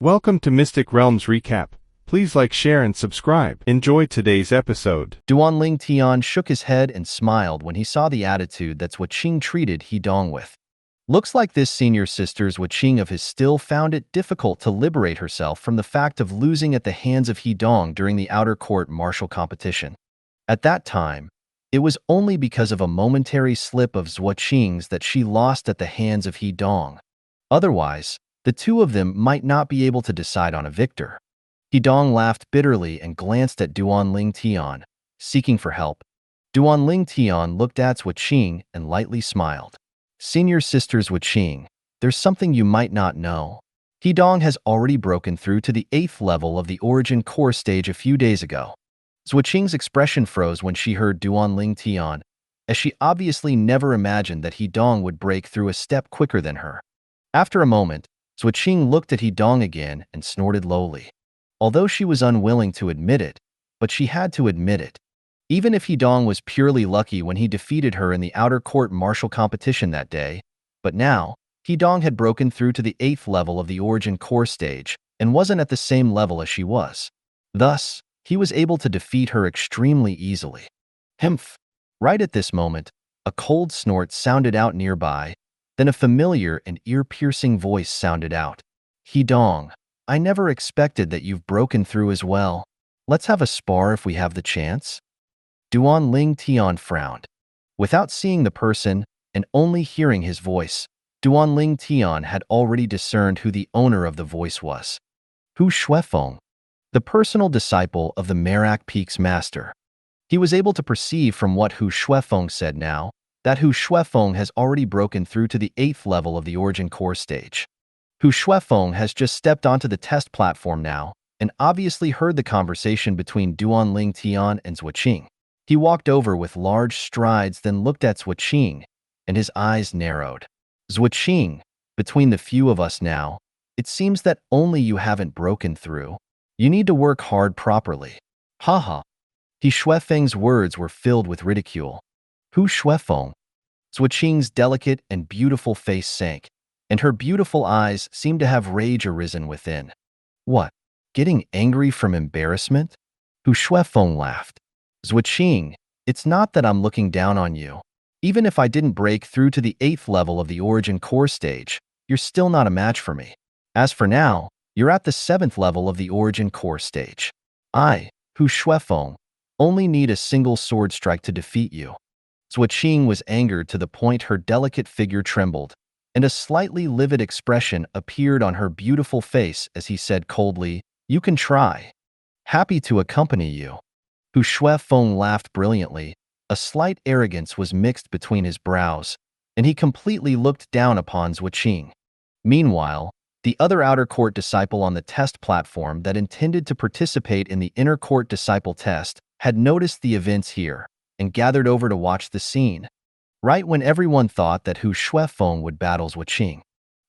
Welcome to Mystic Realms Recap. Please like, share, and subscribe. Enjoy today's episode. Duanling Tian shook his head and smiled when he saw the attitude that's what Qing treated Hidong with. Looks like this senior sister's Qing of his still found it difficult to liberate herself from the fact of losing at the hands of Hidong during the outer court martial competition. At that time, it was only because of a momentary slip of Qing's that she lost at the hands of Hidong. Otherwise, the two of them might not be able to decide on a victor. Hidong laughed bitterly and glanced at Duanling Tian, seeking for help. Duanling Tian looked at Qing and lightly smiled. Senior sisters Qing, there's something you might not know. Hidong has already broken through to the 8th level of the origin core stage a few days ago. Qing's expression froze when she heard Duanling Tian, as she obviously never imagined that Hidong would break through a step quicker than her. After a moment, Qing looked at Hidong again and snorted lowly. Although she was unwilling to admit it, but she had to admit it. Even if Hidong was purely lucky when he defeated her in the outer court martial competition that day, but now, Hidong had broken through to the 8th level of the origin core stage and wasn't at the same level as she was. Thus, he was able to defeat her extremely easily. Humph! Right at this moment, a cold snort sounded out nearby, then a familiar and ear-piercing voice sounded out. Hidong, I never expected that you've broken through as well. Let's have a spar if we have the chance. Duanling Tian frowned. Without seeing the person and only hearing his voice, Duanling Tian had already discerned who the owner of the voice was. Hu Shuefeng, the personal disciple of the Merak Peak's master. He was able to perceive from what Hu Shuefeng said now that Hu Shuefeng has already broken through to the 8th level of the origin core stage. Hu Shuefeng has just stepped onto the test platform now and obviously heard the conversation between Duanling Tian and Qing. He walked over with large strides, then looked at Qing, and his eyes narrowed. Qing, between the few of us now, it seems that only you haven't broken through. You need to work hard properly. Haha. Hu Shuefeng's words were filled with ridicule. Hu Shuefeng. Qing's delicate and beautiful face sank, and her beautiful eyes seemed to have rage arisen within. What? Getting angry from embarrassment? Hu Shuefeng laughed. Qing, it's not that I'm looking down on you. Even if I didn't break through to the 8th level of the origin core stage, you're still not a match for me. As for now, you're at the 7th level of the origin core stage. I, Hu Shuefeng, only need a single sword strike to defeat you. Qing was angered to the point her delicate figure trembled, and a slightly livid expression appeared on her beautiful face as he said coldly, You can try. Happy to accompany you. Hu Shuefeng laughed brilliantly. A slight arrogance was mixed between his brows, and he completely looked down upon Qing. Meanwhile, the other outer court disciple on the test platform that intended to participate in the inner court disciple test had noticed the events here and gathered over to watch the scene, right when everyone thought that Hu Shuefeng would battle Qing.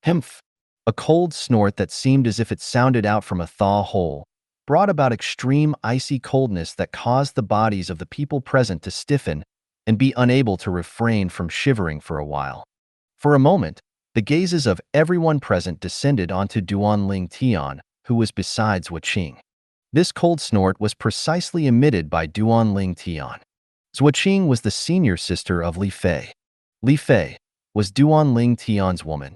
Humph! A cold snort that seemed as if it sounded out from a thaw hole brought about extreme icy coldness that caused the bodies of the people present to stiffen and be unable to refrain from shivering for a while. For a moment, the gazes of everyone present descended onto Duanling Tian, who was besides Qing. This cold snort was precisely emitted by Duanling Tian. Qing was the senior sister of Li Fei. Li Fei was Duanling Tian's woman.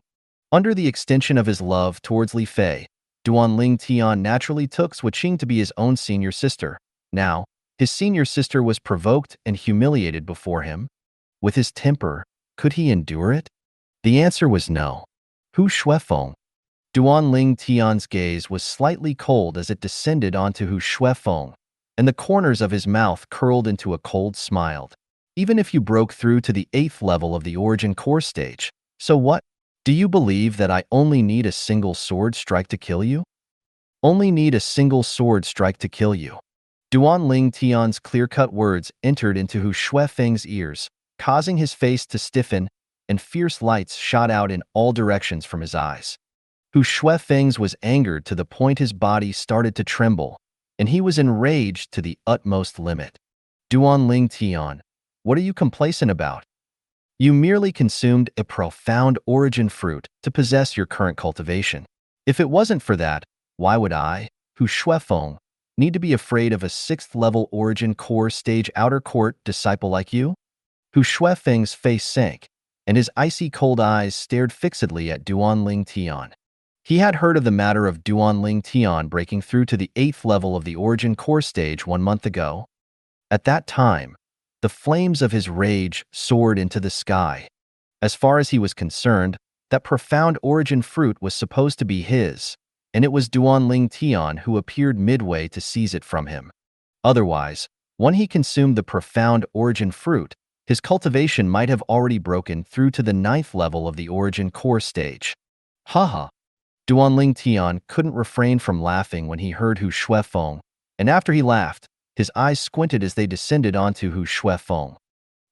Under the extension of his love towards Li Fei, Duanling Tian naturally took Qing to be his own senior sister. Now, his senior sister was provoked and humiliated before him. With his temper, could he endure it? The answer was no. Hu Shuefeng. Duanling Tian's gaze was slightly cold as it descended onto Hu Shuefeng, and the corners of his mouth curled into a cold smile. Even if you broke through to the 8th level of the origin core stage, so what? Do you believe that I only need a single sword strike to kill you? Only need a single sword strike to kill you. Duanling Tian's clear-cut words entered into Hu Shuefeng's ears, causing his face to stiffen, and fierce lights shot out in all directions from his eyes. Hu Shuefeng's was angered to the point his body started to tremble, and he was enraged to the utmost limit. Duanling Tian, what are you complacent about? You merely consumed a profound origin fruit to possess your current cultivation. If it wasn't for that, Why would I, Hu Shuefeng, need to be afraid of a 6th-level origin core stage outer court disciple like you? Hu Shuefeng's face sank, and his icy cold eyes stared fixedly at Duanling Tian. He had heard of the matter of Duanling Tian breaking through to the 8th level of the origin core stage 1 month ago. At that time, the flames of his rage soared into the sky. As far as he was concerned, that profound origin fruit was supposed to be his, and it was Duanling Tian who appeared midway to seize it from him. Otherwise, when he consumed the profound origin fruit, his cultivation might have already broken through to the 9th level of the origin core stage. Haha! Duanling Tian couldn't refrain from laughing when he heard Hu Shuefeng, and after he laughed, his eyes squinted as they descended onto Hu Shuefeng.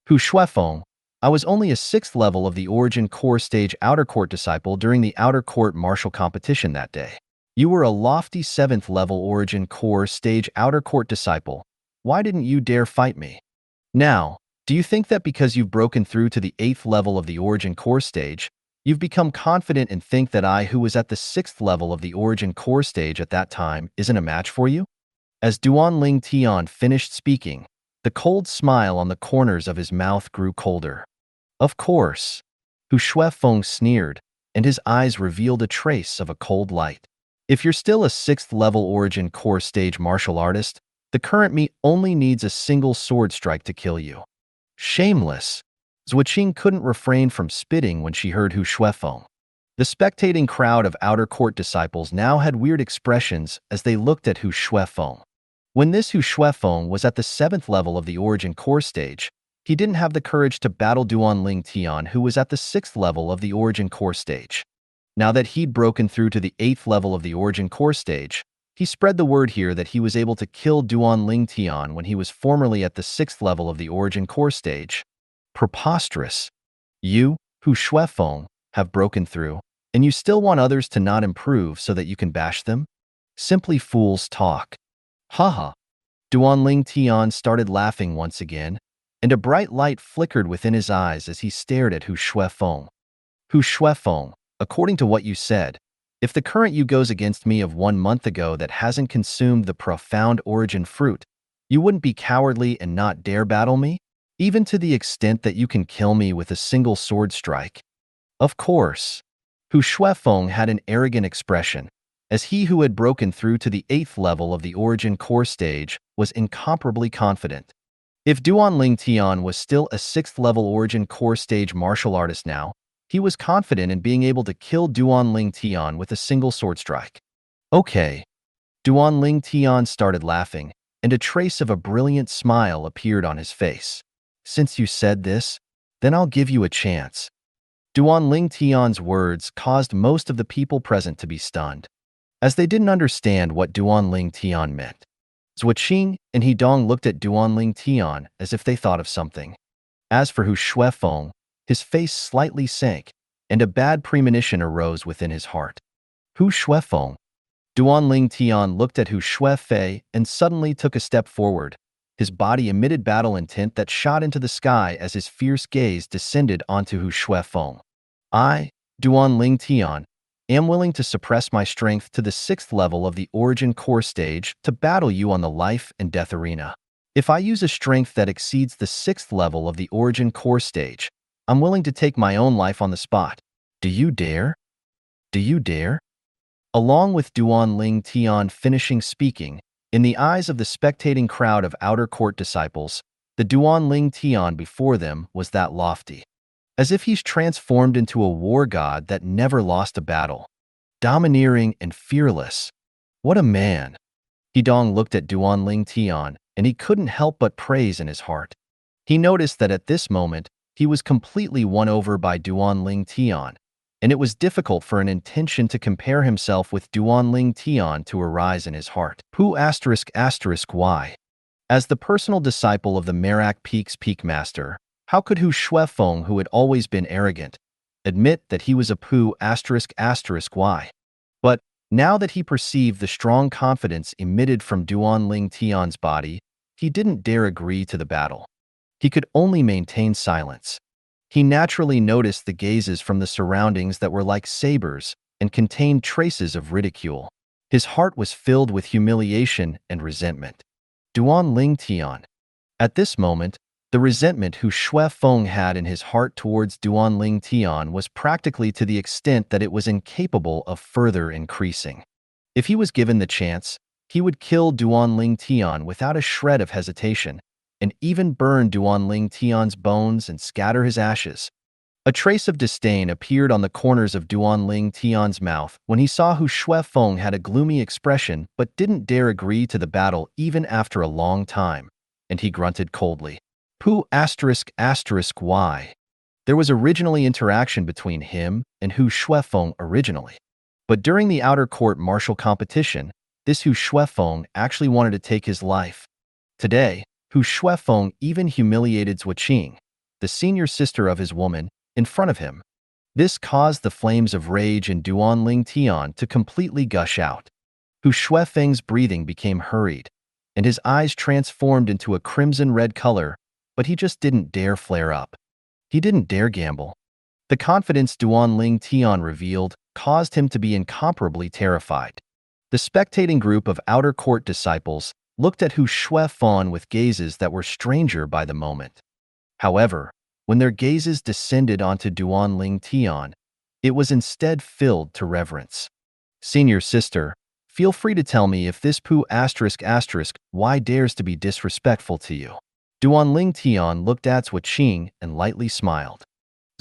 Hu Shuefeng, I was only a 6th level of the origin core stage outer court disciple during the outer court martial competition that day. You were a lofty 7th level origin core stage outer court disciple. Why didn't you dare fight me? Now, do you think that because you've broken through to the 8th level of the origin core stage, you've become confident and think that I, who was at the 6th level of the origin core stage at that time, isn't a match for you? As Duanling Tian finished speaking, the cold smile on the corners of his mouth grew colder. Of course. Hu Shuefeng sneered, and his eyes revealed a trace of a cold light. If you're still a 6th level origin core stage martial artist, the current me only needs a single sword strike to kill you. Shameless. Zhuqing couldn't refrain from spitting when she heard Hu Shuefeng. The spectating crowd of outer court disciples now had weird expressions as they looked at Hu Shuefeng. When this Hu Shuefeng was at the 7th level of the origin core stage, he didn't have the courage to battle Duanling Tian, who was at the 6th level of the origin core stage. Now that he'd broken through to the 8th level of the origin core stage, he spread the word here that he was able to kill Duanling Tian when he was formerly at the 6th level of the origin core stage. Preposterous. You, Hu Shuefeng, have broken through, and you still want others to not improve so that you can bash them? Simply fools talk. Haha. Duanling Tian started laughing once again, and a bright light flickered within his eyes as he stared at Hu Shuefeng. Hu Shuefeng, according to what you said, if the current you goes against me of 1 month ago that hasn't consumed the profound origin fruit, you wouldn't be cowardly and not dare battle me? Even to the extent that you can kill me with a single sword strike? Of course. Hu Shuefeng had an arrogant expression, as he who had broken through to the 8th level of the origin core stage was incomparably confident. If Duanling Tian was still a 6th level origin core stage martial artist now, he was confident in being able to kill Duanling Tian with a single sword strike. Okay. Duanling Tian started laughing, and a trace of a brilliant smile appeared on his face. Since you said this, then I'll give you a chance. Duanling Tian's words caused most of the people present to be stunned, as they didn't understand what Duanling Tian meant. Zhuqing and Hidong looked at Duanling Tian as if they thought of something. As for Hu Shuefeng, his face slightly sank, and a bad premonition arose within his heart. Hu Shuefeng. Duanling Tian looked at Hu Shuefei and suddenly took a step forward. His body emitted battle intent that shot into the sky as his fierce gaze descended onto Hu Shuefeng. I, Duanling Tian, am willing to suppress my strength to the 6th level of the origin core stage to battle you on the life and death arena. If I use a strength that exceeds the 6th level of the origin core stage, I'm willing to take my own life on the spot. Do you dare? Do you dare? Along with Duanling Tian finishing speaking, in the eyes of the spectating crowd of outer court disciples, the Duanling Tian before them was that lofty. As if he's transformed into a war god that never lost a battle. Domineering and fearless. What a man. Hidong looked at Duanling Tian, and he couldn't help but praise in his heart. He noticed that at this moment, he was completely won over by Duanling Tian, and it was difficult for an intention to compare himself with Duanling Tian to arise in his heart. Why? As the personal disciple of the Merak Peak's Peak Master, how could Hu Shuefeng, who had always been arrogant, admit that he was a why? But now that he perceived the strong confidence emitted from Duanling Tian's body, he didn't dare agree to the battle. He could only maintain silence. He naturally noticed the gazes from the surroundings that were like sabers and contained traces of ridicule. His heart was filled with humiliation and resentment. Duan Ling Tian. At this moment, the resentment Hu Shuefeng had in his heart towards Duan Ling Tian was practically to the extent that it was incapable of further increasing. If he was given the chance, he would kill Duan Ling Tian without a shred of hesitation, and even burn Duan Ling Tian's bones and scatter his ashes. A trace of disdain appeared on the corners of Duan Ling Tian's mouth when he saw Hu Shuefeng had a gloomy expression but didn't dare agree to the battle even after a long time, and he grunted coldly. Why? There was originally interaction between him and Hu Shuefeng originally. But during the outer court martial competition, this Hu Shuefeng actually wanted to take his life. Today, Hu Shuefeng even humiliated Zuoqing, the senior sister of his woman, in front of him. This caused the flames of rage in Duan Ling Tian to completely gush out. Hu Shuefeng's breathing became hurried, and his eyes transformed into a crimson-red color, but he just didn't dare flare up. He didn't dare gamble. The confidence Duan Ling Tian revealed caused him to be incomparably terrified. The spectating group of outer court disciples looked at Hu Shuefeng with gazes that were stranger by the moment. However, when their gazes descended onto Duan Ling Tian, it was instead filled to reverence. Senior sister, feel free to tell me if this why dares to be disrespectful to you. Duan Ling Tian looked at Zuoqing and lightly smiled.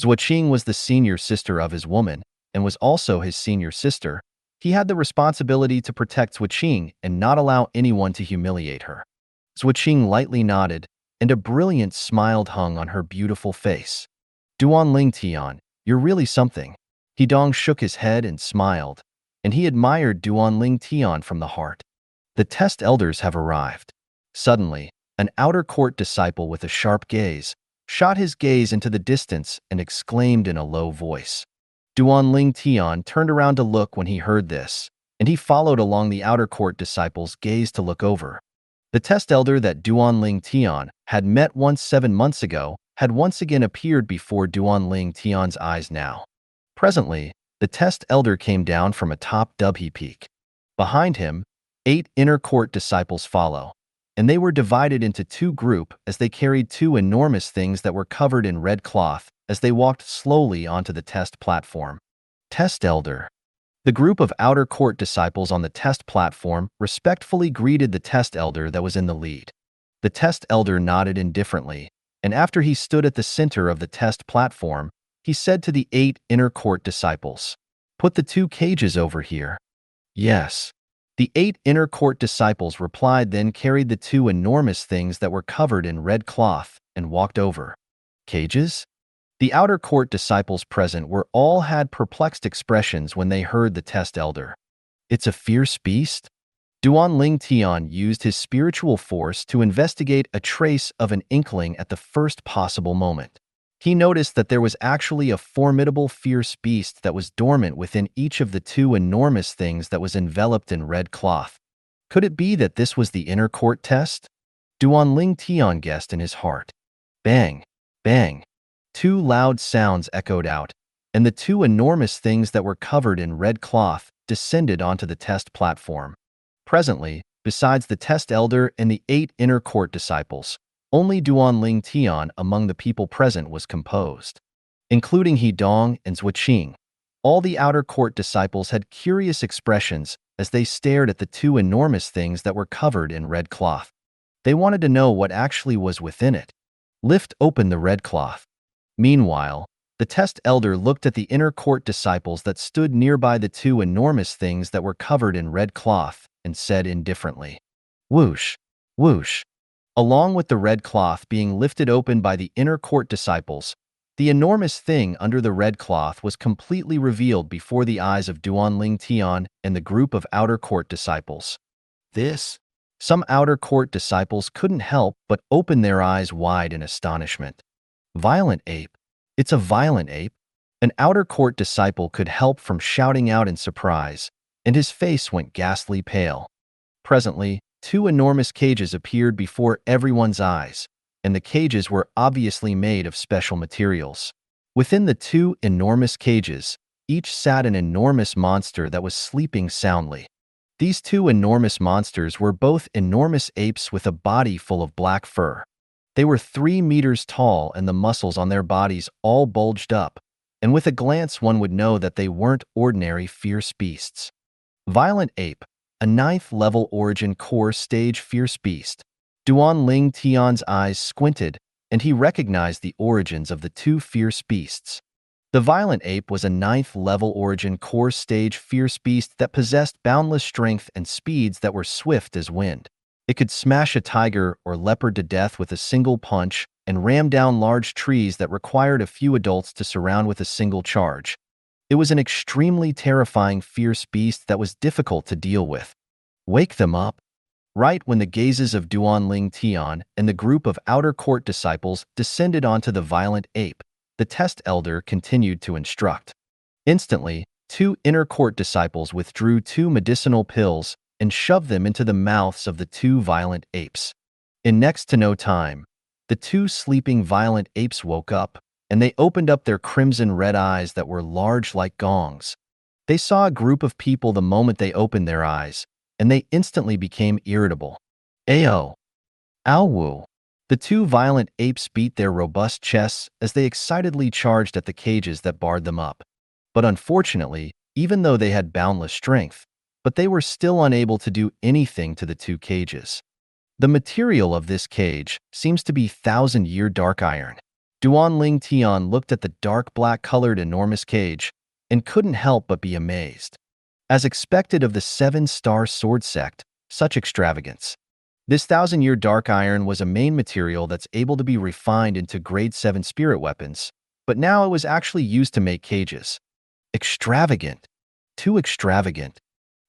Zuoqing was the senior sister of his woman and was also his senior sister. He had the responsibility to protect Zuoqing and not allow anyone to humiliate her. Zuoqing lightly nodded, and a brilliant smile hung on her beautiful face. Duan Ling Tian, you're really something. Hidong shook his head and smiled, and he admired Duan Ling Tian from the heart. The test elders have arrived. Suddenly, an outer court disciple with a sharp gaze shot his gaze into the distance and exclaimed in a low voice. Duan Ling Tian turned around to look when he heard this, and he followed along the outer court disciple's gaze to look over. The test elder that Duan Ling Tian had met once 7 months ago had once again appeared before Duan Ling Tian's eyes now. Presently, the test elder came down from atop Dubhe Peak. Behind him, 8 inner court disciples follow, and they were divided into 2 groups as they carried 2 enormous things that were covered in red cloth as they walked slowly onto the test platform. Test elder. The group of outer court disciples on the test platform respectfully greeted the test elder that was in the lead. The test elder nodded indifferently, and after he stood at the center of the test platform, he said to the 8 inner court disciples, "Put the 2 cages over here." Yes. The 8 inner court disciples replied, then carried the 2 enormous things that were covered in red cloth and walked over. Cages? The outer court disciples present were all had perplexed expressions when they heard the test elder. It's a fierce beast? Duan Ling Tian used his spiritual force to investigate a trace of an inkling at the first possible moment. He noticed that there was actually a formidable fierce beast that was dormant within each of the 2 enormous things that was enveloped in red cloth. Could it be that this was the inner court test? Duan Ling Tian guessed in his heart. Bang! Bang! 2 loud sounds echoed out, and the 2 enormous things that were covered in red cloth descended onto the test platform. Presently, besides the test elder and the 8 inner court disciples, only Duan Ling Tian among the people present was composed. Including Hidong and Zuoqing, all the outer court disciples had curious expressions as they stared at the 2 enormous things that were covered in red cloth. They wanted to know what actually was within it. Lift open the red cloth. Meanwhile, the test elder looked at the inner court disciples that stood nearby the 2 enormous things that were covered in red cloth and said indifferently, "Whoosh, whoosh." Along with the red cloth being lifted open by the inner court disciples, the enormous thing under the red cloth was completely revealed before the eyes of Duan Ling Tian and the group of outer court disciples. This? Some outer court disciples couldn't help but open their eyes wide in astonishment. Violent ape. It's a violent ape. An outer court disciple could help from shouting out in surprise, and his face went ghastly pale. Presently, 2 enormous cages appeared before everyone's eyes, and the cages were obviously made of special materials. Within the 2 enormous cages, each sat an enormous monster that was sleeping soundly. These two enormous monsters were both enormous apes with a body full of black fur. They were 3 meters tall and the muscles on their bodies all bulged up, and with a glance one would know that they weren't ordinary fierce beasts. Violent Ape, a 9th level origin core stage fierce beast. Duan Ling Tian's eyes squinted, and he recognized the origins of the two fierce beasts. The Violent Ape was a 9th level origin core stage fierce beast that possessed boundless strength and speeds that were swift as wind. It could smash a tiger or leopard to death with a single punch and ram down large trees that required a few adults to surround with a single charge. It was an extremely terrifying fierce beast that was difficult to deal with. Wake them up. Right when the gazes of Duan Ling Tian and the group of outer court disciples descended onto the Violent Ape, the test elder continued to instruct. Instantly, 2 inner court disciples withdrew 2 medicinal pills and shoved them into the mouths of the 2 violent apes. In next to no time, the 2 sleeping violent apes woke up, and they opened up their crimson-red eyes that were large like gongs. They saw a group of people the moment they opened their eyes, and they instantly became irritable. Ayo! Aowu! The 2 violent apes beat their robust chests as they excitedly charged at the cages that barred them up. But unfortunately, even though they had boundless strength, they were still unable to do anything to the 2 cages. The material of this cage seems to be 1,000-year dark iron. Duan Ling Tian looked at the dark black-colored enormous cage and couldn't help but be amazed. As expected of the 7-star sword sect, such extravagance. This 1,000-year dark iron was a main material that's able to be refined into grade 7 spirit weapons, but now it was actually used to make cages. Extravagant. Too extravagant.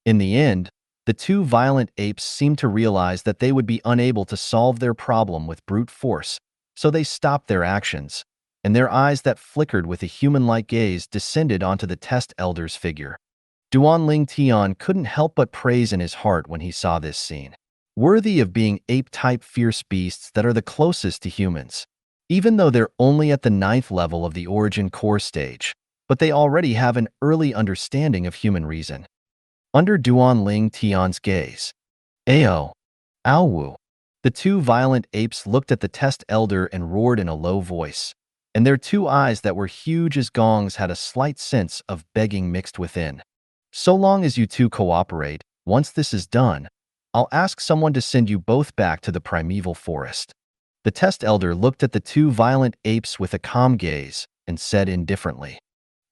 In the end, the 2 violent apes seemed to realize that they would be unable to solve their problem with brute force, so they stopped their actions, and their eyes that flickered with a human-like gaze descended onto the test elder's figure. Duan Ling Tian couldn't help but praise in his heart when he saw this scene. Worthy of being ape-type fierce beasts that are the closest to humans, even though they're only at the 9th level of the origin core stage, but they already have an early understanding of human reason. Under Duan Ling Tian's gaze, Ayo! Aowu! The 2 violent apes looked at the test elder and roared in a low voice, and their 2 eyes that were huge as gongs had a slight sense of begging mixed within. So long as you 2 cooperate, once this is done, I'll ask someone to send you both back to the primeval forest. The test elder looked at the 2 violent apes with a calm gaze and said indifferently.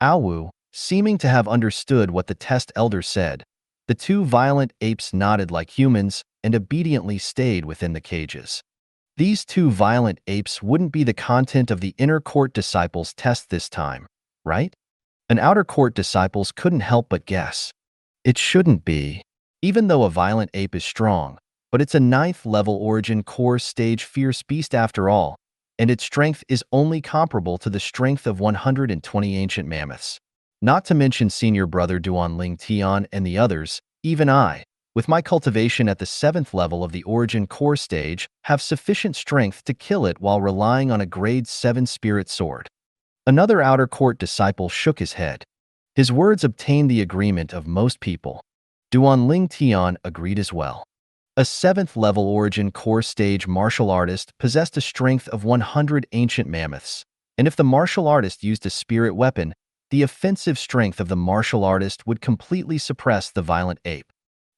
Aowu, seeming to have understood what the test elder said, the 2 violent apes nodded like humans and obediently stayed within the cages. These 2 violent apes wouldn't be the content of the inner court disciples' test this time, right? An outer court disciples couldn't help but guess. It shouldn't be. Even though a violent ape is strong, but it's a 9th level origin core stage fierce beast after all, and its strength is only comparable to the strength of 120 ancient mammoths. Not to mention senior brother Duan Ling Tian and the others, even I, with my cultivation at the 7th level of the origin core stage, have sufficient strength to kill it while relying on a grade 7 spirit sword. Another outer court disciple shook his head. His words obtained the agreement of most people. Duan Ling Tian agreed as well. A 7th level origin core stage martial artist possessed a strength of 100 ancient mammoths, and if the martial artist used a spirit weapon, the offensive strength of the martial artist would completely suppress the violent ape.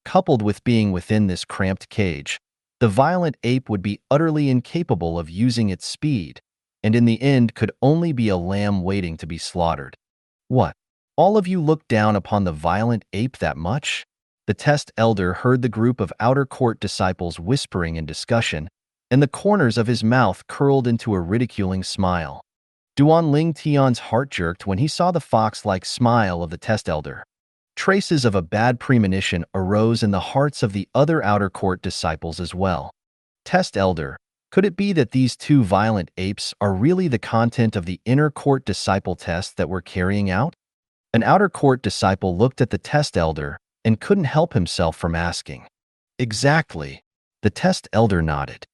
Coupled with being within this cramped cage, the violent ape would be utterly incapable of using its speed, and in the end could only be a lamb waiting to be slaughtered. What? All of you look down upon the violent ape that much? The test elder heard the group of outer court disciples whispering in discussion, and the corners of his mouth curled into a ridiculing smile. Duan Ling Tian's heart jerked when he saw the fox-like smile of the test elder. Traces of a bad premonition arose in the hearts of the other outer court disciples as well. Test elder, could it be that these 2 violent apes are really the content of the inner court disciple test that we're carrying out? An outer court disciple looked at the test elder and couldn't help himself from asking. Exactly. The test elder nodded.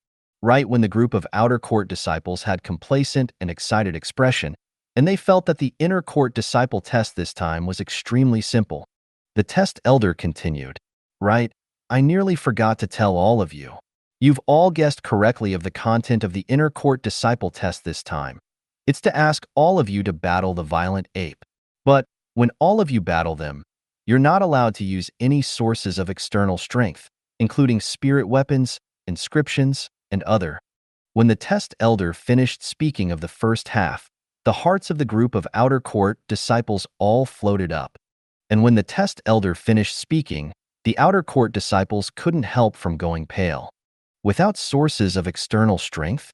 Right when the group of outer court disciples had complacent and excited expression, and they felt that the inner court disciple test this time was extremely simple. The test elder continued. Right, I nearly forgot to tell all of you. You've all guessed correctly of the content of the Inner Court Disciple test this time. It's to ask all of you to battle the violent ape. But when all of you battle them, you're not allowed to use any sources of external strength, including spirit weapons, inscriptions, and other. When the test elder finished speaking of the first half, the hearts of the group of outer court disciples all floated up. And when the test elder finished speaking, the outer court disciples couldn't help from going pale. Without sources of external strength?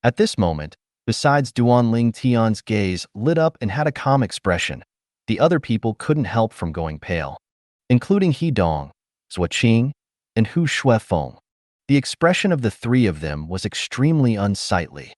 At this moment, besides Duan Ling Tian's gaze lit up and had a calm expression, the other people couldn't help from going pale, including He Dong, Zhuo Qing, and Hu Shuefeng. The expression of the three of them was extremely unsightly.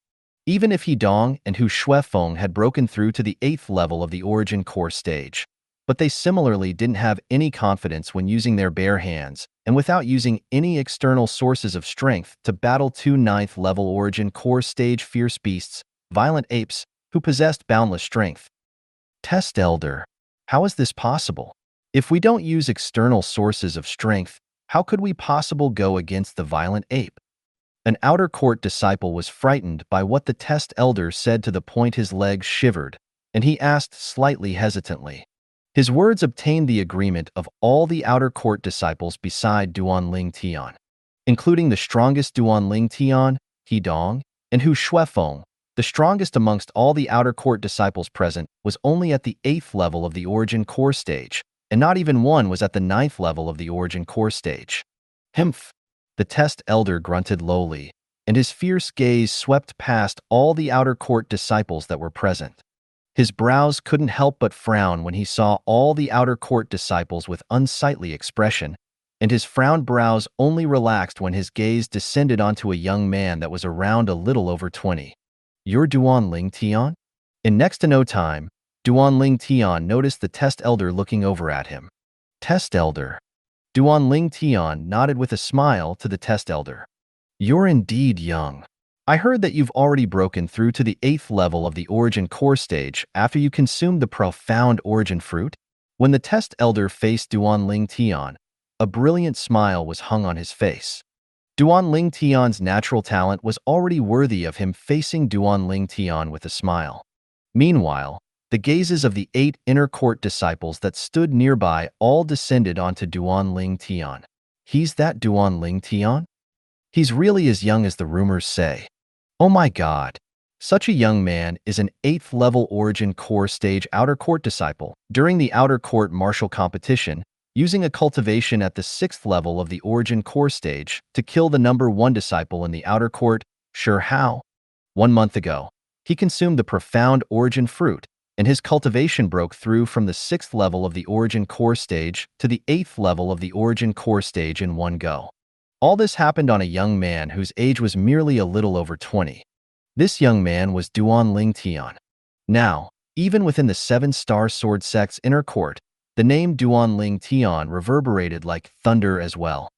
Even if He Dong and Hu Shuefeng had broken through to the 8th level of the origin core stage, but they similarly didn't have any confidence when using their bare hands and without using any external sources of strength to battle two 9th level origin core stage fierce beasts, violent apes, who possessed boundless strength. Test Elder, how is this possible? If we don't use external sources of strength, how could we possibly go against the violent ape? An outer court disciple was frightened by what the test elder said to the point his legs shivered, and he asked slightly hesitantly. His words obtained the agreement of all the outer court disciples beside Duan Ling Tian, including the strongest Duan Ling Tian, He Dong, and Hu Shuefeng. The strongest amongst all the outer court disciples present was only at the 8th level of the origin core stage, and not even one was at the 9th level of the origin core stage. Humph! The test elder grunted lowly, and his fierce gaze swept past all the outer court disciples that were present. His brows couldn't help but frown when he saw all the outer court disciples with unsightly expression, and his frowned brows only relaxed when his gaze descended onto a young man that was around a little over 20. You're Duan Ling Tian? In next to no time, Duan Ling Tian noticed the test elder looking over at him. Test elder. Duan Ling Tian nodded with a smile to the test elder. You're indeed young. I heard that you've already broken through to the 8th level of the origin core stage after you consumed the profound origin fruit. When the test elder faced Duan Ling Tian, a brilliant smile was hung on his face. Duan Ling Tian's natural talent was already worthy of him facing Duan Ling Tian with a smile. Meanwhile, the gazes of the 8 inner court disciples that stood nearby all descended onto Duan Ling Tian. He's that Duan Ling Tian? He's really as young as the rumors say. Oh my god. Such a young man is an 8th level origin core stage outer court disciple. During the outer court martial competition, using a cultivation at the 6th level of the origin core stage to kill the number 1 disciple in the outer court, sure how? 1 month ago, he consumed the profound origin fruit, and his cultivation broke through from the 6th level of the origin core stage to the 8th level of the origin core stage in one go. All this happened on a young man whose age was merely a little over 20. This young man was Duan Ling Tian. Now, even within the 7-star sword sect's inner court, the name Duan Ling Tian reverberated like thunder as well.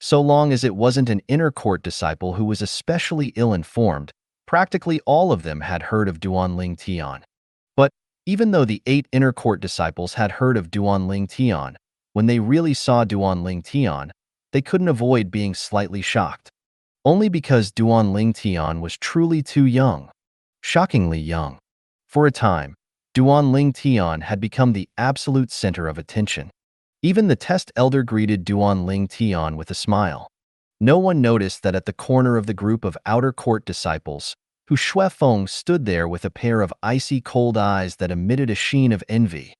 So long as it wasn't an inner court disciple who was especially ill-informed, practically all of them had heard of Duan Ling Tian. But even though the 8 inner court disciples had heard of Duan Ling Tian, when they really saw Duan Ling Tian, they couldn't avoid being slightly shocked. Only because Duan Ling Tian was truly too young. Shockingly young. For a time, Duan Ling Tian had become the absolute center of attention. Even the test elder greeted Duan Ling Tian with a smile. No one noticed that at the corner of the group of outer court disciples, Hu Shuefeng stood there with a pair of icy cold eyes that emitted a sheen of envy.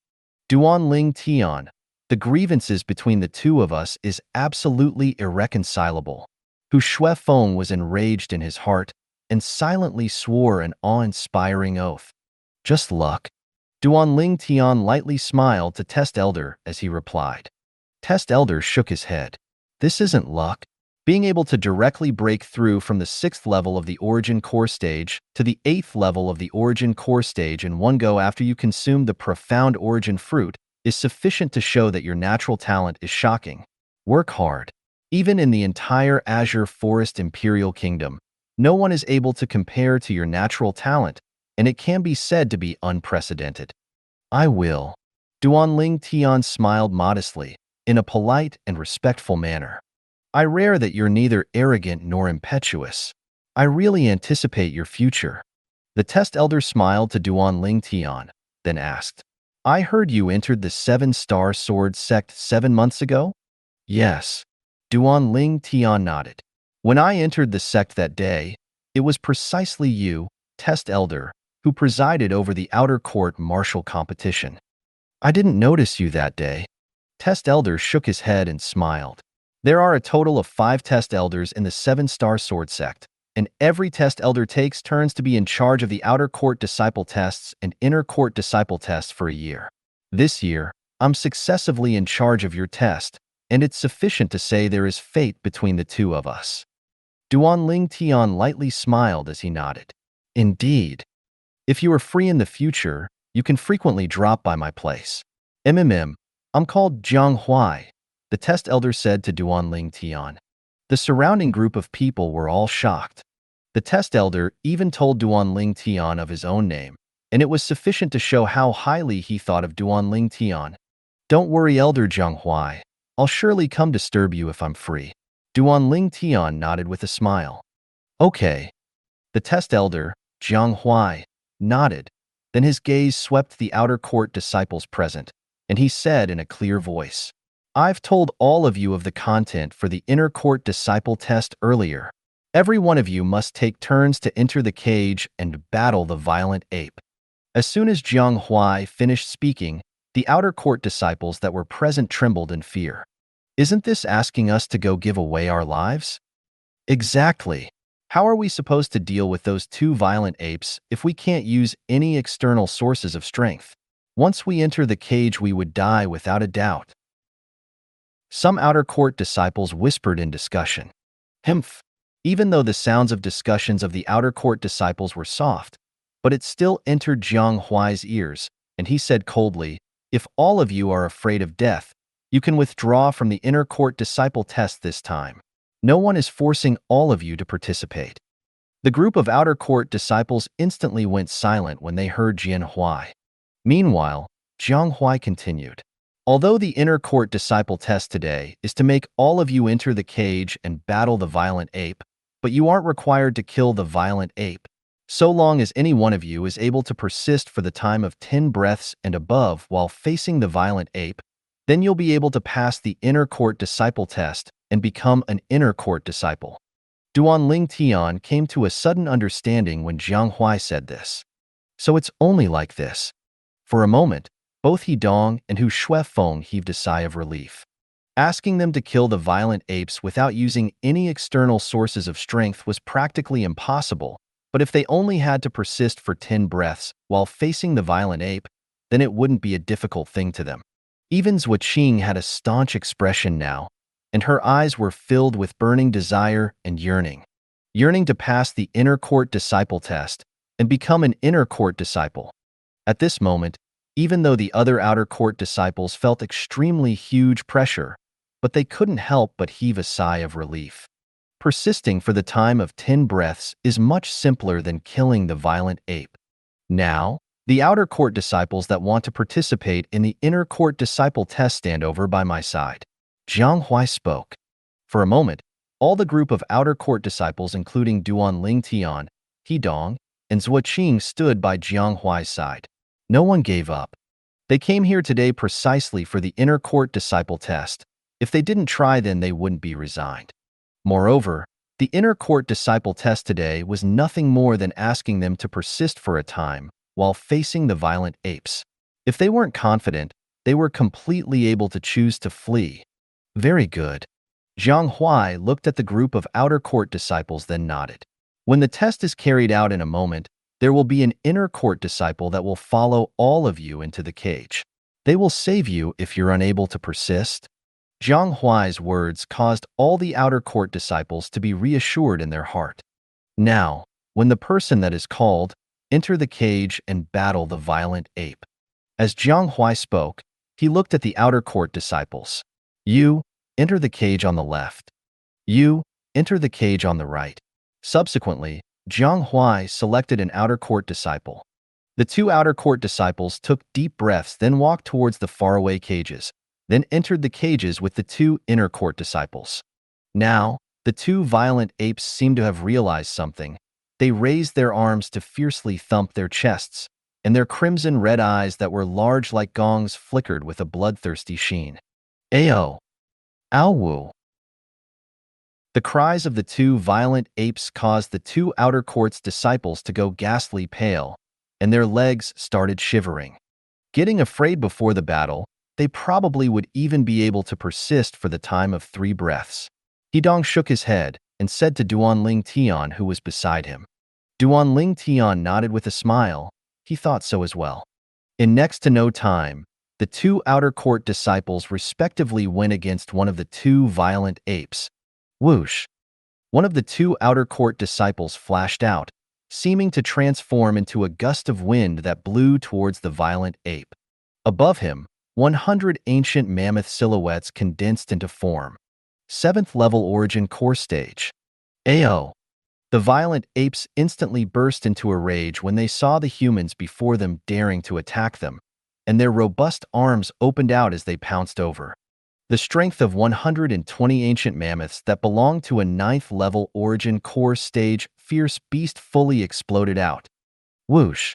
Duan Ling Tian, the grievances between the two of us is absolutely irreconcilable. Hu Shuefeng was enraged in his heart and silently swore an awe-inspiring oath. Just luck. Duan Ling Tian lightly smiled to Test Elder as he replied. Test Elder shook his head. This isn't luck. Being able to directly break through from the 6th level of the origin core stage to the 8th level of the origin core stage in one go after you consume the profound origin fruit is sufficient to show that your natural talent is shocking. Work hard. Even in the entire Azure Forest Imperial Kingdom, no one is able to compare to your natural talent, and it can be said to be unprecedented. I will. Duan Ling Tian smiled modestly, in a polite and respectful manner. I rare that you're neither arrogant nor impetuous. I really anticipate your future. The test elder smiled to Duan Ling Tian, then asked, I heard you entered the Seven-Star Sword sect 7 months ago? Yes. Duan Ling Tian nodded. When I entered the sect that day, it was precisely you, test elder, who presided over the outer court martial competition. I didn't notice you that day. Test elder shook his head and smiled. There are a total of 5 test elders in the Seven-Star Sword sect, and every test elder takes turns to be in charge of the outer court disciple tests and inner court disciple tests for a year. This year, I'm successively in charge of your test, and it's sufficient to say there is fate between the two of us. Duan Ling Tian lightly smiled as he nodded. Indeed. If you are free in the future, you can frequently drop by my place. I'm called Jiang Huai, the test elder said to Duan Ling Tian. The surrounding group of people were all shocked. The test elder even told Duan Ling Tian of his own name, and it was sufficient to show how highly he thought of Duan Ling Tian. Don't worry, Elder Jiang Huai. I'll surely come disturb you if I'm free. Duan Ling Tian nodded with a smile. Okay. The test elder, Jiang Huai, nodded. Then his gaze swept the outer court disciples present, and he said in a clear voice, I've told all of you of the content for the inner court disciple test earlier. Every one of you must take turns to enter the cage and battle the violent ape. As soon as Jiang Huai finished speaking, the outer court disciples that were present trembled in fear. Isn't this asking us to go give away our lives? Exactly. How are we supposed to deal with those 2 violent apes if we can't use any external sources of strength? Once we enter the cage, we would die without a doubt. Some outer court disciples whispered in discussion. Humph. Even though the sounds of discussions of the outer court disciples were soft, but it still entered Jiang Huai's ears, and he said coldly, If all of you are afraid of death, you can withdraw from the inner court disciple test this time. No one is forcing all of you to participate. The group of outer court disciples instantly went silent when they heard Jian Huai. Meanwhile, Jiang Huai continued. Although the inner court disciple test today is to make all of you enter the cage and battle the violent ape, but you aren't required to kill the violent ape. So long as any one of you is able to persist for the time of 10 breaths and above while facing the violent ape, then you'll be able to pass the inner court disciple test and become an inner court disciple. Duan Ling Tian came to a sudden understanding when Jiang Huai said this. So it's only like this. For a moment, both He Dong and Hu Shuefeng heaved a sigh of relief. Asking them to kill the violent apes without using any external sources of strength was practically impossible, but if they only had to persist for 10 breaths while facing the violent ape, then it wouldn't be a difficult thing to them. Even Zhua Qing had a staunch expression now, and her eyes were filled with burning desire and yearning to pass the inner court disciple test and become an inner court disciple. At this moment, even though the other outer court disciples felt extremely huge pressure, but they couldn't help but heave a sigh of relief. Persisting for the time of 10 breaths is much simpler than killing the violent ape. Now, the outer court disciples that want to participate in the inner court disciple test stand over by my side. Jiang Huai spoke. For a moment, all the group of outer court disciples, including Duan Ling Tian, He Dong, and Zhua Qing, stood by Jiang Huai's side. No one gave up. They came here today precisely for the inner court disciple test. If they didn't try, then they wouldn't be resigned. Moreover, the inner court disciple test today was nothing more than asking them to persist for a time while facing the violent apes. If they weren't confident, they were completely able to choose to flee. Very good. Jiang Huai looked at the group of outer court disciples, then nodded. When the test is carried out in a moment, there will be an inner court disciple that will follow all of you into the cage. They will save you if you're unable to persist. Jiang Huai's words caused all the outer court disciples to be reassured in their heart. Now, when the person that is called, enter the cage and battle the violent ape. As Jiang Huai spoke, he looked at the outer court disciples. You, enter the cage on the left. You, enter the cage on the right. Subsequently, Jiang Huai selected an outer court disciple. The 2 outer court disciples took deep breaths, then walked towards the faraway cages, then entered the cages with the two inner court disciples. Now, the two violent apes seemed to have realized something. They raised their arms to fiercely thump their chests, and their crimson-red eyes that were large like gongs flickered with a bloodthirsty sheen. Ayo! Ow-woo! The cries of the two violent apes caused the two outer court's disciples to go ghastly pale, and their legs started shivering. Getting afraid before the battle, they probably would even be able to persist for the time of 3 breaths. Hidong shook his head and said to Duanling Tian, who was beside him. Duanling Tian nodded with a smile. He thought so as well. In next to no time, the two outer court disciples respectively went against one of the two violent apes. Whoosh! One of the two outer court disciples flashed out, seeming to transform into a gust of wind that blew towards the violent ape. Above him, 100 ancient mammoth silhouettes condensed into form. 7th level origin core stage. Ayo! The violent apes instantly burst into a rage when they saw the humans before them daring to attack them, and their robust arms opened out as they pounced over. The strength of 120 ancient mammoths that belonged to a 9th level origin core stage fierce beast fully exploded out. Whoosh!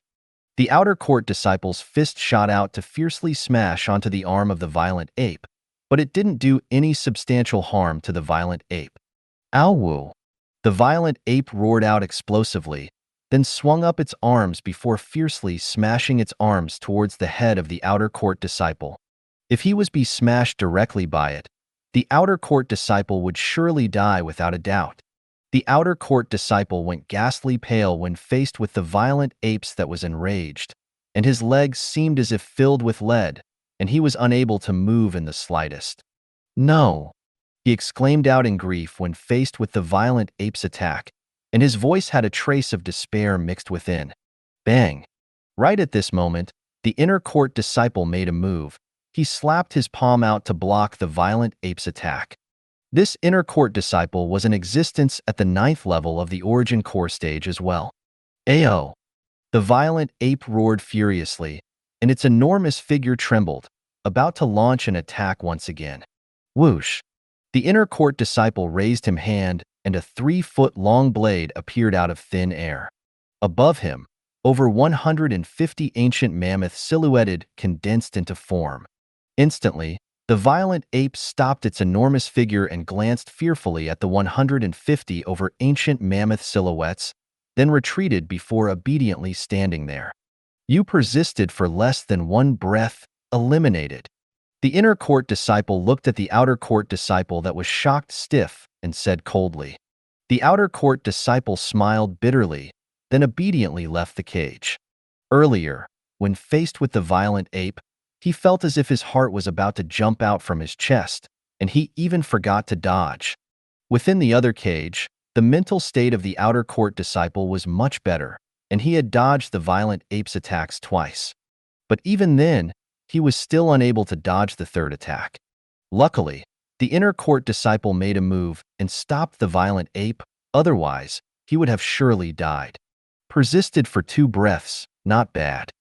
The outer court disciple's fist shot out to fiercely smash onto the arm of the violent ape, but it didn't do any substantial harm to the violent ape. Ow-woo! The violent ape roared out explosively, then swung up its arms before fiercely smashing its arms towards the head of the outer court disciple. If he was be smashed directly by it, the outer court disciple would surely die without a doubt. The outer court disciple went ghastly pale when faced with the violent apes that was enraged, and his legs seemed as if filled with lead, and he was unable to move in the slightest. No! He exclaimed out in grief when faced with the violent ape's attack, and his voice had a trace of despair mixed within. Bang! Right at this moment, the inner court disciple made a move. He slapped his palm out to block the violent ape's attack. This inner court disciple was in existence at the 9th level of the origin core stage as well. Ayo! The violent ape roared furiously, and its enormous figure trembled, about to launch an attack once again. Whoosh! The inner court disciple raised his hand, and a 3-foot-long blade appeared out of thin air. Above him, over 150 ancient mammoths silhouetted condensed into form. Instantly, the violent ape stopped its enormous figure and glanced fearfully at the 150 over ancient mammoth silhouettes, then retreated before obediently standing there. You persisted for less than 1 breath, eliminated. The inner court disciple looked at the outer court disciple that was shocked stiff and said coldly. The outer court disciple smiled bitterly, then obediently left the cage. Earlier, when faced with the violent ape, he felt as if his heart was about to jump out from his chest, and he even forgot to dodge. Within the other cage, the mental state of the outer court disciple was much better, and he had dodged the violent ape's attacks twice. But even then, he was still unable to dodge the third attack. Luckily, the inner court disciple made a move and stopped the violent ape, otherwise, he would have surely died. Persisted for 2 breaths, not bad.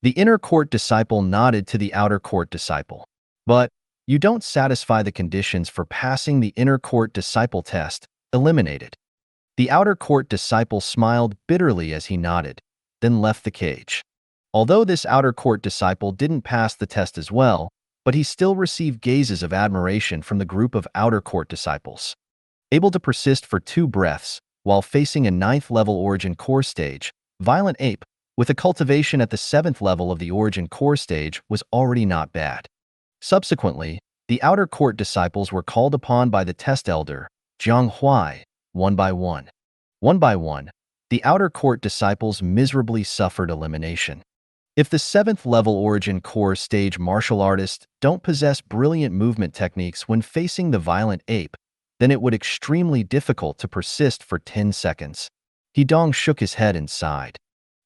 The inner court disciple nodded to the outer court disciple. But, you don't satisfy the conditions for passing the inner court disciple test, eliminated. The outer court disciple smiled bitterly as he nodded, then left the cage. Although this outer court disciple didn't pass the test as well, but he still received gazes of admiration from the group of outer court disciples. Able to persist for 2 breaths, while facing a 9th level origin core stage, Violent Ape, with a cultivation at the 7th level of the origin core stage, was already not bad. Subsequently, the outer court disciples were called upon by the test elder, Jiang Huai, one by one. One by one, the outer court disciples miserably suffered elimination. If the 7th level origin core stage martial artists don't possess brilliant movement techniques when facing the violent ape, then it would extremely difficult to persist for 10 seconds. Hidong shook his head and sighed.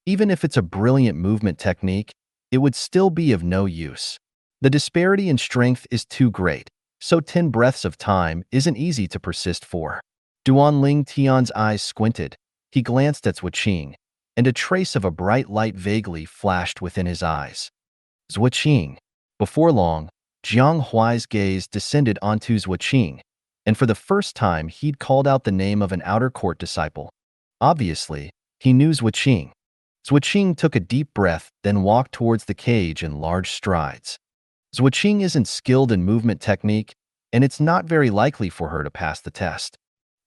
Even if it's a brilliant movement technique, it would still be of no use. The disparity in strength is too great, so 10 breaths of time isn't easy to persist for. Duanling Tian's eyes squinted. He glanced at Zhuqing, and a trace of a bright light vaguely flashed within his eyes. Zhuqing. Before long, Jiang Huai's gaze descended onto Zhuo Qing, and for the first time he'd called out the name of an outer court disciple. Obviously, he knew Zhuo Qing. Zhuo Qing took a deep breath, then walked towards the cage in large strides. Zhuo Qing isn't skilled in movement technique, and it's not very likely for her to pass the test.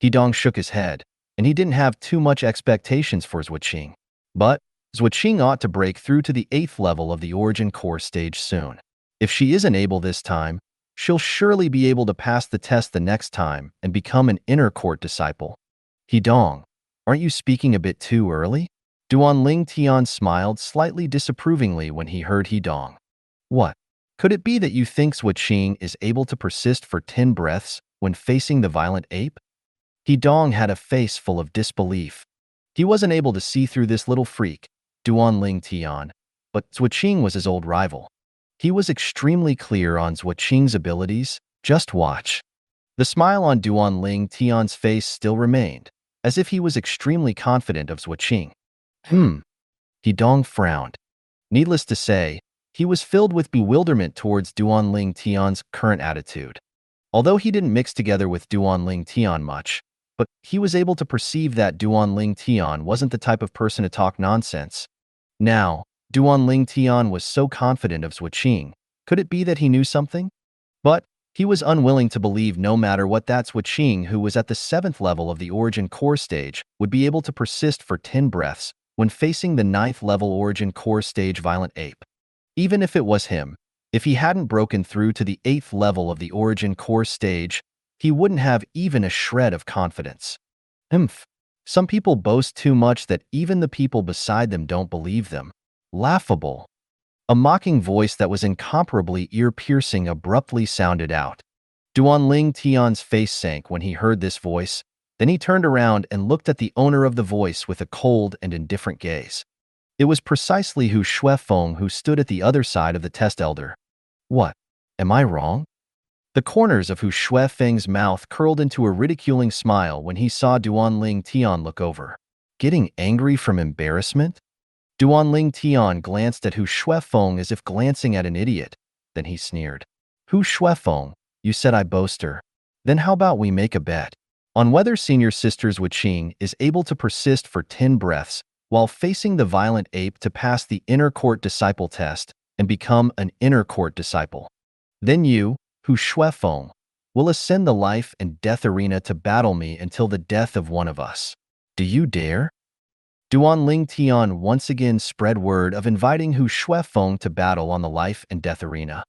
Hidong shook his head, and he didn't have too much expectations for Zhuo Qing. But Zhuo Qing ought to break through to the 8th level of the Origin Core stage soon. If she isn't able this time, she'll surely be able to pass the test the next time and become an inner court disciple. Hidong, aren't you speaking a bit too early? Duanling Tian smiled slightly disapprovingly when he heard Hidong. What? Could it be that you think Zhuo Qing is able to persist for 10 breaths when facing the violent ape? Hidong had a face full of disbelief. He wasn't able to see through this little freak, Duanling Tian, but Zhuo Qing was his old rival. He was extremely clear on Zhuo Qing's abilities. Just watch. The smile on Duanling Tian's face still remained, as if he was extremely confident of Zhuo Qing. Hidong frowned. Needless to say, he was filled with bewilderment towards Duanling Tian's current attitude. Although he didn't mix together with Duanling Tian much, but he was able to perceive that Duanling Tian wasn't the type of person to talk nonsense. Now, Duanling Tian was so confident of Zhuo Qing. Could it be that he knew something? But he was unwilling to believe no matter what that Zhuo Qing, who was at the 7th level of the Origin Core stage, would be able to persist for 10 breaths when facing the 9th level Origin Core stage violent ape. Even if it was him, if he hadn't broken through to the 8th level of the Origin Core stage, he wouldn't have even a shred of confidence. Some people boast too much that even the people beside them don't believe them. Laughable. A mocking voice that was incomparably ear-piercing abruptly sounded out. Duanling Tian's face sank when he heard this voice, then he turned around and looked at the owner of the voice with a cold and indifferent gaze. It was precisely Hu Shuefeng who stood at the other side of the test elder. What? Am I wrong? The corners of Hu Shuefeng's mouth curled into a ridiculing smile when he saw Duanling Tian look over. Getting angry from embarrassment? Duanling Tian glanced at Hu Shuefeng as if glancing at an idiot. Then he sneered. Hu Shuefeng, you said I boaster. Then how about we make a bet on whether senior sister Zhuo Qing is able to persist for 10 breaths while facing the violent ape to pass the inner court disciple test and become an inner court disciple. Then you, Hu Shuefeng, will ascend the life and death arena to battle me until the death of one of us. Do you dare? Duanling Tian once again spread word of inviting Hu Shuefeng to battle on the life and death arena.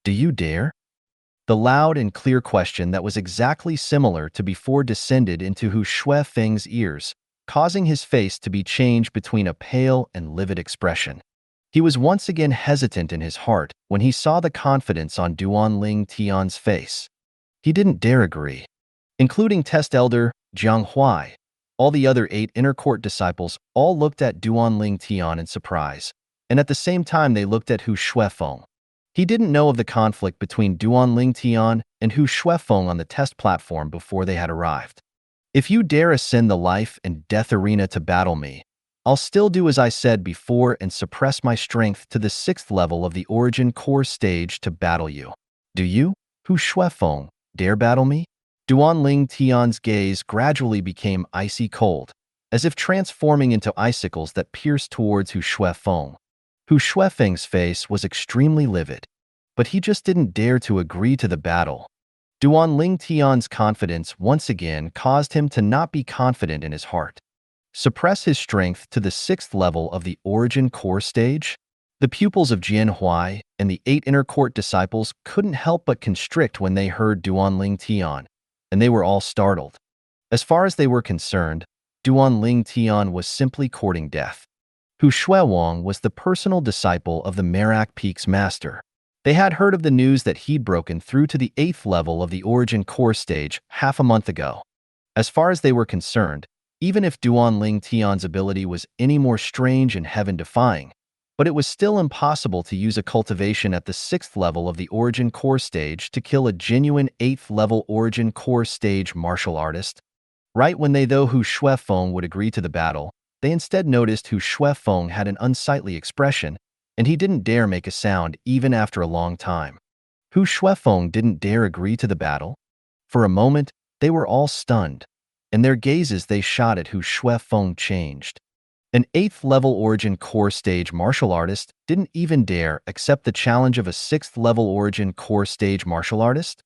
Do you dare? The loud and clear question that was exactly similar to before descended into Hu Shuefeng's ears, causing his face to be changed between a pale and livid expression. He was once again hesitant in his heart when he saw the confidence on Duanling Tian's face. He didn't dare agree. Including test elder Jiang Huai, all the other 8 inner court disciples all looked at Duanling Tian in surprise, and at the same time they looked at Hu Shuefeng. He didn't know of the conflict between Duanling Tian and Hu Shuefeng on the test platform before they had arrived. If you dare ascend the life and death arena to battle me, I'll still do as I said before and suppress my strength to the 6th level of the Origin Core stage to battle you. Do you, Hu Shuefeng, dare battle me? Duanling Tian's gaze gradually became icy cold, as if transforming into icicles that pierced towards Hu Shuefeng. Hu Shuefeng's face was extremely livid, but he just didn't dare to agree to the battle. Duanling Tian's confidence once again caused him to not be confident in his heart. Suppress his strength to the 6th level of the Origin Core stage? The pupils of Jian Huai and the 8 inner court disciples couldn't help but constrict when they heard Duanling Tian, and they were all startled. As far as they were concerned, Duanling Tian was simply courting death. Hu Shuewang was the personal disciple of the Merak Peak's master. They had heard of the news that he'd broken through to the 8th level of the Origin Core stage half a month ago. As far as they were concerned, even if Duanling Tian's ability was any more strange and heaven-defying, but it was still impossible to use a cultivation at the 6th level of the Origin Core stage to kill a genuine 8th level Origin Core stage martial artist. Right when they thought Hu Shuefeng would agree to the battle, they instead noticed Hu Shuefeng had an unsightly expression, and he didn't dare make a sound even after a long time. Hu Shuefeng didn't dare agree to the battle. For a moment, they were all stunned, and their gazes they shot at Hu Shuefeng changed. An 8th level origin core stage martial artist didn't even dare accept the challenge of a 6th level origin core stage martial artist?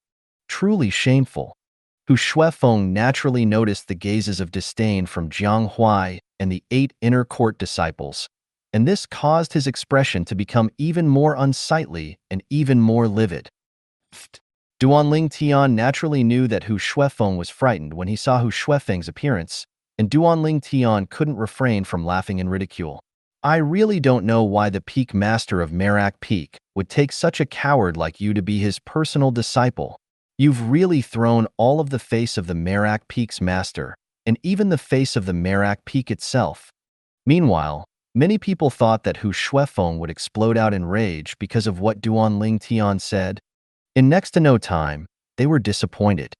Truly shameful. Hu Shuefeng naturally noticed the gazes of disdain from Jiang Huai and the 8 inner court disciples, and this caused his expression to become even more unsightly and even more livid. Duanling Tian naturally knew that Hu Shuefeng was frightened when he saw Hu Shuefeng's appearance, and Duanling Tian couldn't refrain from laughing in ridicule. I really don't know why the peak master of Merak Peak would take such a coward like you to be his personal disciple. You've really thrown all of the face of the Merak Peak's master, and even the face of the Merak Peak itself. Meanwhile, many people thought that Hu Shuefeng would explode out in rage because of what Duanling Tian said. In next to no time, they were disappointed.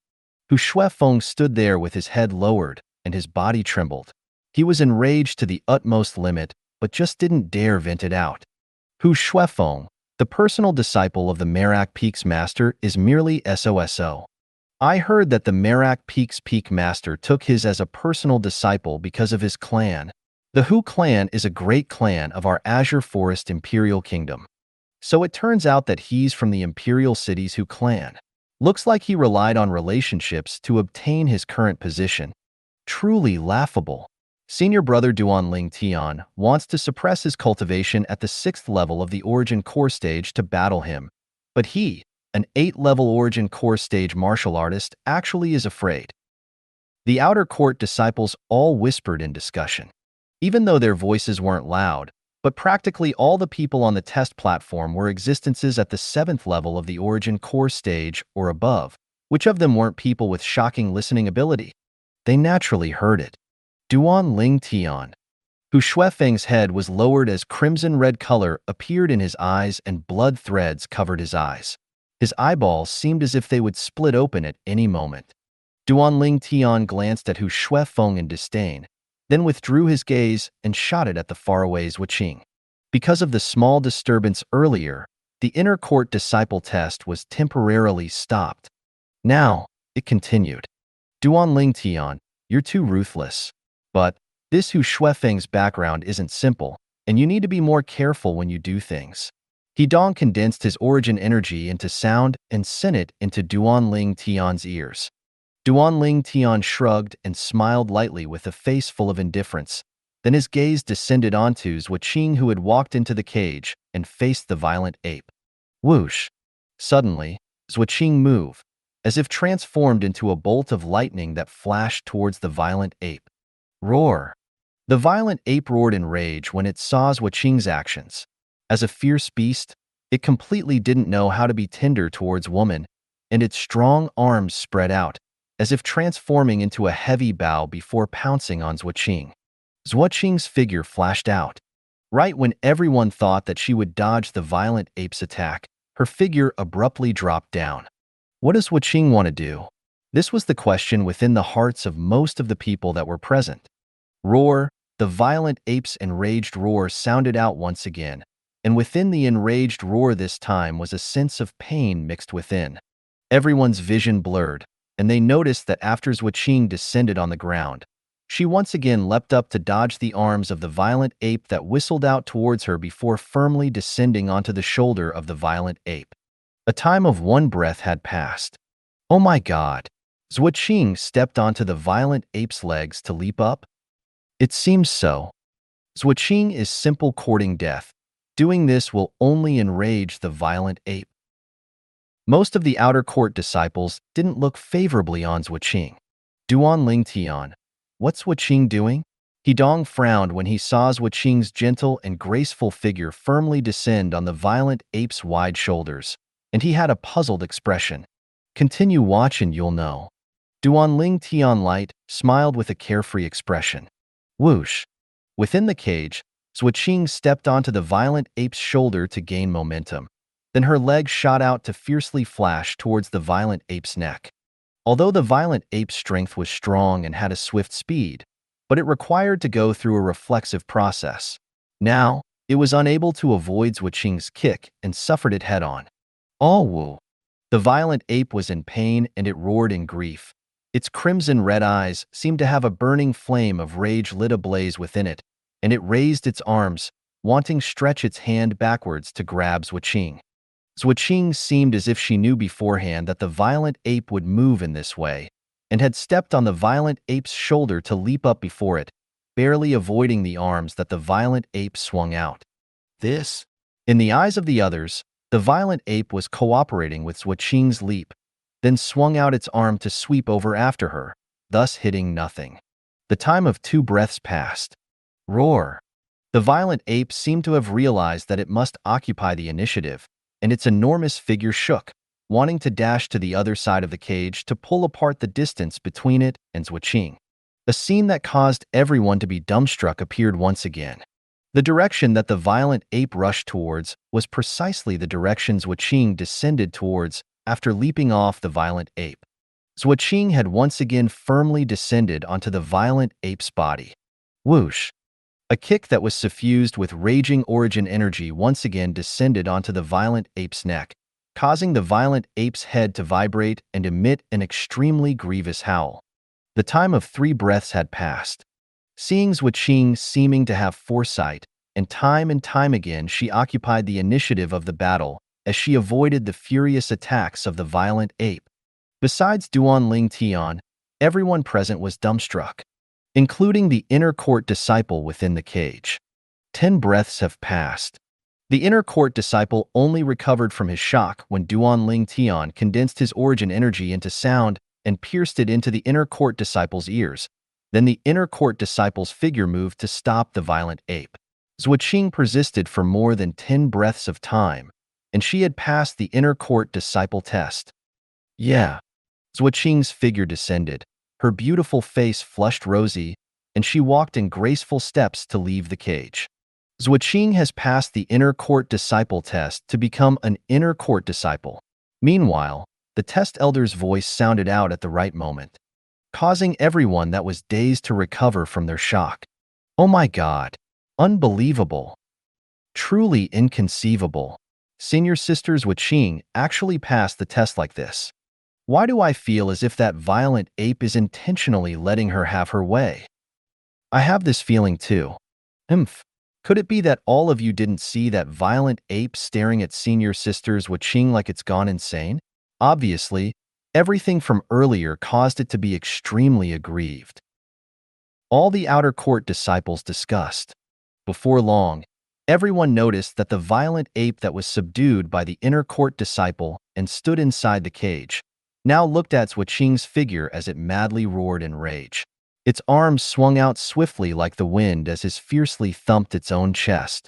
Hu Shuefeng stood there with his head lowered, and his body trembled. He was enraged to the utmost limit, but just didn't dare vent it out. Hu Shuefeng, the personal disciple of the Merak Peak's master, is merely SOSO. I heard that the Merak Peak's peak master took his as a personal disciple because of his clan. The Hu clan is a great clan of our Azure Forest Imperial Kingdom. So it turns out that he's from the Imperial City's Hu clan. Looks like he relied on relationships to obtain his current position. Truly laughable. Senior brother Duanling Tian wants to suppress his cultivation at the 6th level of the Origin Core stage to battle him, but he, an 8th-level Origin Core stage martial artist, actually is afraid. The outer court disciples all whispered in discussion. Even though their voices weren't loud, but practically all the people on the test platform were existences at the 7th level of the Origin Core stage or above. Which of them weren't people with shocking listening ability? They naturally heard it. Duanling Tian, Hu Shuefeng's head was lowered as crimson-red color appeared in his eyes and blood threads covered his eyes. His eyeballs seemed as if they would split open at any moment. Duanling Tian glanced at Hu Shuefeng in disdain, then withdrew his gaze and shot it at the faraway Zhuqing. Because of the small disturbance earlier, the inner court disciple test was temporarily stopped. Now, it continued. Duanling Tian, you're too ruthless. But this Hu Shuefeng's background isn't simple, and you need to be more careful when you do things. He Dong condensed his origin energy into sound and sent it into Duanling Tian's ears. Duanling Tian shrugged and smiled lightly with a face full of indifference. Then his gaze descended onto Zhuqing, who had walked into the cage and faced the violent ape. Whoosh! Suddenly, Zhuqing moved, as if transformed into a bolt of lightning that flashed towards the violent ape. Roar! The violent ape roared in rage when it saw Zhuqing's actions. As a fierce beast, it completely didn't know how to be tender towards woman, and its strong arms spread out, as if transforming into a heavy bow before pouncing on Zhuqing. Zhuqing's figure flashed out. Right when everyone thought that she would dodge the violent ape's attack, her figure abruptly dropped down. What does Zhuqing want to do? This was the question within the hearts of most of the people that were present. Roar! The violent ape's enraged roar sounded out once again, and within the enraged roar this time was a sense of pain mixed within. Everyone's vision blurred, and they noticed that after Zhuqing descended on the ground, she once again leapt up to dodge the arms of the violent ape that whistled out towards her before firmly descending onto the shoulder of the violent ape. A time of one breath had passed. Oh my God! Zhuqing stepped onto the violent ape's legs to leap up? It seems so. Zhuqing is simple courting death. Doing this will only enrage the violent ape. Most of the outer court disciples didn't look favorably on Zhuqing. Duanling Tian, what's Zhuqing doing? He Dong frowned when he saw Zhuqing's gentle and graceful figure firmly descend on the violent ape's wide shoulders, and he had a puzzled expression. Continue watch and you'll know. Duanling Tian Light smiled with a carefree expression. Whoosh! Within the cage, Zhuqing stepped onto the violent ape's shoulder to gain momentum. Then her legs shot out to fiercely flash towards the violent ape's neck. Although the violent ape's strength was strong and had a swift speed, but it required to go through a reflexive process. Now, it was unable to avoid Zhuqing's kick and suffered it head-on. Oh, woo! The violent ape was in pain and it roared in grief. Its crimson red eyes seemed to have a burning flame of rage lit ablaze within it, and it raised its arms, wanting stretch its hand backwards to grab Zhuqing. Zhuqing seemed as if she knew beforehand that the violent ape would move in this way, and had stepped on the violent ape's shoulder to leap up before it, barely avoiding the arms that the violent ape swung out. This? In the eyes of the others, the violent ape was cooperating with Zhuqing's leap, then swung out its arm to sweep over after her, thus hitting nothing. The time of 2 breaths passed. Roar! The violent ape seemed to have realized that it must occupy the initiative, and its enormous figure shook, wanting to dash to the other side of the cage to pull apart the distance between it and Zhuqing. A scene that caused everyone to be dumbstruck appeared once again. The direction that the violent ape rushed towards was precisely the direction Zhuqing descended towards after leaping off the violent ape. Zhuqing had once again firmly descended onto the violent ape's body. Whoosh! A kick that was suffused with raging origin energy once again descended onto the violent ape's neck, causing the violent ape's head to vibrate and emit an extremely grievous howl. The time of 3 breaths had passed. Seeing Zhuqing seeming to have foresight, and time again she occupied the initiative of the battle as she avoided the furious attacks of the violent ape. Besides Duanling Tian, everyone present was dumbstruck, including the inner court disciple within the cage. 10 breaths have passed. The inner court disciple only recovered from his shock when Duanling Tian condensed his origin energy into sound and pierced it into the inner court disciple's ears. Then the inner court disciple's figure moved to stop the violent ape. Zhuqing persisted for more than 10 breaths of time, and she had passed the inner court disciple test. Yeah. Zhuqing's figure descended, her beautiful face flushed rosy, and she walked in graceful steps to leave the cage. Zhuqing has passed the inner court disciple test to become an inner court disciple. Meanwhile, the test elder's voice sounded out at the right moment, causing everyone that was dazed to recover from their shock. Oh my God! Unbelievable! Truly inconceivable! Senior Sister Zhuqing actually passed the test like this. Why do I feel as if that violent ape is intentionally letting her have her way? I have this feeling too. Could it be that all of you didn't see that violent ape staring at Senior Sister Zhuqing like it's gone insane? Obviously, everything from earlier caused it to be extremely aggrieved. All the outer court disciples discussed. Before long, everyone noticed that the violent ape that was subdued by the inner court disciple and stood inside the cage now looked at Zhuqing's figure as it madly roared in rage. Its arms swung out swiftly like the wind as it fiercely thumped its own chest,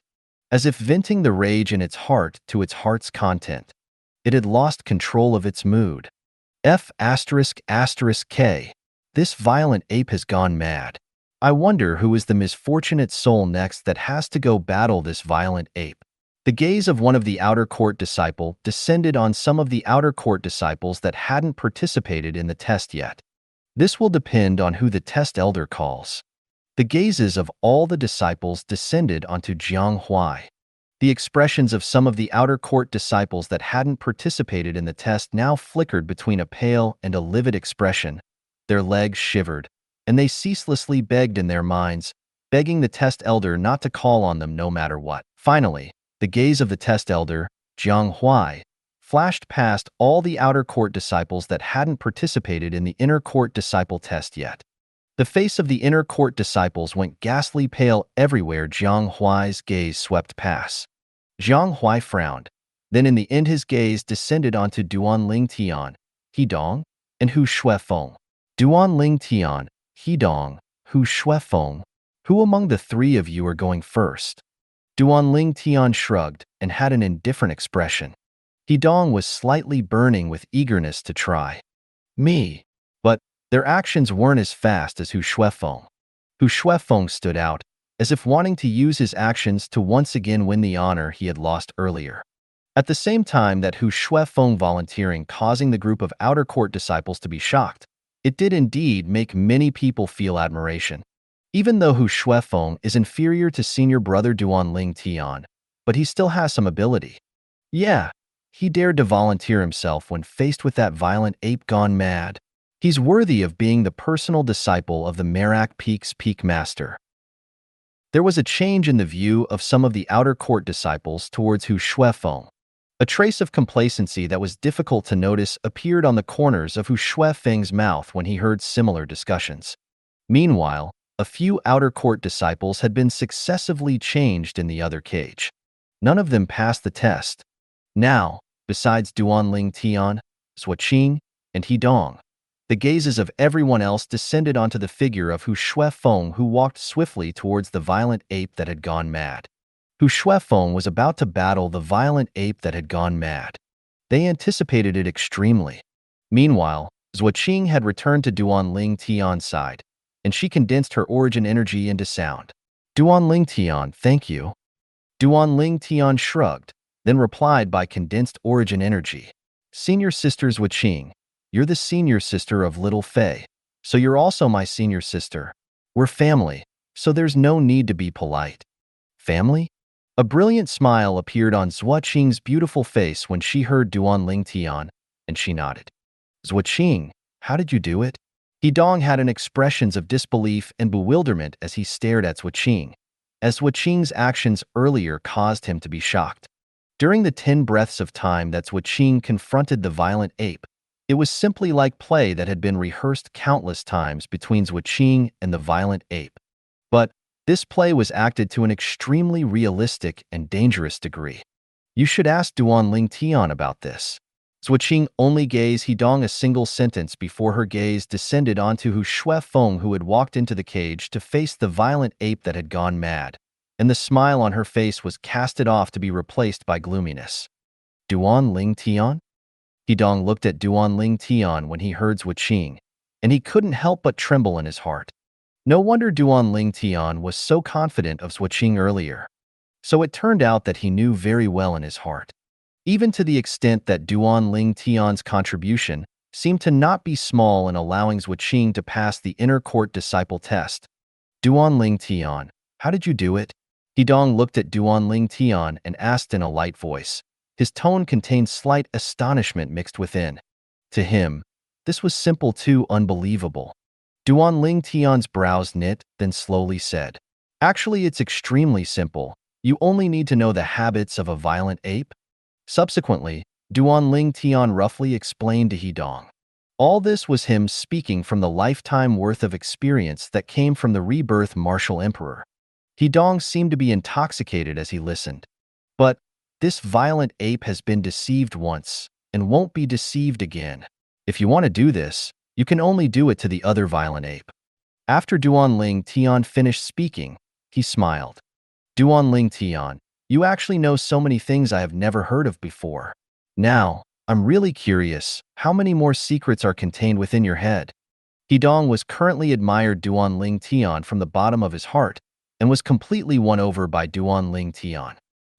as if venting the rage in its heart to its heart's content. It had lost control of its mood. F***K. This violent ape has gone mad. I wonder who is the misfortunate soul next that has to go battle this violent ape. The gaze of one of the outer court disciple descended on some of the outer court disciples that hadn't participated in the test yet. This will depend on who the test elder calls. The gazes of all the disciples descended onto Jiang Huai. The expressions of some of the outer court disciples that hadn't participated in the test now flickered between a pale and a livid expression. Their legs shivered, and they ceaselessly begged in their minds, begging the test elder not to call on them no matter what. Finally, the gaze of the test elder, Jiang Huai, flashed past all the outer court disciples that hadn't participated in the inner court disciple test yet. The face of the inner court disciples went ghastly pale everywhere Jiang Huai's gaze swept past. Jiang Huai frowned. Then in the end his gaze descended onto Duanling Tian, Hidong, and Hu Shuefeng. Duanling Tian, Hidong, Hu Shuefeng. Who among the 3 of you are going first? Duanling Tian shrugged and had an indifferent expression. Hidong was slightly burning with eagerness to try. Me. But their actions weren't as fast as Hu Shuefeng. Hu Shuefeng stood out, as if wanting to use his actions to once again win the honor he had lost earlier. At the same time that Hu Shuefeng volunteering causing the group of outer court disciples to be shocked, it did indeed make many people feel admiration. Even though Hu Shuefeng is inferior to senior brother Duanling Tian, but he still has some ability. Yeah, he dared to volunteer himself when faced with that violent ape gone mad. He's worthy of being the personal disciple of the Merak Peak's peak master. There was a change in the view of some of the outer court disciples towards Hu Shuefeng. A trace of complacency that was difficult to notice appeared on the corners of Hu Shuefeng's mouth when he heard similar discussions. Meanwhile, a few outer court disciples had been successively changed in the other cage. None of them passed the test. Now, besides Duanling Tian, Zhuoqing, and Hidong, the gazes of everyone else descended onto the figure of Hu Shuefeng, who walked swiftly towards the violent ape that had gone mad. Hu Shuefeng was about to battle the violent ape that had gone mad. They anticipated it extremely. Meanwhile, Zhuoqing had returned to Duanling Tian's side, and she condensed her origin energy into sound. Duanling Tian, thank you. Duanling Tian shrugged, then replied by condensed origin energy. Senior sister Zhuoqing, you're the senior sister of little Fei, so you're also my senior sister. We're family, so there's no need to be polite. Family? A brilliant smile appeared on Zhuoqing's beautiful face when she heard Duanling Tian, and she nodded. Zhuoqing, how did you do it? Hidong had an expressions of disbelief and bewilderment as he stared at Zhuoqing, as Zhuoqing's actions earlier caused him to be shocked. During the 10 breaths of time that Zhuoqing confronted the violent ape, it was simply like play that had been rehearsed countless times between Zhuoqing and the violent ape. But this play was acted to an extremely realistic and dangerous degree. You should ask Duanling Tian about this. Zhuoqing only gave Hidong a single sentence before her gaze descended onto Hu Shuefeng, who had walked into the cage to face the violent ape that had gone mad, and the smile on her face was casted off to be replaced by gloominess. Duanling Tian? Hidong looked at Duanling Tian when he heard Zhuoqing, and he couldn't help but tremble in his heart. No wonder Duanling Tian was so confident of Zhuoqing earlier. So it turned out that he knew very well in his heart. Even to the extent that Duanling Tian's contribution seemed to not be small in allowing Zhuoqing to pass the inner court disciple test. Duanling Tian, how did you do it? Hidong looked at Duanling Tian and asked in a light voice. His tone contained slight astonishment mixed within. To him, this was simple too unbelievable. Duanling Tian's brows knit, then slowly said, actually, it's extremely simple. You only need to know the habits of a violent ape. Subsequently, Duanling Tian roughly explained to Hidong. All this was him speaking from the lifetime worth of experience that came from the Rebirth Martial Emperor. Hidong seemed to be intoxicated as he listened. But this violent ape has been deceived once and won't be deceived again. If you want to do this, you can only do it to the other violent ape. After Duanling Tian finished speaking, he smiled. Duanling Tian, you actually know so many things I have never heard of before. Now, I'm really curious, how many more secrets are contained within your head? Hidong was currently admired Duanling Tian from the bottom of his heart and was completely won over by Duanling Tian.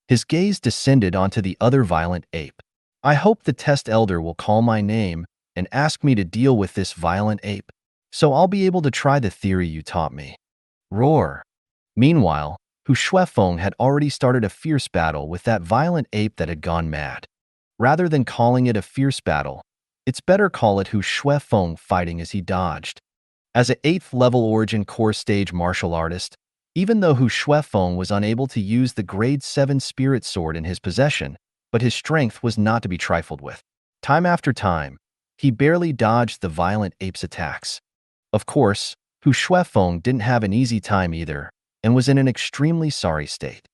His gaze descended onto the other violent ape. I hope the test elder will call my name and ask me to deal with this violent ape, so I'll be able to try the theory you taught me. Roar. Meanwhile, Hu Shuefeng had already started a fierce battle with that violent ape that had gone mad. Rather than calling it a fierce battle, it's better call it Hu Shuefeng fighting as he dodged. As an 8th level origin core stage martial artist, even though Hu Shuefeng was unable to use the grade 7 spirit sword in his possession, but his strength was not to be trifled with. Time after time, he barely dodged the violent ape's attacks. Of course, Hu Shuefeng didn't have an easy time either, and was in an extremely sorry state.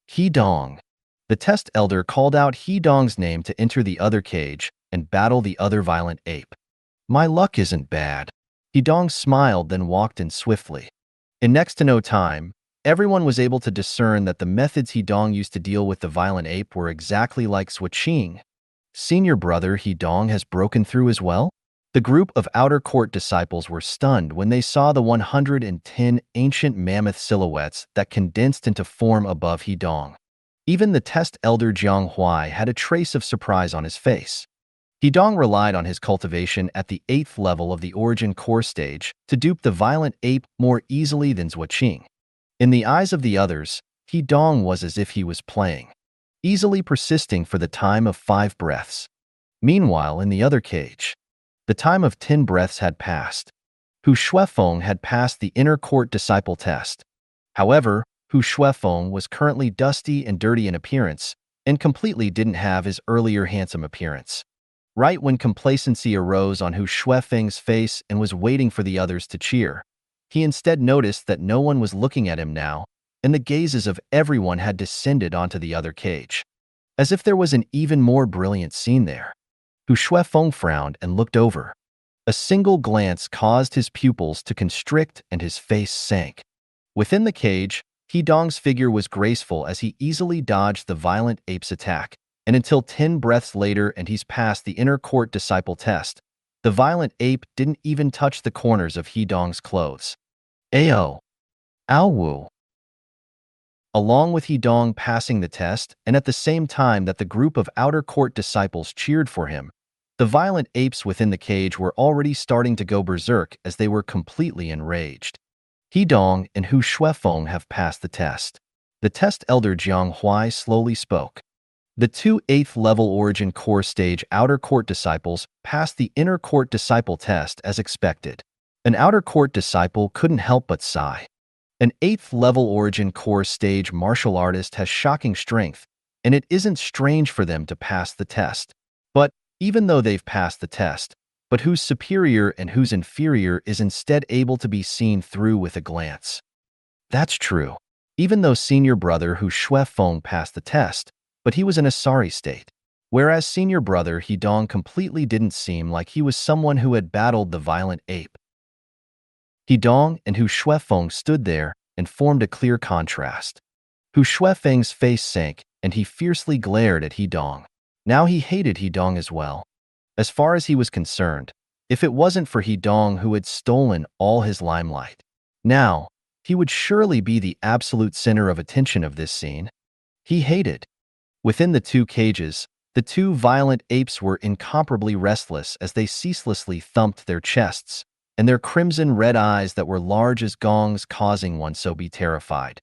Hidong. The test elder called out Hidong's name to enter the other cage and battle the other violent ape. My luck isn't bad. Hidong smiled, then walked in swiftly. In next to no time, everyone was able to discern that the methods Hidong used to deal with the violent ape were exactly like Zhuoqing. Senior brother Hidong has broken through as well? The group of outer court disciples were stunned when they saw the 110 ancient mammoth silhouettes that condensed into form above Hidong. Even the test elder Jiang Huai had a trace of surprise on his face. Hidong relied on his cultivation at the 8th level of the origin core stage to dupe the violent ape more easily than Zhuoqing. In the eyes of the others, Hidong was as if he was playing. easily persisting for the time of 5 breaths. Meanwhile, in the other cage, the time of 10 breaths had passed. Hu Shuefeng had passed the inner court disciple test. However, Hu Shuefeng was currently dusty and dirty in appearance, and completely didn't have his earlier handsome appearance. Right when complacency arose on Hu Shuefeng's face and was waiting for the others to cheer, he instead noticed that no one was looking at him now, and the gazes of everyone had descended onto the other cage, as if there was an even more brilliant scene there. Hu Shuefeng frowned and looked over. A single glance caused his pupils to constrict and his face sank. Within the cage, Hidong's figure was graceful as he easily dodged the violent ape's attack, and until 10 breaths later and he's passed the inner court disciple test, the violent ape didn't even touch the corners of Hidong's clothes. Ao. Aowu. Along with Hidong passing the test, and at the same time that the group of outer court disciples cheered for him, the violent apes within the cage were already starting to go berserk as they were completely enraged. Hidong and Hu Shuefeng have passed the test. The test elder Jiang Huai slowly spoke. The 2 8th-level origin core stage outer court disciples passed the inner court disciple test as expected. An outer court disciple couldn't help but sigh. An 8th-level origin core stage martial artist has shocking strength, and it isn't strange for them to pass the test. But even though they've passed the test, but who's superior and who's inferior is instead able to be seen through with a glance. That's true. Even though senior brother Hu Shuefeng passed the test, but he was in a sorry state. Whereas senior brother Hidong completely didn't seem like he was someone who had battled the violent ape. Hidong and Hu Shuefeng stood there and formed a clear contrast. Hu Shuefeng's face sank, and he fiercely glared at Hidong. Now he hated Hidong as well. As far as he was concerned, if it wasn't for Hidong who had stolen all his limelight, now he would surely be the absolute center of attention of this scene. He hated. Within the 2 cages, the 2 violent apes were incomparably restless as they ceaselessly thumped their chests, and their crimson red eyes that were large as gongs causing one so be terrified.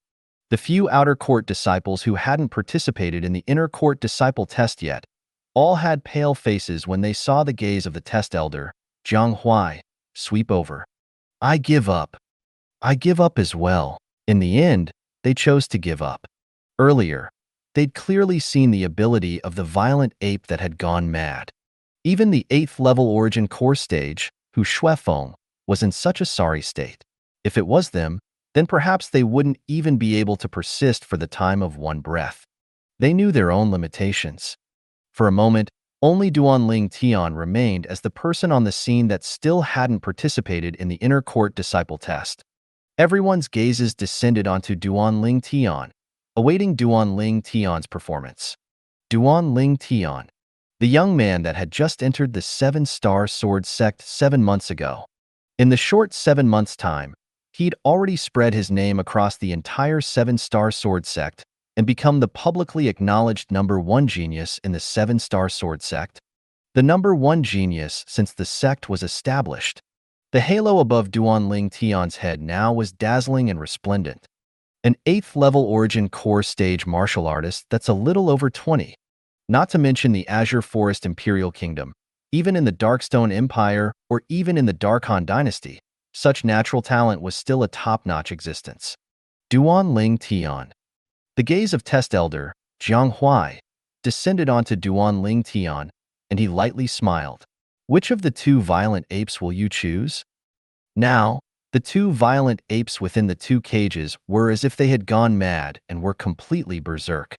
The few outer court disciples who hadn't participated in the inner court disciple test yet all had pale faces when they saw the gaze of the test elder, Jiang Huai, sweep over. I give up. I give up as well. In the end, they chose to give up. Earlier, they'd clearly seen the ability of the violent ape that had gone mad. Even the 8th-level origin core stage, Hu Shuefeng, was in such a sorry state. If it was them, then perhaps they wouldn't even be able to persist for the time of 1 breath. They knew their own limitations. For a moment, only Duanling Tian remained as the person on the scene that still hadn't participated in the inner court disciple test. Everyone's gazes descended onto Duanling Tian, awaiting Duanling Tian's performance. Duanling Tian, the young man that had just entered the 7-star sword sect 7 months ago. In the short 7 months' time, he'd already spread his name across the entire 7-star sword sect and become the publicly acknowledged #1 genius in the 7-star sword sect. The #1 genius since the sect was established. The halo above Duanling Tian's head now was dazzling and resplendent. An 8th-level origin core stage martial artist that's a little over 20. Not to mention the Azure Forest Imperial Kingdom, even in the Darkstone Empire or even in the Darkhan Dynasty, such natural talent was still a top-notch existence. Duanling Tian. The gaze of test elder, Jiang Huai, descended onto Duanling Tian, and he lightly smiled. Which of the 2 violent apes will you choose? Now, the 2 violent apes within the 2 cages were as if they had gone mad and were completely berserk.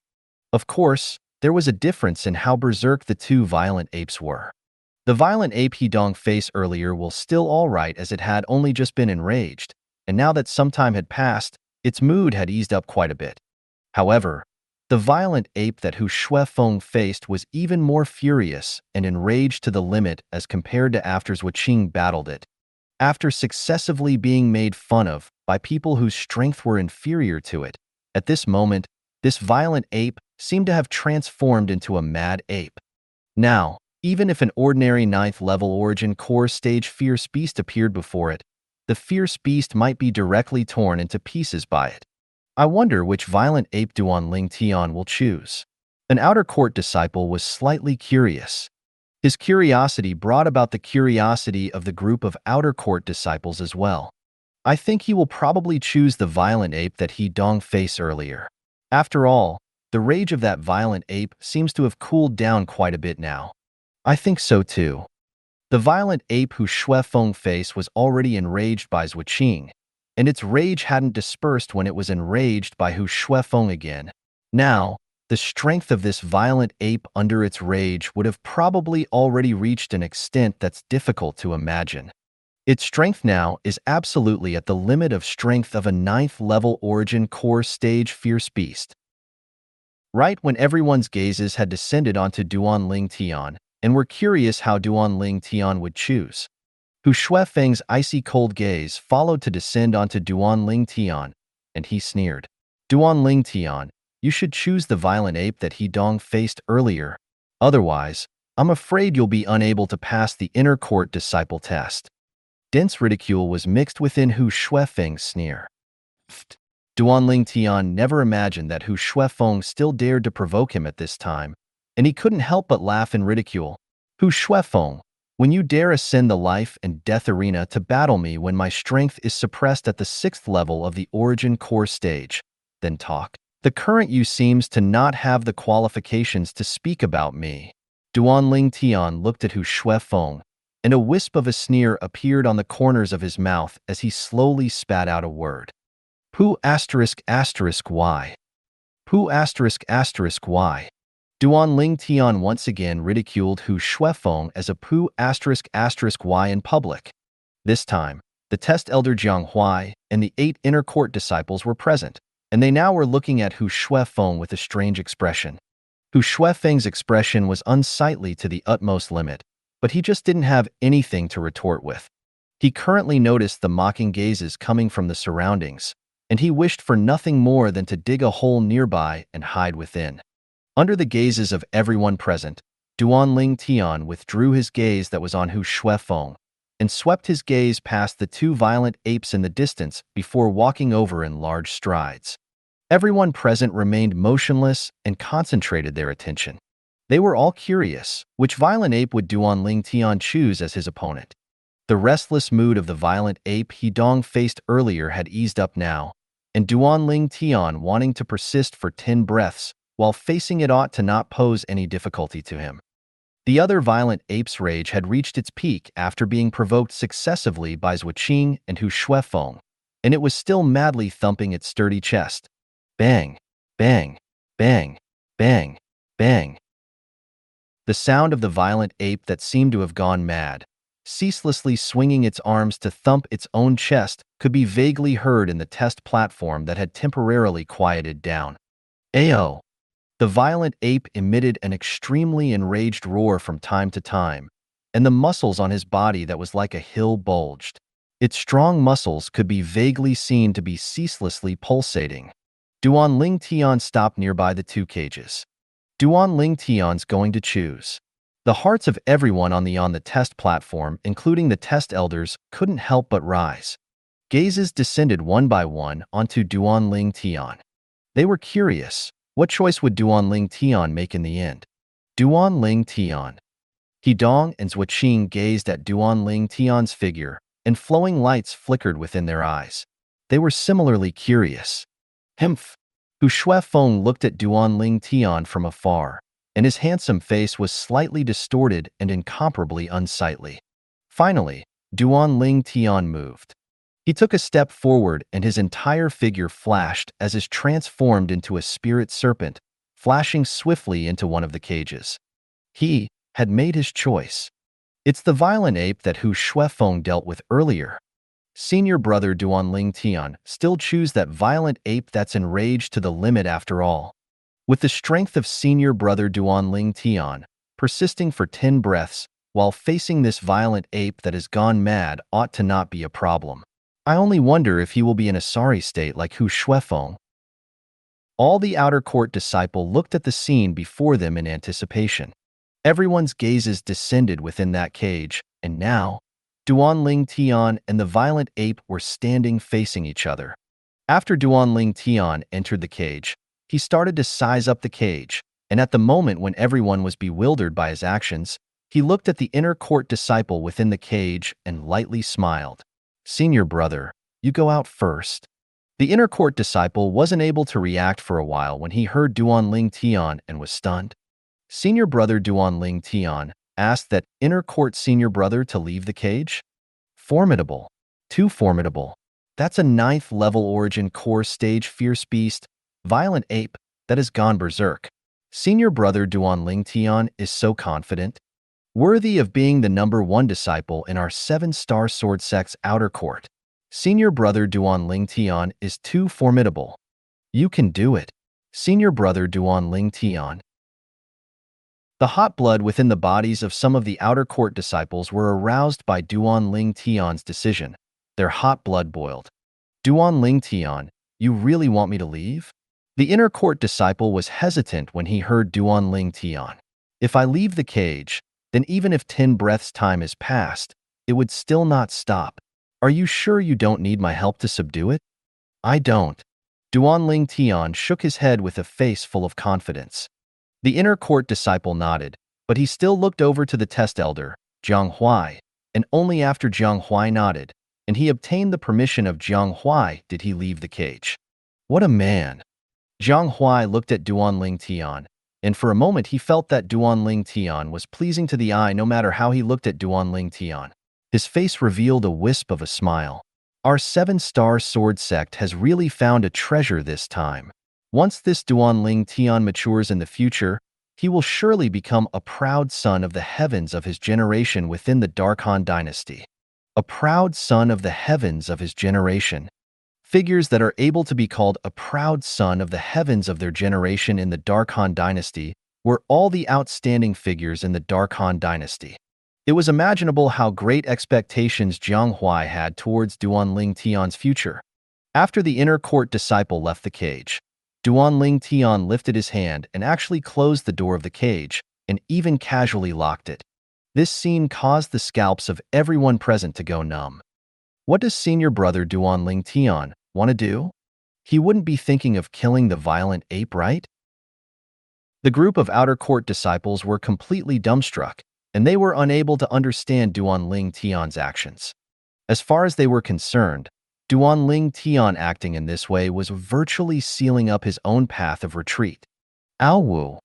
Of course, there was a difference in how berserk the 2 violent apes were. The violent ape Hidong face earlier was still alright as it had only just been enraged, and now that some time had passed, its mood had eased up quite a bit. However, the violent ape that Hu Shuefeng faced was even more furious and enraged to the limit as compared to after Zhuqing battled it. After successively being made fun of by people whose strength were inferior to it, at this moment, this violent ape seemed to have transformed into a mad ape. Now, even if an ordinary 9th-level origin core stage fierce beast appeared before it, the fierce beast might be directly torn into pieces by it. I wonder which violent ape Duanling Tian will choose. An outer court disciple was slightly curious. His curiosity brought about the curiosity of the group of outer court disciples as well. I think he will probably choose the violent ape that he dong face earlier. After all, the rage of that violent ape seems to have cooled down quite a bit now. I think so too. The violent ape whose Shuefeng face was already enraged by Zhuqing, and its rage hadn't dispersed when it was enraged by Hu Shuefeng again. Now, the strength of this violent ape under its rage would have probably already reached an extent that's difficult to imagine. Its strength now is absolutely at the limit of strength of a 9th-level origin core stage fierce beast. Right when everyone's gazes had descended onto Duanling Tian, and were curious how Duanling Tian would choose. Hu Shuefeng's icy cold gaze followed to descend onto Duanling Tian, and he sneered. Duanling Tian, you should choose the violent ape that he dong faced earlier. Otherwise, I'm afraid you'll be unable to pass the inner court disciple test. Dense ridicule was mixed within Hu Shuefeng's sneer. Duanling Tian never imagined that Hu Shuefeng still dared to provoke him at this time, and he couldn't help but laugh in ridicule. Hu Shuefeng, when you dare ascend the life and death arena to battle me when my strength is suppressed at the 6th level of the origin core stage, then talk. The current you seems to not have the qualifications to speak about me. Duanling Tian looked at Hu Shuefeng, and a wisp of a sneer appeared on the corners of his mouth as he slowly spat out a word. Pu **y. Pu **y. Duanling Tian once again ridiculed Hu Shuefeng as a Pu **y in public. This time, the test elder Jiang Huai and the 8 inner court disciples were present, and they now were looking at Hu Shuefeng with a strange expression. Hu Shuefeng's expression was unsightly to the utmost limit, but he just didn't have anything to retort with. He currently noticed the mocking gazes coming from the surroundings, and he wished for nothing more than to dig a hole nearby and hide within. Under the gazes of everyone present, Duanling Tian withdrew his gaze that was on Hu Shuefeng and swept his gaze past the 2 violent apes in the distance before walking over in large strides. Everyone present remained motionless and concentrated their attention. They were all curious, which violent ape would Duanling Tian choose as his opponent? The restless mood of the violent ape he dong faced earlier had eased up now, and Duanling Tian wanting to persist for 10 breaths while facing it ought to not pose any difficulty to him. The other violent ape's rage had reached its peak after being provoked successively by Zhuqing and Hu Shuefeng, and it was still madly thumping its sturdy chest. Bang, bang, bang, bang, bang. The sound of the violent ape that seemed to have gone mad, ceaselessly swinging its arms to thump its own chest, could be vaguely heard in the test platform that had temporarily quieted down. Ayo! The violent ape emitted an extremely enraged roar from time to time, and the muscles on his body that was like a hill bulged. Its strong muscles could be vaguely seen to be ceaselessly pulsating. Duanling Tian stopped nearby the 2 cages. Duanling Tian's going to choose. The hearts of everyone on the test platform, including the test elders, couldn't help but rise. Gazes descended one by one onto Duanling Tian. They were curious. What choice would Duanling Tian make in the end? Duanling Tian. Hidong and Zhuqing gazed at Duanling Tian's figure, and flowing lights flickered within their eyes. They were similarly curious. Humph! Hu Shuefeng looked at Duanling Tian from afar, and his handsome face was slightly distorted and incomparably unsightly. Finally, Duanling Tian moved. He took a step forward and his entire figure flashed as is transformed into a spirit serpent, flashing swiftly into one of the cages. He had made his choice. It's the violent ape that Hu Shuefeng dealt with earlier. Senior brother Duanling Tian still choose that violent ape that's enraged to the limit after all. With the strength of senior brother Duanling Tian, persisting for 10 breaths while facing this violent ape that has gone mad ought to not be a problem. I only wonder if he will be in a sorry state like Hu Shuefeng. All the outer court disciple looked at the scene before them in anticipation. Everyone's gazes descended within that cage, and now, Duanling Tian and the violent ape were standing facing each other. After Duanling Tian entered the cage, he started to size up the cage, and at the moment when everyone was bewildered by his actions, he looked at the inner court disciple within the cage and lightly smiled. "Senior brother, you go out first." The inner court disciple wasn't able to react for a while when he heard Duanling Tian and was stunned. Senior brother Duanling Tian asked that inner court senior brother to leave the cage? Formidable. Too formidable. That's a 9th level origin core stage fierce beast, violent ape, that has gone berserk. Senior brother Duanling Tian is so confident. Worthy of being the #1 disciple in our 7-star sword sect's outer court. Senior brother Duanling Tian is too formidable. You can do it. Senior brother Duanling Tian. The hot blood within the bodies of some of the outer court disciples were aroused by Duanling Tian's decision. Their hot blood boiled. Duanling Tian, you really want me to leave? The inner court disciple was hesitant when he heard Duanling Tian. If I leave the cage, then even if 10 breaths time is passed, it would still not stop. Are you sure you don't need my help to subdue it? I don't. Duanling Tian shook his head with a face full of confidence. The inner court disciple nodded, but he still looked over to the test elder, Jiang Huai, and only after Jiang Huai nodded, and he obtained the permission of Jiang Huai did he leave the cage. What a man! Jiang Huai looked at Duanling Tian, and for a moment he felt that Duanling Tian was pleasing to the eye no matter how he looked at Duanling Tian. His face revealed a wisp of a smile. Our 7-star sword sect has really found a treasure this time. Once this Duanling Tian matures in the future, he will surely become a proud son of the heavens of his generation within the Dark Han dynasty. A proud son of the heavens of his generation. Figures that are able to be called a proud son of the heavens of their generation in the Dark Han dynasty were all the outstanding figures in the Dark Han dynasty. It was imaginable how great expectations Jiang Huai had towards Duanling Tian's future. After the inner court disciple left the cage, Duanling Tian lifted his hand and actually closed the door of the cage and even casually locked it. This scene caused the scalps of everyone present to go numb. What does senior brother Duanling Tian want to do? He wouldn't be thinking of killing the violent ape, right? The group of outer court disciples were completely dumbstruck, and they were unable to understand Duanling Tian's actions. As far as they were concerned, Duanling Tian acting in this way was virtually sealing up his own path of retreat. Wu.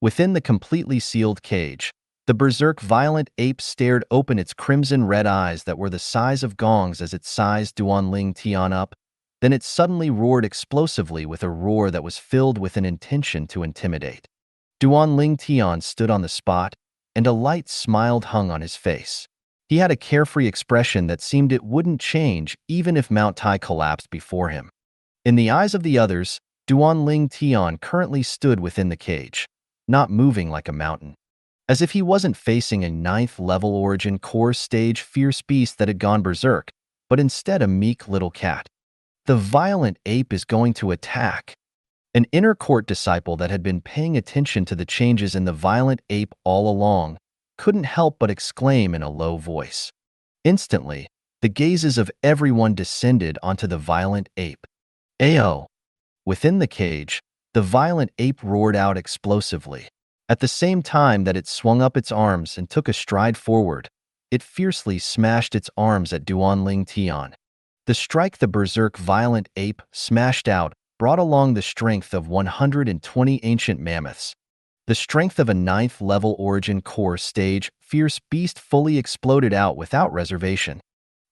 Within the completely sealed cage, the berserk violent ape stared open its crimson red eyes that were the size of gongs as it sized Duanling Tian up. Then it suddenly roared explosively with a roar that was filled with an intention to intimidate. Duanling Tian stood on the spot, and a light smile hung on his face. He had a carefree expression that seemed it wouldn't change even if Mount Tai collapsed before him. In the eyes of the others, Duanling Tian currently stood within the cage, not moving like a mountain. As if he wasn't facing a 9th level origin core stage fierce beast that had gone berserk, but instead a meek little cat. The violent ape is going to attack. An inner court disciple that had been paying attention to the changes in the violent ape all along couldn't help but exclaim in a low voice. Instantly, the gazes of everyone descended onto the violent ape. Ayo! Within the cage, the violent ape roared out explosively. At the same time that it swung up its arms and took a stride forward, it fiercely smashed its arms at Duanling Tian. The strike the berserk violent ape smashed out brought along the strength of 120 ancient mammoths. The strength of a 9th level origin core stage fierce beast fully exploded out without reservation.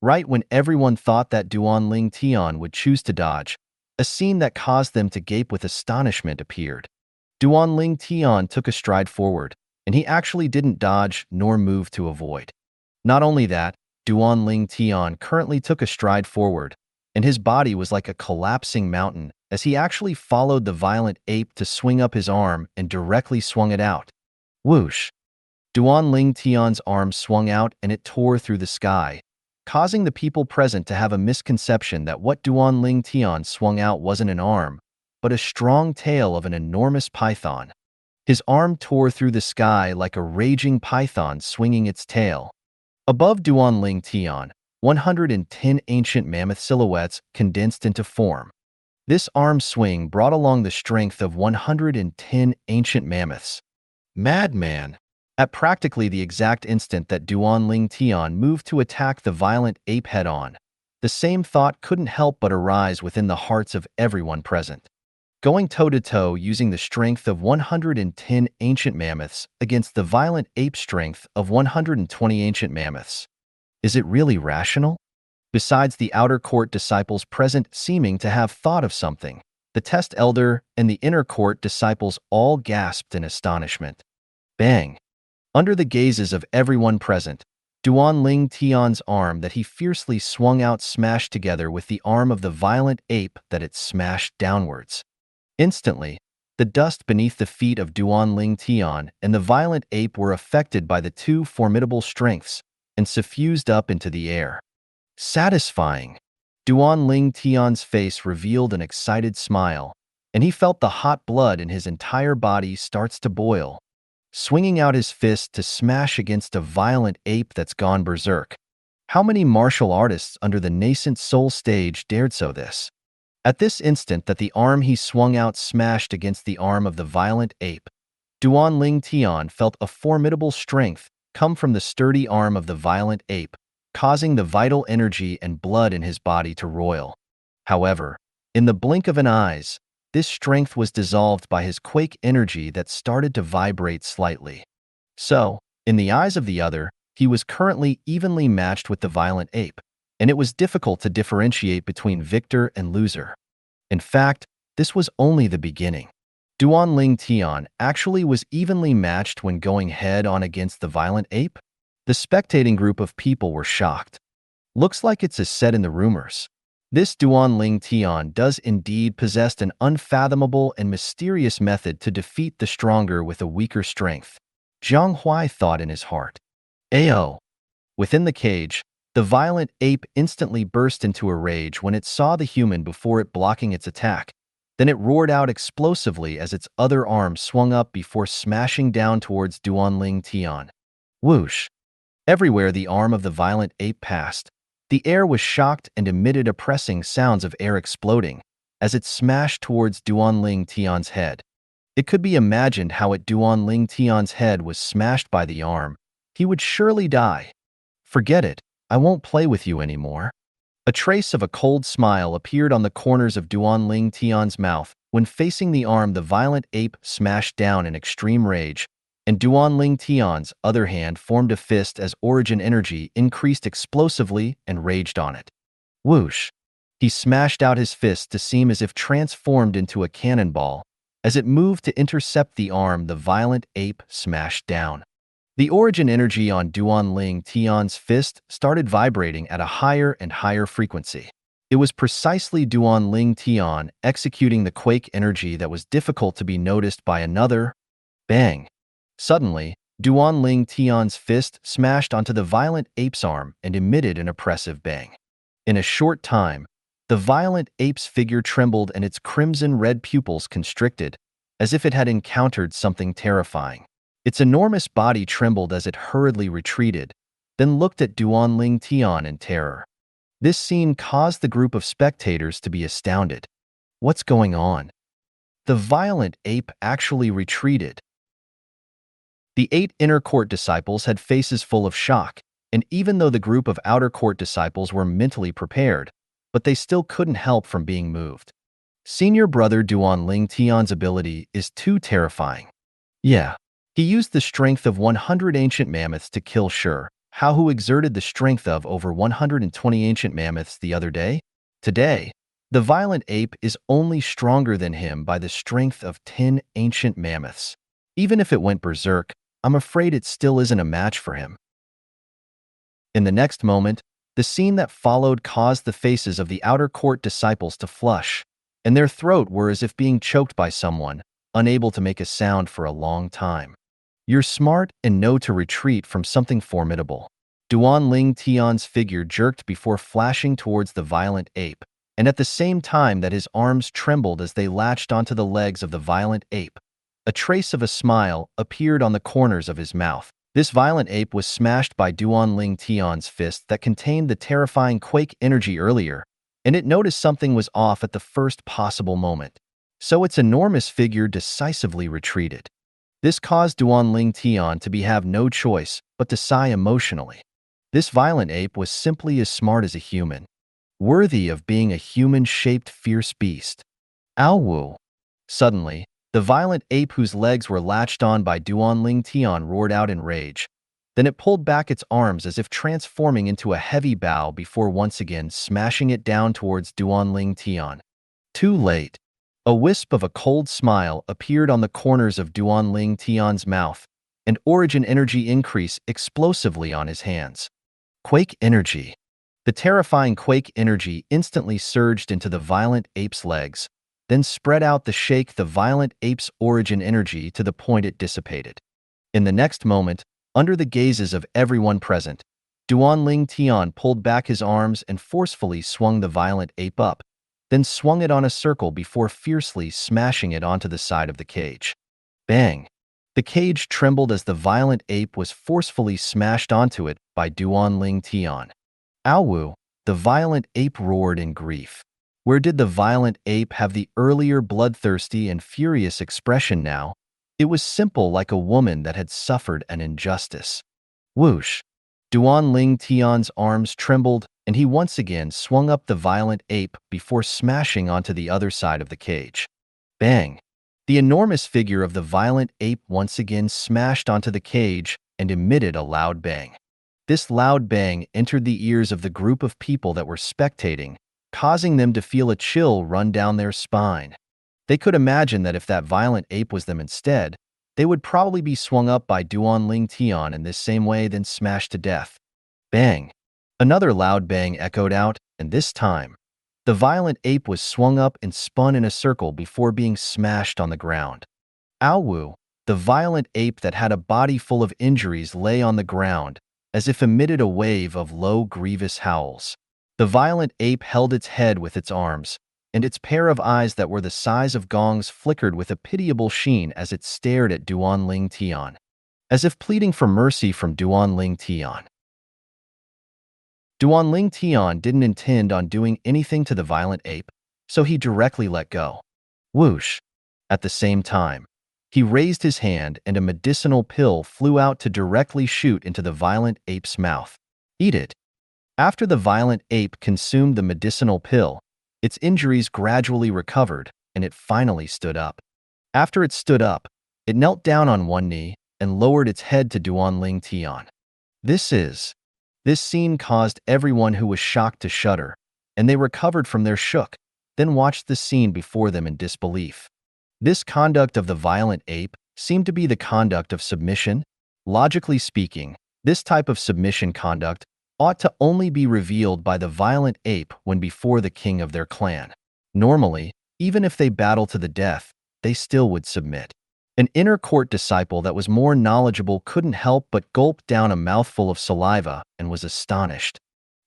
Right when everyone thought that Duanling Tian would choose to dodge, a scene that caused them to gape with astonishment appeared. Duanling Tian took a stride forward, and he actually didn't dodge nor move to avoid. Not only that, Duanling Tian currently took a stride forward, and his body was like a collapsing mountain as he actually followed the violent ape to swing up his arm and directly swung it out. Whoosh! Duanling Tian's arm swung out and it tore through the sky, causing the people present to have a misconception that what Duanling Tian swung out wasn't an arm, but a strong tail of an enormous python. His arm tore through the sky like a raging python swinging its tail. Above Duanling Tian, 110 ancient mammoth silhouettes condensed into form. This arm swing brought along the strength of 110 ancient mammoths. Madman! At practically the exact instant that Duan Tian moved to attack the violent ape head-on, the same thought couldn't help but arise within the hearts of everyone present. Going toe-to-toe using the strength of 110 ancient mammoths against the violent ape strength of 120 ancient mammoths. Is it really rational? Besides the outer court disciples present seeming to have thought of something, the test elder and the inner court disciples all gasped in astonishment. Bang! Under the gazes of everyone present, Duan Tian's arm that he fiercely swung out smashed together with the arm of the violent ape that it smashed downwards. Instantly, the dust beneath the feet of Duan Tian and the violent ape were affected by the two formidable strengths and suffused up into the air. Satisfying! Duan Tian's face revealed an excited smile, and he felt the hot blood in his entire body starts to boil. Swinging out his fist to smash against a violent ape that's gone berserk. How many martial artists under the nascent soul stage dared so this? At this instant that the arm he swung out smashed against the arm of the violent ape, Duan Tian felt a formidable strength come from the sturdy arm of the violent ape, causing the vital energy and blood in his body to roil. However, in the blink of an eye, this strength was dissolved by his quake energy that started to vibrate slightly. So, in the eyes of the other, he was currently evenly matched with the violent ape, and it was difficult to differentiate between victor and loser. In fact, this was only the beginning. Duan Tian actually was evenly matched when going head-on against the violent ape. The spectating group of people were shocked. Looks like it's as said in the rumors. This Duan Tian does indeed possess an unfathomable and mysterious method to defeat the stronger with a weaker strength. Zhang Huai thought in his heart. Ayo! Within the cage, the violent ape instantly burst into a rage when it saw the human before it blocking its attack. Then it roared out explosively as its other arm swung up before smashing down towards Duan Tian. Whoosh! Everywhere the arm of the violent ape passed, the air was shocked and emitted oppressing sounds of air exploding as it smashed towards Duan Tian's head. It could be imagined how at Duan Tian's head was smashed by the arm, he would surely die. Forget it, I won't play with you anymore. A trace of a cold smile appeared on the corners of Duan Tian's mouth when facing the arm the violent ape smashed down in extreme rage, and Duan Tian's other hand formed a fist as origin energy increased explosively and raged on it. Whoosh! He smashed out his fist to seem as if transformed into a cannonball as it moved to intercept the arm the violent ape smashed down. The origin energy on Duan Tian's fist started vibrating at a higher and higher frequency. It was precisely Duan Tian executing the quake energy that was difficult to be noticed by another. Bang! Suddenly, Duan Tian's fist smashed onto the violent ape's arm and emitted an oppressive bang. In a short time, the violent ape's figure trembled and its crimson-red pupils constricted, as if it had encountered something terrifying. Its enormous body trembled as it hurriedly retreated, then looked at Duan Tian in terror. This scene caused the group of spectators to be astounded. What's going on? The violent ape actually retreated. The 8 inner court disciples had faces full of shock, and even though the group of outer court disciples were mentally prepared, but they still couldn't help from being moved. Senior brother Duan Tian's ability is too terrifying. Yeah. He used the strength of 100 ancient mammoths to kill Hao, who exerted the strength of over 120 ancient mammoths the other day. Today, the violent ape is only stronger than him by the strength of 10 ancient mammoths. Even if it went berserk, I'm afraid it still isn't a match for him. In the next moment, the scene that followed caused the faces of the outer court disciples to flush, and their throat were as if being choked by someone, unable to make a sound for a long time. You're smart and know to retreat from something formidable. Duan Tian's figure jerked before flashing towards the violent ape, and at the same time that his arms trembled as they latched onto the legs of the violent ape, a trace of a smile appeared on the corners of his mouth. This violent ape was smashed by Duan Tian's fist that contained the terrifying quake energy earlier, and it noticed something was off at the first possible moment. So its enormous figure decisively retreated. This caused Duanling Tian to have no choice but to sigh emotionally. This violent ape was simply as smart as a human, worthy of being a human-shaped fierce beast. Ow! Suddenly, the violent ape whose legs were latched on by Duanling Tian roared out in rage. Then it pulled back its arms as if transforming into a heavy bow before once again smashing it down towards Duanling Tian. Too late. A wisp of a cold smile appeared on the corners of Duanling Tian's mouth, and origin energy increased explosively on his hands. Quake energy. The terrifying quake energy instantly surged into the violent ape's legs, then spread out to shake the violent ape's origin energy to the point it dissipated. In the next moment, under the gazes of everyone present, Duanling Tian pulled back his arms and forcefully swung the violent ape up, then swung it on a circle before fiercely smashing it onto the side of the cage. Bang! The cage trembled as the violent ape was forcefully smashed onto it by Duanling Tian. Ow! The violent ape roared in grief. Where did the violent ape have the earlier bloodthirsty and furious expression now? It was simple, like a woman that had suffered an injustice. Whoosh! Duanling Tian's arms trembled, and he once again swung up the violent ape before smashing onto the other side of the cage. Bang! The enormous figure of the violent ape once again smashed onto the cage and emitted a loud bang. This loud bang entered the ears of the group of people that were spectating, causing them to feel a chill run down their spine. They could imagine that if that violent ape was them instead, they would probably be swung up by Duanling Tian in this same way, then smashed to death. Bang! Another loud bang echoed out, and this time, the violent ape was swung up and spun in a circle before being smashed on the ground. Ow! The violent ape that had a body full of injuries lay on the ground, as if emitted a wave of low, grievous howls. The violent ape held its head with its arms, and its pair of eyes that were the size of gongs flickered with a pitiable sheen as it stared at Duanling Tian, as if pleading for mercy from Duanling Tian. Duanling Tian didn't intend on doing anything to the violent ape, so he directly let go. Whoosh! At the same time, he raised his hand and a medicinal pill flew out to directly shoot into the violent ape's mouth. Eat it! After the violent ape consumed the medicinal pill, its injuries gradually recovered, and it finally stood up. After it stood up, it knelt down on one knee and lowered its head to Duanling Tian. This scene caused everyone who was shocked to shudder, and they recovered from their shock, then watched the scene before them in disbelief. This conduct of the violent ape seemed to be the conduct of submission. Logically speaking, this type of submission conduct ought to only be revealed by the violent ape when before the king of their clan. Normally, even if they battle to the death, they still would submit. An inner court disciple that was more knowledgeable couldn't help but gulp down a mouthful of saliva and was astonished.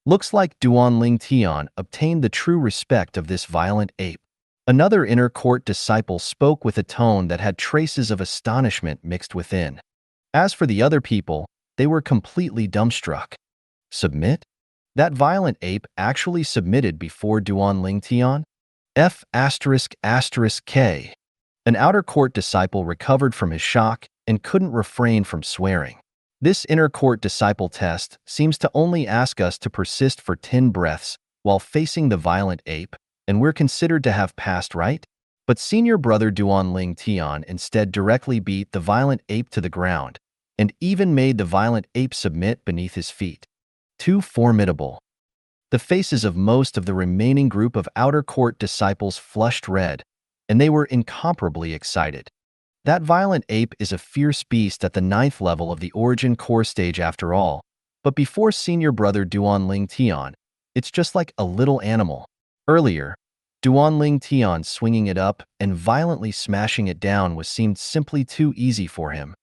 Looks like Duanling Tian obtained the true respect of this violent ape. Another inner court disciple spoke with a tone that had traces of astonishment mixed within. As for the other people, they were completely dumbstruck. Submit? That violent ape actually submitted before Duanling Tian? F***K. An outer court disciple recovered from his shock and couldn't refrain from swearing. This inner court disciple test seems to only ask us to persist for 10 breaths while facing the violent ape, and we're considered to have passed, right? But senior brother Duanling Tian instead directly beat the violent ape to the ground, and even made the violent ape submit beneath his feet. Too formidable. The faces of most of the remaining group of outer court disciples flushed red, and they were incomparably excited. That violent ape is a fierce beast at the 9th level of the origin core stage after all, but before senior brother Duanling Tian, it's just like a little animal. Earlier, Duanling Tian swinging it up and violently smashing it down seemed simply too easy for him.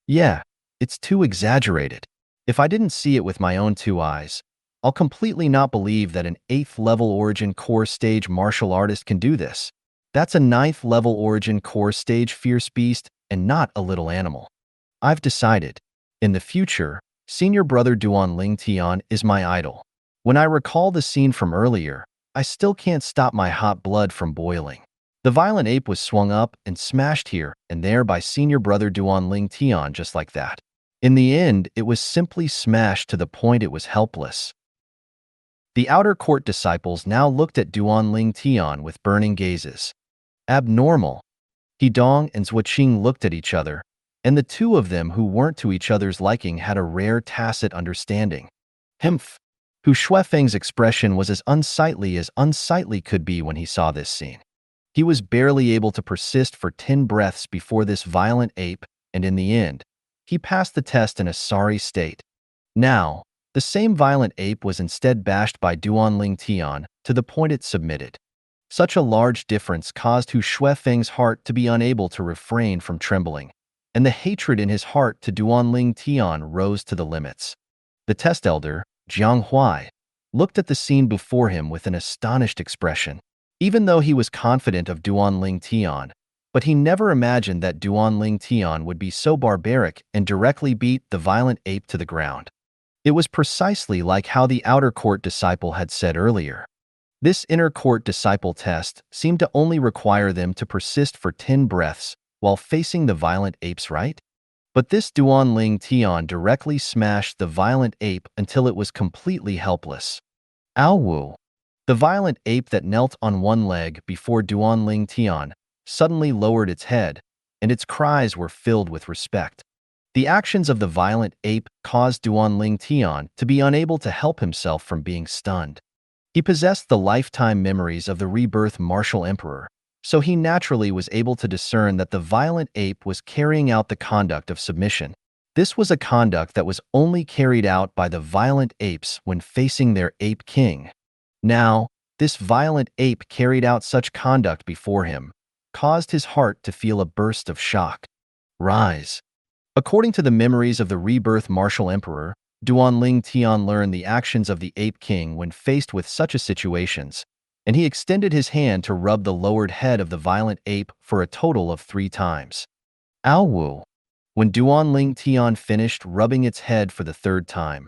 Yeah, it's too exaggerated. If I didn't see it with my own 2 eyes, I'll completely not believe that an 8th level origin core stage martial artist can do this. That's a 9th level origin core stage fierce beast and not a little animal. I've decided. In the future, senior brother Duanling Tian is my idol. When I recall the scene from earlier, I still can't stop my hot blood from boiling. The violent ape was swung up and smashed here and there by senior brother Duan Ling Tian just like that. In the end, it was simply smashed to the point it was helpless. The outer court disciples now looked at Duan Ling Tian with burning gazes. Abnormal. Hidong and Zhuoqing looked at each other, and the two of them who weren't to each other's liking had a rare tacit understanding. Humph. Hu Shuifeng's expression was as unsightly could be when he saw this scene. He was barely able to persist for 10 breaths before this violent ape, and in the end, he passed the test in a sorry state. Now, the same violent ape was instead bashed by Duan Ling Tian to the point it submitted. Such a large difference caused Hu Shuifeng's heart to be unable to refrain from trembling, and the hatred in his heart to Duan Ling Tian rose to the limits. The test elder, Jiang Huai, looked at the scene before him with an astonished expression. Even though he was confident of Duan Ling Tian, but he never imagined that Duan Ling Tian would be so barbaric and directly beat the violent ape to the ground. It was precisely like how the outer court disciple had said earlier. This inner court disciple test seemed to only require them to persist for 10 breaths while facing the violent apes, right? But this Duan Ling Tian directly smashed the violent ape until it was completely helpless. Wu, the violent ape that knelt on one leg before Duan Ling Tian, suddenly lowered its head, and its cries were filled with respect. The actions of the violent ape caused Duan Ling Tian to be unable to help himself from being stunned. He possessed the lifetime memories of the Rebirth Martial Emperor, so he naturally was able to discern that the violent ape was carrying out the conduct of submission. This was a conduct that was only carried out by the violent apes when facing their ape king. Now, this violent ape carried out such conduct before him, caused his heart to feel a burst of shock. Rise. According to the memories of the Rebirth Martial Emperor, Duan Ling Tian learned the actions of the ape king when faced with such a situations, and he extended his hand to rub the lowered head of the violent ape for a total of 3 times. Wu. When Duan Ling Tian finished rubbing its head for the 3rd time,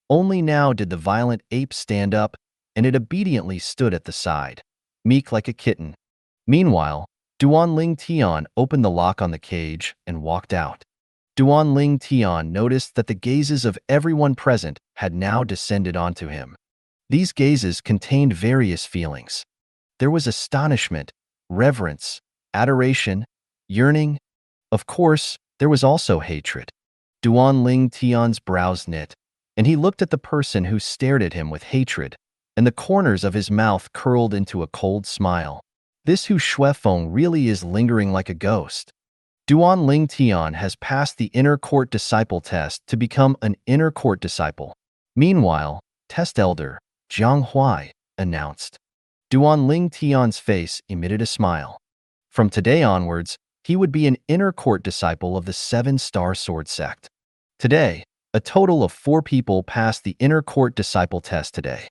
only now did the violent ape stand up, and it obediently stood at the side, meek like a kitten. Meanwhile, Duan Ling Tian opened the lock on the cage and walked out. Duan Ling Tian noticed that the gazes of everyone present had now descended onto him. These gazes contained various feelings. There was astonishment, reverence, adoration, yearning. Of course, there was also hatred. Duan Ling Tian's brows knit, and he looked at the person who stared at him with hatred, and the corners of his mouth curled into a cold smile. This Hu Shuifeng really is lingering like a ghost. Duan Ling Tian has passed the inner court disciple test to become an inner court disciple. Meanwhile, test elder, Jiang Huai, announced. Duan Ling Tian's face emitted a smile. From today onwards, he would be an inner court disciple of the 7-star sword sect. Today, a total of 4 people passed the inner court disciple test today.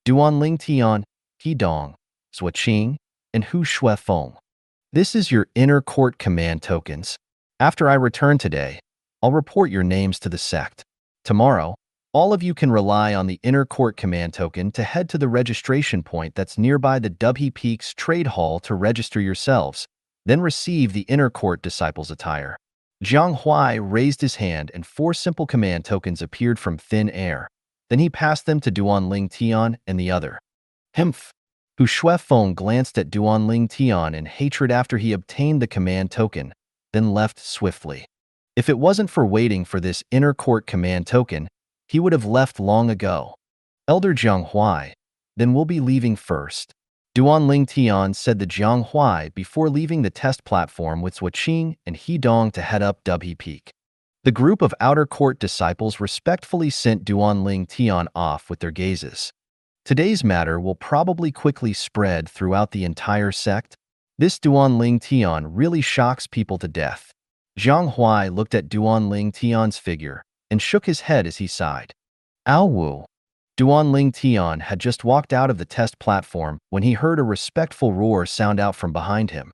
Duan Ling Tian, Hidong, Zhuoqing, and Hu Shuifeng. This is your inner court command tokens. After I return today, I'll report your names to the sect. Tomorrow, all of you can rely on the inner court command token to head to the registration point that's nearby the Dubhe Peaks Trade Hall to register yourselves, then receive the inner court disciples attire. Jiang Huai raised his hand and 4 simple command tokens appeared from thin air. Then he passed them to Duan Ling Tian and the other. Humph. Hu Shuifeng glanced at Duan Ling Tian in hatred after he obtained the command token, then left swiftly. If it wasn't for waiting for this inner court command token, he would have left long ago. Elder Jiang Huai, then we'll be leaving first. Duan Ling Tian said to Jiang Huai before leaving the test platform with Zhuoqing and Hidong to head up Dubhe Peak. The group of outer court disciples respectfully sent Duan Ling Tian off with their gazes. Today's matter will probably quickly spread throughout the entire sect. This Duan Ling Tian really shocks people to death. Jiang Huai looked at Duan Ling Tian's figure and shook his head as he sighed. Wu. Duan Ling Tian had just walked out of the test platform when he heard a respectful roar sound out from behind him.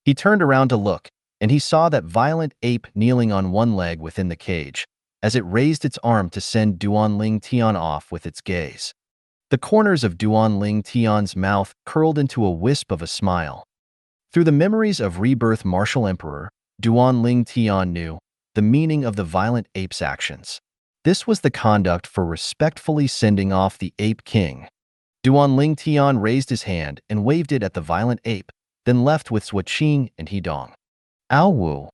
He turned around to look, and he saw that violent ape kneeling on one leg within the cage, as it raised its arm to send Duan Ling Tian off with its gaze. The corners of Duan Ling Tian's mouth curled into a wisp of a smile. Through the memories of Rebirth Martial Emperor, Duan Ling Tian knew the meaning of the violent ape's actions. This was the conduct for respectfully sending off the ape king. Duan Ling Tian raised his hand and waved it at the violent ape, then left with Zhuqing and Hedong. Ao Wu.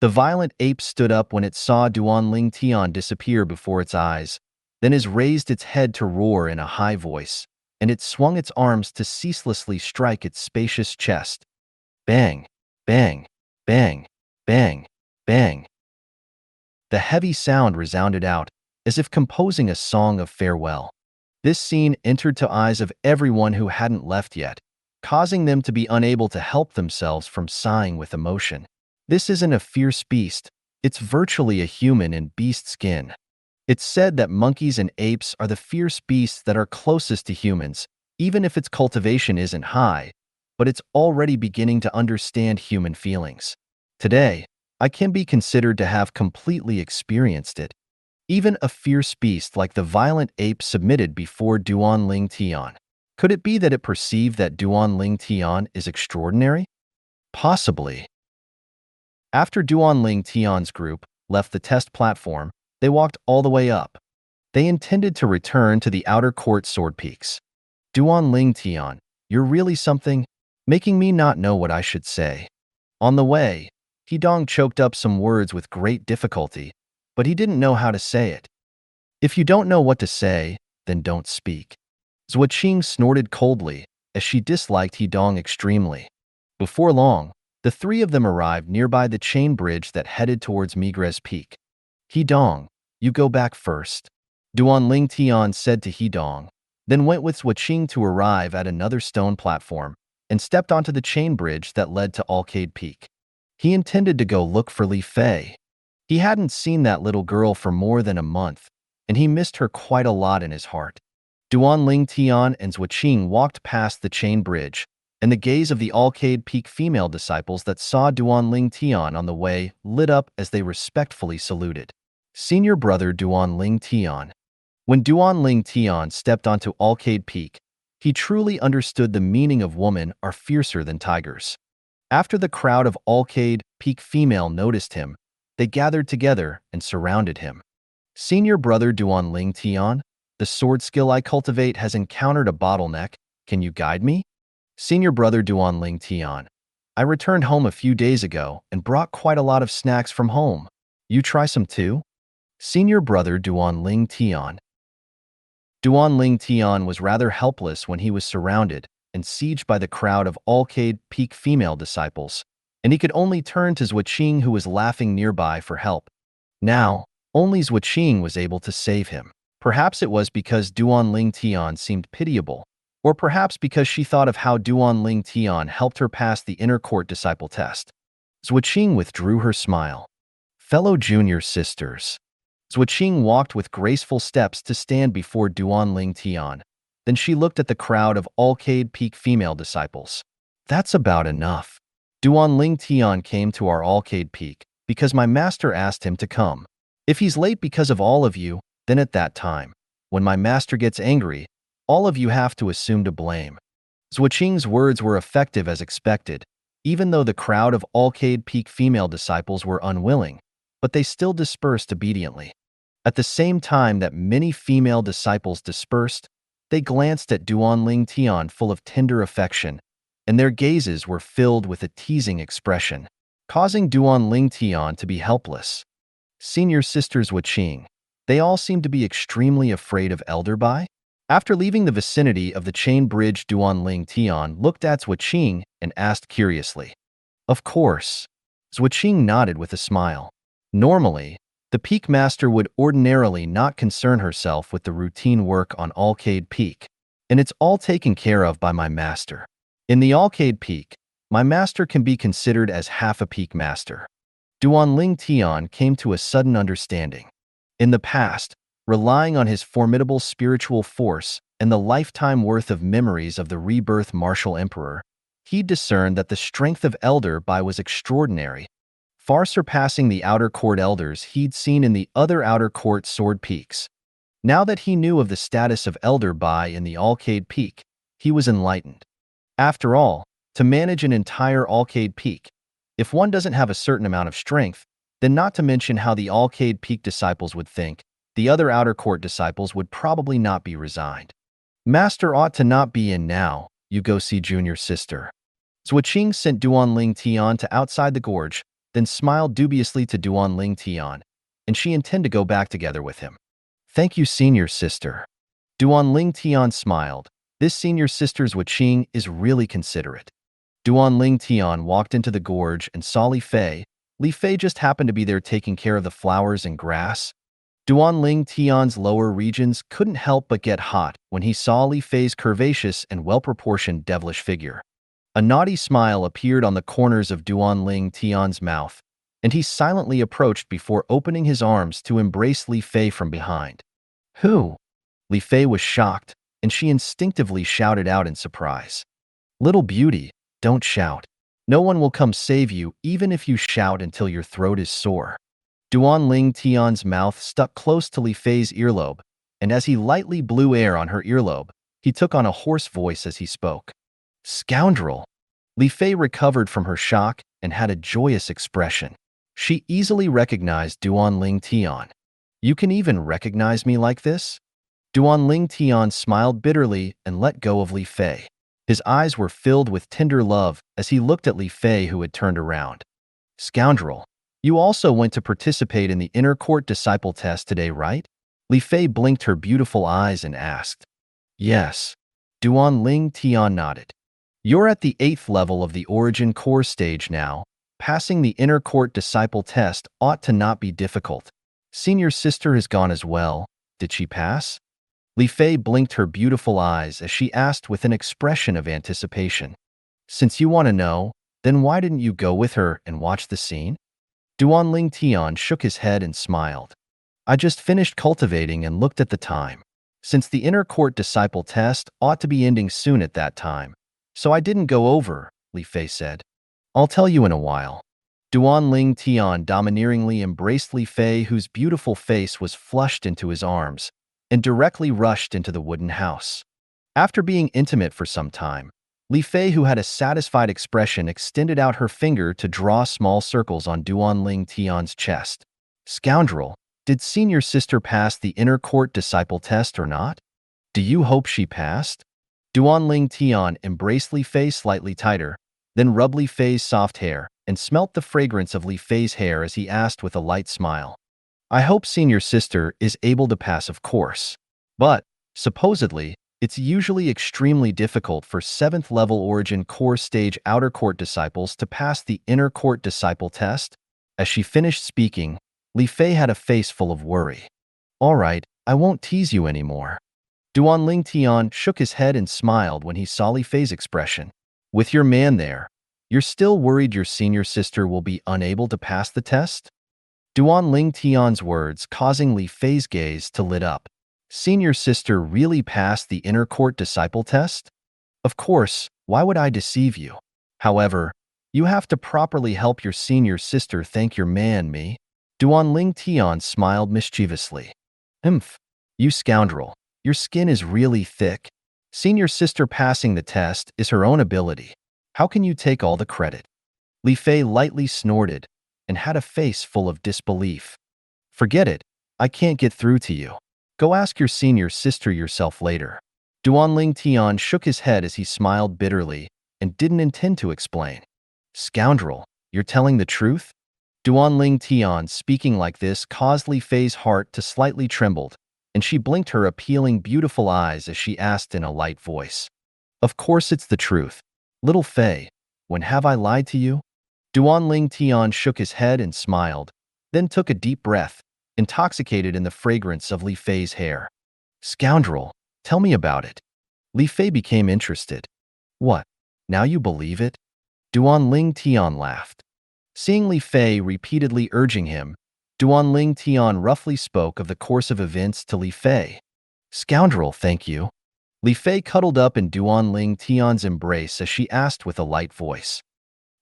The violent ape stood up when it saw Duan Ling Tian disappear before its eyes, then it raised its head to roar in a high voice, and it swung its arms to ceaselessly strike its spacious chest. Bang, bang, bang, bang, bang. The heavy sound resounded out, as if composing a song of farewell. This scene entered the eyes of everyone who hadn't left yet, causing them to be unable to help themselves from sighing with emotion. This isn't a fierce beast, it's virtually a human in beast skin. It's said that monkeys and apes are the fierce beasts that are closest to humans, even if its cultivation isn't high, but it's already beginning to understand human feelings. Today, I can be considered to have completely experienced it. Even a fierce beast like the violent ape submitted before Duan Ling Tian. Could it be that it perceived that Duan Ling Tian is extraordinary? Possibly. After Duan Ling Tian's group left the test platform, they walked all the way up. They intended to return to the outer court sword peaks. Duan Ling Tian, you're really something, making me not know what I should say. On the way, Hedong choked up some words with great difficulty, but he didn't know how to say it. If you don't know what to say, then don't speak. Zhuqing snorted coldly, as she disliked Hedong extremely. Before long, the three of them arrived nearby the chain bridge that headed towards Migres Peak. Hedong, you go back first, Duan Ling Tian said to Hedong, then went with Zhuqing to arrive at another stone platform and stepped onto the chain bridge that led to Arcade Peak. He intended to go look for Li Fei. He hadn't seen that little girl for more than a month, and he missed her quite a lot in his heart. Duan Ling Tian and Zhuqing walked past the chain bridge, and the gaze of the Arcade Peak female disciples that saw Duan Ling Tian on the way lit up as they respectfully saluted. Senior brother Duan Ling Tian. When Duan Ling Tian stepped onto Arcade Peak, he truly understood the meaning of women are fiercer than tigers. After the crowd of Arcade Peak female noticed him, they gathered together and surrounded him. Senior brother Duan Ling Tian, the sword skill I cultivate has encountered a bottleneck. Can you guide me? Senior brother Duan Ling Tian, I returned home a few days ago and brought quite a lot of snacks from home. You try some too? Senior brother Duan Ling Tian. Duan Ling Tian was rather helpless when he was surrounded and sieged by the crowd of Arcade Peak female disciples, and he could only turn to Zhuqing, who was laughing nearby, for help. Now, only Zhuqing was able to save him. Perhaps it was because Duan Ling Tian seemed pitiable, or perhaps because she thought of how Duan Ling Tian helped her pass the inner court disciple test. Zhuqing withdrew her smile. Fellow junior sisters. Zhuqing walked with graceful steps to stand before Duan Ling Tian. Then she looked at the crowd of Arcade Peak female disciples. That's about enough. Duan Ling Tian came to our Arcade Peak because my master asked him to come. If he's late because of all of you, then at that time, when my master gets angry, all of you have to assume to blame. Zhuqing's words were effective as expected, even though the crowd of Arcade Peak female disciples were unwilling, but they still dispersed obediently. At the same time that many female disciples dispersed, they glanced at Duan Ling Tian full of tender affection, and their gazes were filled with a teasing expression, causing Duan Ling Tian to be helpless. Senior sisters Zhuqing, they all seemed to be extremely afraid of Elder Bai. After leaving the vicinity of the chain bridge, Duan Ling Tian looked at Zhuqing and asked curiously. Of course. Zhuqing nodded with a smile. Normally, the Peak Master would ordinarily not concern herself with the routine work on Arcade Peak, and it's all taken care of by my master. In the Arcade Peak, my master can be considered as half a Peak Master. Duan Ling Tian came to a sudden understanding. In the past, relying on his formidable spiritual force and the lifetime worth of memories of the Rebirth Martial Emperor, he discerned that the strength of Elder Bai was extraordinary, far surpassing the outer court elders he'd seen in the other outer court sword peaks. Now that he knew of the status of Elder Bai in the Alcade Peak, he was enlightened. After all, to manage an entire Alcade Peak, if one doesn't have a certain amount of strength, then not to mention how the Alcade Peak disciples would think, the other outer court disciples would probably not be resigned. Master ought to not be in now, you go see junior sister. Zhuoqing sent Duanling Tian to outside the gorge, then smiled dubiously to Duanling Tian, and she intended to go back together with him. Thank you, senior sister. Duanling Tian smiled. This senior sister's Zhuoqing is really considerate. Duanling Tian walked into the gorge and saw Li Fei. Li Fei just happened to be there taking care of the flowers and grass. Duanling Tian's lower regions couldn't help but get hot when he saw Li Fei's curvaceous and well-proportioned devilish figure. A naughty smile appeared on the corners of Duanling Tian's mouth, and he silently approached before opening his arms to embrace Li Fei from behind. Who? Li Fei was shocked, and she instinctively shouted out in surprise. Little beauty, don't shout. No one will come save you even if you shout until your throat is sore. Duanling Tian's mouth stuck close to Li Fei's earlobe, and as he lightly blew air on her earlobe, he took on a hoarse voice as he spoke. Scoundrel! Li Fei recovered from her shock and had a joyous expression. She easily recognized Duanling Tian. You can even recognize me like this? Duanling Tian smiled bitterly and let go of Li Fei. His eyes were filled with tender love as he looked at Li Fei, who had turned around. Scoundrel! You also went to participate in the inner court disciple test today, right? Li Fei blinked her beautiful eyes and asked. Yes. Duanling Tian nodded. You're at the 8th level of the origin core stage now. Passing the inner court disciple test ought to not be difficult. Senior sister has gone as well. Did she pass? Li Fei blinked her beautiful eyes as she asked with an expression of anticipation. Since you want to know, then why didn't you go with her and watch the scene? Duanling Tian shook his head and smiled. I just finished cultivating and looked at the time. Since the inner court disciple test ought to be ending soon at that time, so I didn't go over, Li Fei said. I'll tell you in a while. Duanling Tian domineeringly embraced Li Fei, whose beautiful face was flushed into his arms, and directly rushed into the wooden house. After being intimate for some time, Li Fei, who had a satisfied expression, extended out her finger to draw small circles on Duanling Tian's chest. Scoundrel, did senior sister pass the inner court disciple test or not? Do you hope she passed? Duanling Tian embraced Li Fei slightly tighter, then rubbed Li Fei's soft hair and smelt the fragrance of Li Fei's hair as he asked with a light smile. I hope senior sister is able to pass, of course. But, supposedly, it's usually extremely difficult for 7th level origin core stage outer court disciples to pass the inner court disciple test. As she finished speaking, Li Fei had a face full of worry. All right, I won't tease you anymore. Duanling Tian shook his head and smiled when he saw Li Fei's expression. With your man there, you're still worried your senior sister will be unable to pass the test? Duanling Tian's words causing Li Fei's gaze to lit up. Senior sister really passed the inner court disciple test? Of course, why would I deceive you? However, you have to properly help your senior sister thank your man, me. Duanling Tian smiled mischievously. You scoundrel, your skin is really thick. Senior sister passing the test is her own ability. How can you take all the credit? Li Fei lightly snorted and had a face full of disbelief. Forget it, I can't get through to you. Go ask your senior sister yourself later. Duanling Tian shook his head as he smiled bitterly and didn't intend to explain. Scoundrel, you're telling the truth? Duanling Tian speaking like this caused Li Fei's heart to slightly tremble, and she blinked her appealing beautiful eyes as she asked in a light voice. Of course it's the truth. Little Fei, when have I lied to you? Duanling Tian shook his head and smiled, then took a deep breath, intoxicated in the fragrance of Li Fei's hair. Scoundrel, tell me about it. Li Fei became interested. What? Now you believe it? Duanling Tian laughed. Seeing Li Fei repeatedly urging him, Duanling Tian roughly spoke of the course of events to Li Fei. Scoundrel, thank you. Li Fei cuddled up in Duanling Tian's embrace as she asked with a light voice.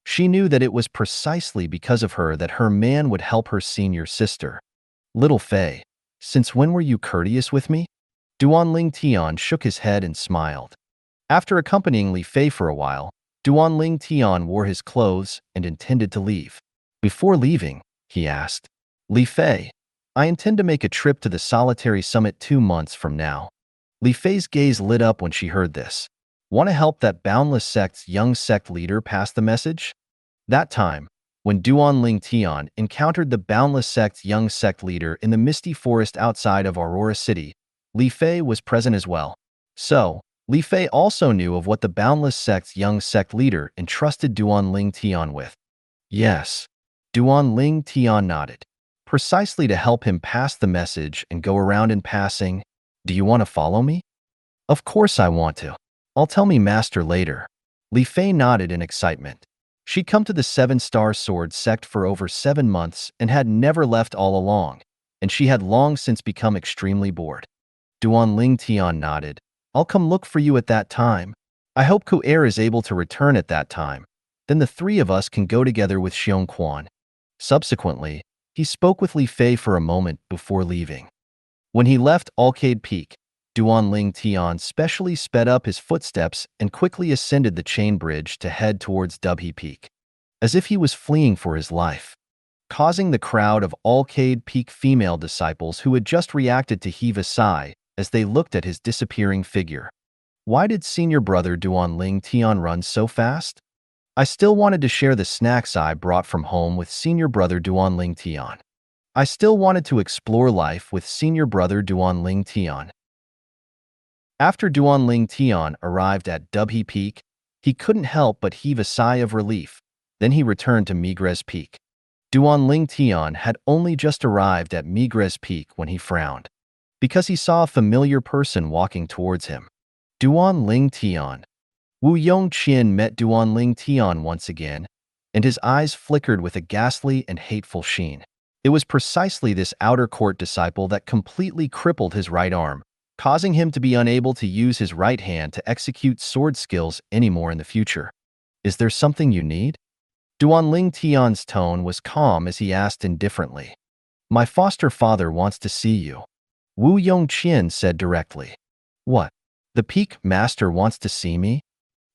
She knew that it was precisely because of her that her man would help her senior sister. Little Fei, Since when were you courteous with me? Duan Tian shook his head and smiled. After accompanying Li Fei for a while, Duan Tian wore his clothes and intended to leave. Before leaving, he asked, Li Fei, I intend to make a trip to the solitary summit 2 months from now. Li Fei's gaze lit up when she heard this. Want to help that boundless sect's young sect leader pass the message? That time, when Duan Tian encountered the boundless sect's young sect leader in the misty forest outside of Aurora City, Li Fei was present as well. So, Li Fei also knew of what the boundless sect's young sect leader entrusted Duan Tian with. Yes, Duan Tian nodded. Precisely to help him pass the message and go around in passing. Do you want to follow me? Of course I want to. I'll tell me master later. Li Fei nodded in excitement. She'd come to the 7-Star Sword sect for over 7 months and had never left all along, and she had long since become extremely bored. Duan Tian nodded. I'll come look for you at that time. I hope Ku'er is able to return at that time. Then the 3 of us can go together with Xiong Quan. Subsequently, he spoke with Li Fei for a moment before leaving. When he left Arcade Peak, Duan Tian specially sped up his footsteps and quickly ascended the chain bridge to head towards Dubhe Peak, as if he was fleeing for his life, causing the crowd of Arcade Peak female disciples who had just reacted to heave a sigh as they looked at his disappearing figure. Why did senior brother Duan Tian run so fast? I still wanted to share the snacks I brought from home with senior brother Duan Tian. I still wanted to explore life with senior brother Duan Tian. After Duan Tian arrived at Dubhe Peak, he couldn't help but heave a sigh of relief. Then he returned to Migres Peak. Duan Tian had only just arrived at Migres Peak when he frowned, because he saw a familiar person walking towards him. Duan Tian. Wu Yongqian met Duan Tian once again, and his eyes flickered with a ghastly and hateful sheen. It was precisely this outer court disciple that completely crippled his right arm, causing him to be unable to use his right hand to execute sword skills anymore in the future. Is there something you need? Duan Tian's tone was calm as he asked indifferently. My foster father wants to see you. Wu Yongqian said directly. What? The Peak Master wants to see me?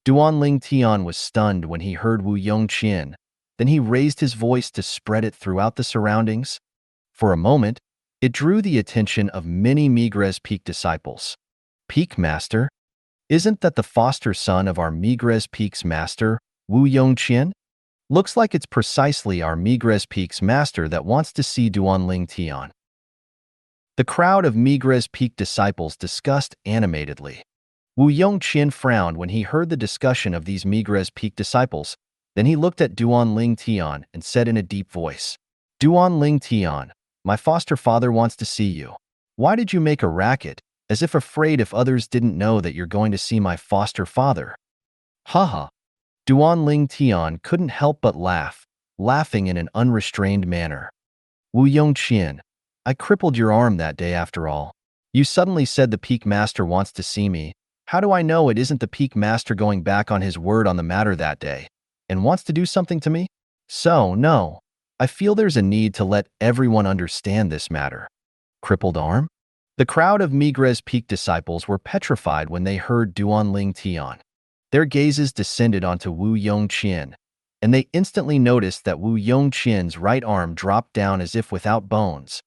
Duan Tian was stunned when he heard Wu Yongqian. Then he raised his voice to spread it throughout the surroundings. For a moment, it drew the attention of many Migres Peak disciples. Peak Master? Isn't that the foster son of our Migres Peak's master, Wu Yongqian? Looks like it's precisely our Migres Peak's master that wants to see Duan Tian. The crowd of Migres Peak disciples discussed animatedly. Wu Yongqian frowned when he heard the discussion of these Migres Peak disciples. Then he looked at Duan Tian and said in a deep voice, Duan Tian, my foster father wants to see you. Why did you make a racket, as if afraid if others didn't know that you're going to see my foster father? Haha. Duan Tian couldn't help but laugh, laughing in an unrestrained manner. Wu Yongqian, I crippled your arm that day after all. You suddenly said the Peak Master wants to see me. How do I know it isn't the Peak Master going back on his word on the matter that day, and wants to do something to me? So, no. I feel there's a need to let everyone understand this matter. Crippled arm? The crowd of Migres Peak disciples were petrified when they heard Duan Tian. Their gazes descended onto Wu Yongqian, and they instantly noticed that Wu Yongqian's right arm dropped down as if without bones.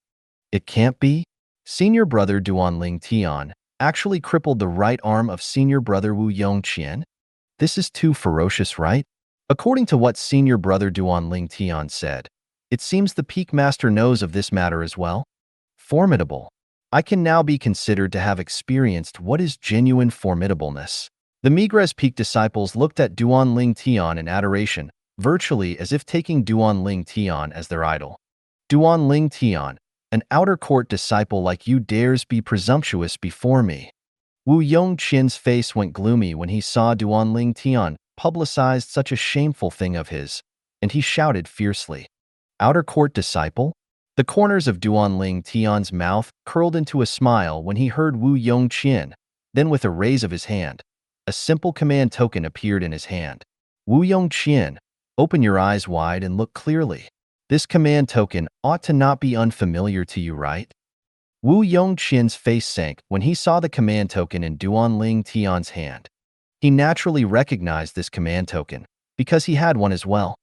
It can't be? Senior brother Duan Tian actually crippled the right arm of senior brother Wu Yongqian? This is too ferocious, right? According to what senior brother Duan Tian said, it seems the Peak Master knows of this matter as well. Formidable. I can now be considered to have experienced what is genuine formidableness. The Migres Peak disciples looked at Duan Tian in adoration, virtually as if taking Duan Tian as their idol. Duan Tian, an outer court disciple like you dares be presumptuous before me. Wu Yongqian's face went gloomy when he saw Duan Tian publicized such a shameful thing of his, and he shouted fiercely. Outer court disciple? The corners of Duan Tian's mouth curled into a smile when he heard Wu Yongqian. Then with a raise of his hand, a simple command token appeared in his hand. Wu Yongqian, open your eyes wide and look clearly. This command token ought to not be unfamiliar to you, right? Wu Yongqian's face sank when he saw the command token in Duanling Tian's hand. He naturally recognized this command token, because he had one as well.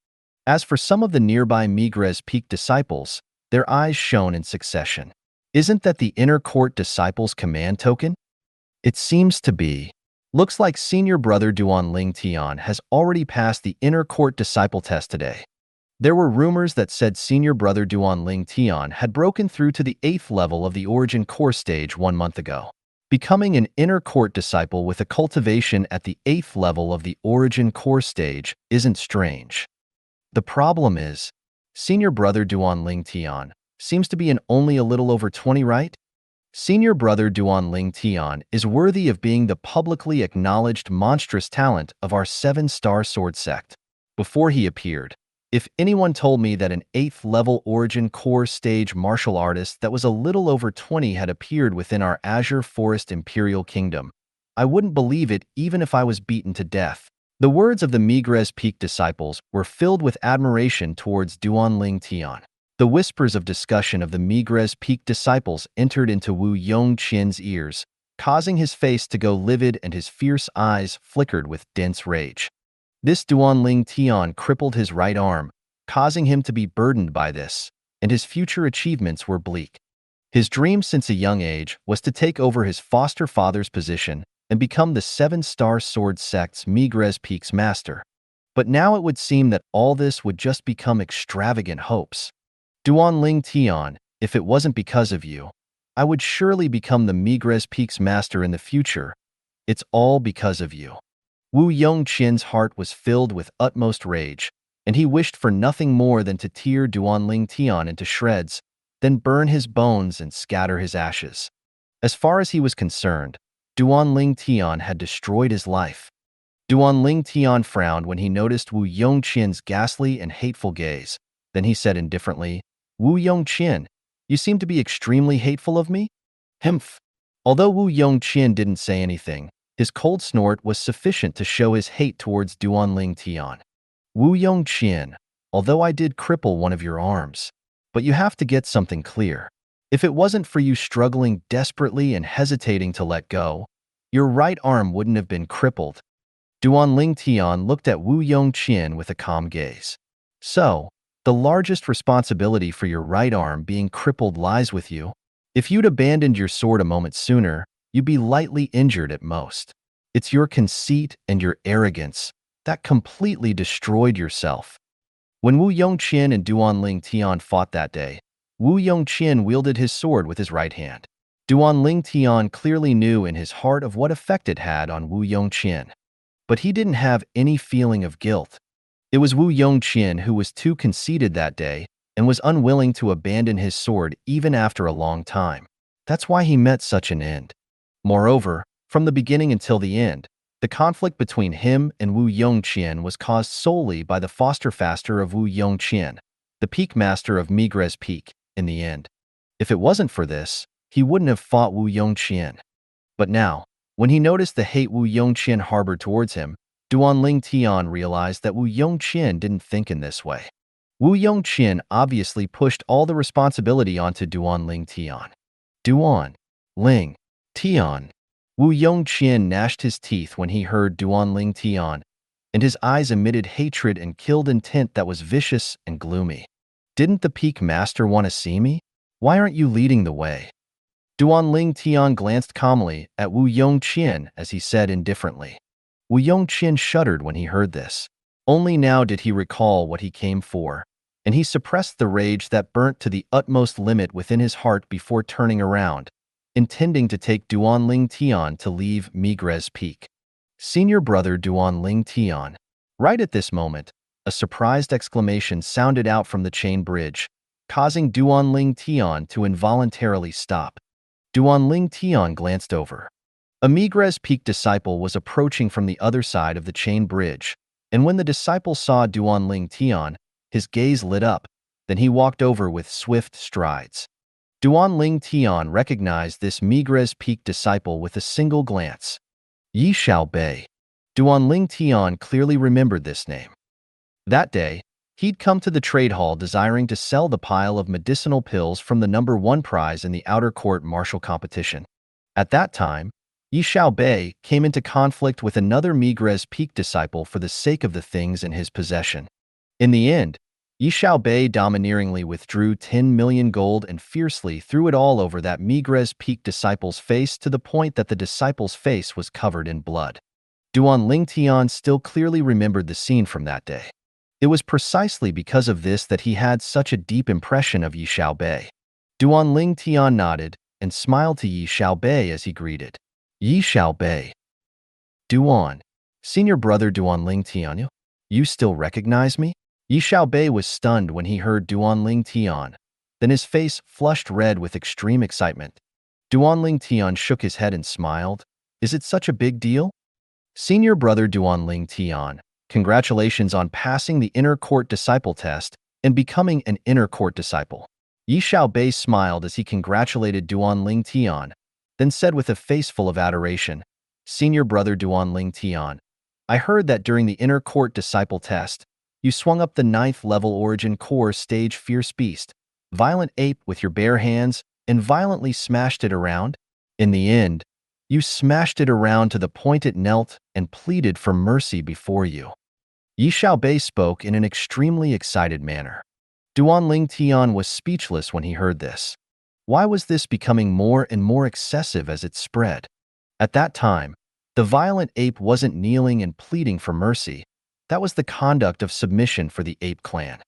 As for some of the nearby Migres Peak disciples, their eyes shone in succession. Isn't that the inner court disciple's command token? It seems to be. Looks like senior brother Duanling Tian has already passed the inner court disciple test today. There were rumors that said senior brother Duanling Tian had broken through to the 8th level of the origin core stage 1 month ago. Becoming an inner court disciple with a cultivation at the 8th level of the origin core stage isn't strange. The problem is, senior brother Duanling Tian seems to be only a little over 20, right? Senior brother Duanling Tian is worthy of being the publicly acknowledged monstrous talent of our 7-star sword sect. Before he appeared, if anyone told me that an 8th level origin core stage martial artist that was a little over 20 had appeared within our Azure Forest Imperial Kingdom, I wouldn't believe it even if I was beaten to death. The words of the Migres Peak disciples were filled with admiration towards Duanling Tian. The whispers of discussion of the Migres Peak disciples entered into Wu Yongqian's ears, causing his face to go livid and his fierce eyes flickered with dense rage. This Duanling Tian crippled his right arm, causing him to be burdened by this, and his future achievements were bleak. His dream since a young age was to take over his foster father's position and become the 7-star sword sect's Migres Peak's master. But now it would seem that all this would just become extravagant hopes. Duanling Tian, if it wasn't because of you, I would surely become the Migres Peak's master in the future. It's all because of you. Wu Yongqian's heart was filled with utmost rage, and he wished for nothing more than to tear Duanling Tian into shreds, then burn his bones and scatter his ashes. As far as he was concerned, Duanling Tian had destroyed his life. Duanling Tian frowned when he noticed Wu Yongqian's ghastly and hateful gaze. Then he said indifferently, "Wu Yongqian, you seem to be extremely hateful of me?" Humph. Although Wu Yongqian didn't say anything, his cold snort was sufficient to show his hate towards Duanling Tian. "Wu Yongqian, although I did cripple one of your arms, but you have to get something clear. If it wasn't for you struggling desperately and hesitating to let go, your right arm wouldn't have been crippled." Duanling Tian looked at Wu Yongqian with a calm gaze. "So, the largest responsibility for your right arm being crippled lies with you. If you'd abandoned your sword a moment sooner, you'd be lightly injured at most. It's your conceit and your arrogance that completely destroyed yourself." When Wu Yongqian and Duanling Tian fought that day, Wu Yongqian wielded his sword with his right hand. Duanling Tian clearly knew in his heart of what effect it had on Wu Yongqian. But he didn't have any feeling of guilt. It was Wu Yongqian who was too conceited that day and was unwilling to abandon his sword even after a long time. That's why he met such an end. Moreover, from the beginning until the end, the conflict between him and Wu Yongqian was caused solely by the foster-faster of Wu Yongqian, the peak master of Migres Peak, in the end. If it wasn't for this, he wouldn't have fought Wu Yongqian. But now, when he noticed the hate Wu Yongqian harbored towards him, Duanling Tian realized that Wu Yongqian didn't think in this way. Wu Yongqian obviously pushed all the responsibility onto Duanling Tian. Duanling Tian. Wu Yongqian gnashed his teeth when he heard Duanling Tian, and his eyes emitted hatred and killed intent that was vicious and gloomy. "Didn't the peak master want to see me? Why aren't you leading the way?" Duanling Tian glanced calmly at Wu Yongqian as he said indifferently. Wu Yongqian shuddered when he heard this. Only now did he recall what he came for, and he suppressed the rage that burnt to the utmost limit within his heart before turning around, intending to take Duanling Tian to leave Migres Peak. Senior brother Duanling Tian. Right at this moment, a surprised exclamation sounded out from the chain bridge, causing Duanling Tian to involuntarily stop. Duanling Tian glanced over. A Migres Peak disciple was approaching from the other side of the chain bridge, and when the disciple saw Duanling Tian, his gaze lit up, then he walked over with swift strides. Duanling Tian recognized this Migres Peak disciple with a single glance. Yi Xiaobei. Duanling Tian clearly remembered this name. That day, He'd come to the trade hall desiring to sell the pile of medicinal pills from the #1 prize in the outer court martial competition. At that time, Yi Xiaobei came into conflict with another Migres Peak disciple for the sake of the things in his possession. In the end, Yi Xiaobei domineeringly withdrew 10 million gold and fiercely threw it all over that Migres Peak disciple's face to the point that the disciple's face was covered in blood. Duan Lingtian still clearly remembered the scene from that day. It was precisely because of this that he had such a deep impression of Yi Xiaobei. Duan Lingtian nodded and smiled to Yi Xiaobei as he greeted. Yi Xiaobei. Duan. Senior brother Duan Lingtian, you still recognize me? Yi Xiaobei was stunned when he heard Duan Lingtian. Then his face flushed red with extreme excitement. Duan Lingtian shook his head and smiled. Is it such a big deal? Senior brother Duan Lingtian, congratulations on passing the inner court disciple test and becoming an inner court disciple. Yi Xiaobei smiled as he congratulated Duan Lingtian, then said with a face full of adoration, Senior brother Duan Lingtian, I heard that during the inner court disciple test, you swung up the 9th level origin core stage fierce beast, violent ape with your bare hands, and violently smashed it around. In the end, you smashed it around to the point it knelt and pleaded for mercy before you. Yi Xiaobei spoke in an extremely excited manner. Duan Lingtian was speechless when he heard this. Why was this becoming more and more excessive as it spread? At that time, the violent ape wasn't kneeling and pleading for mercy. That was the conduct of submission for the ape clan.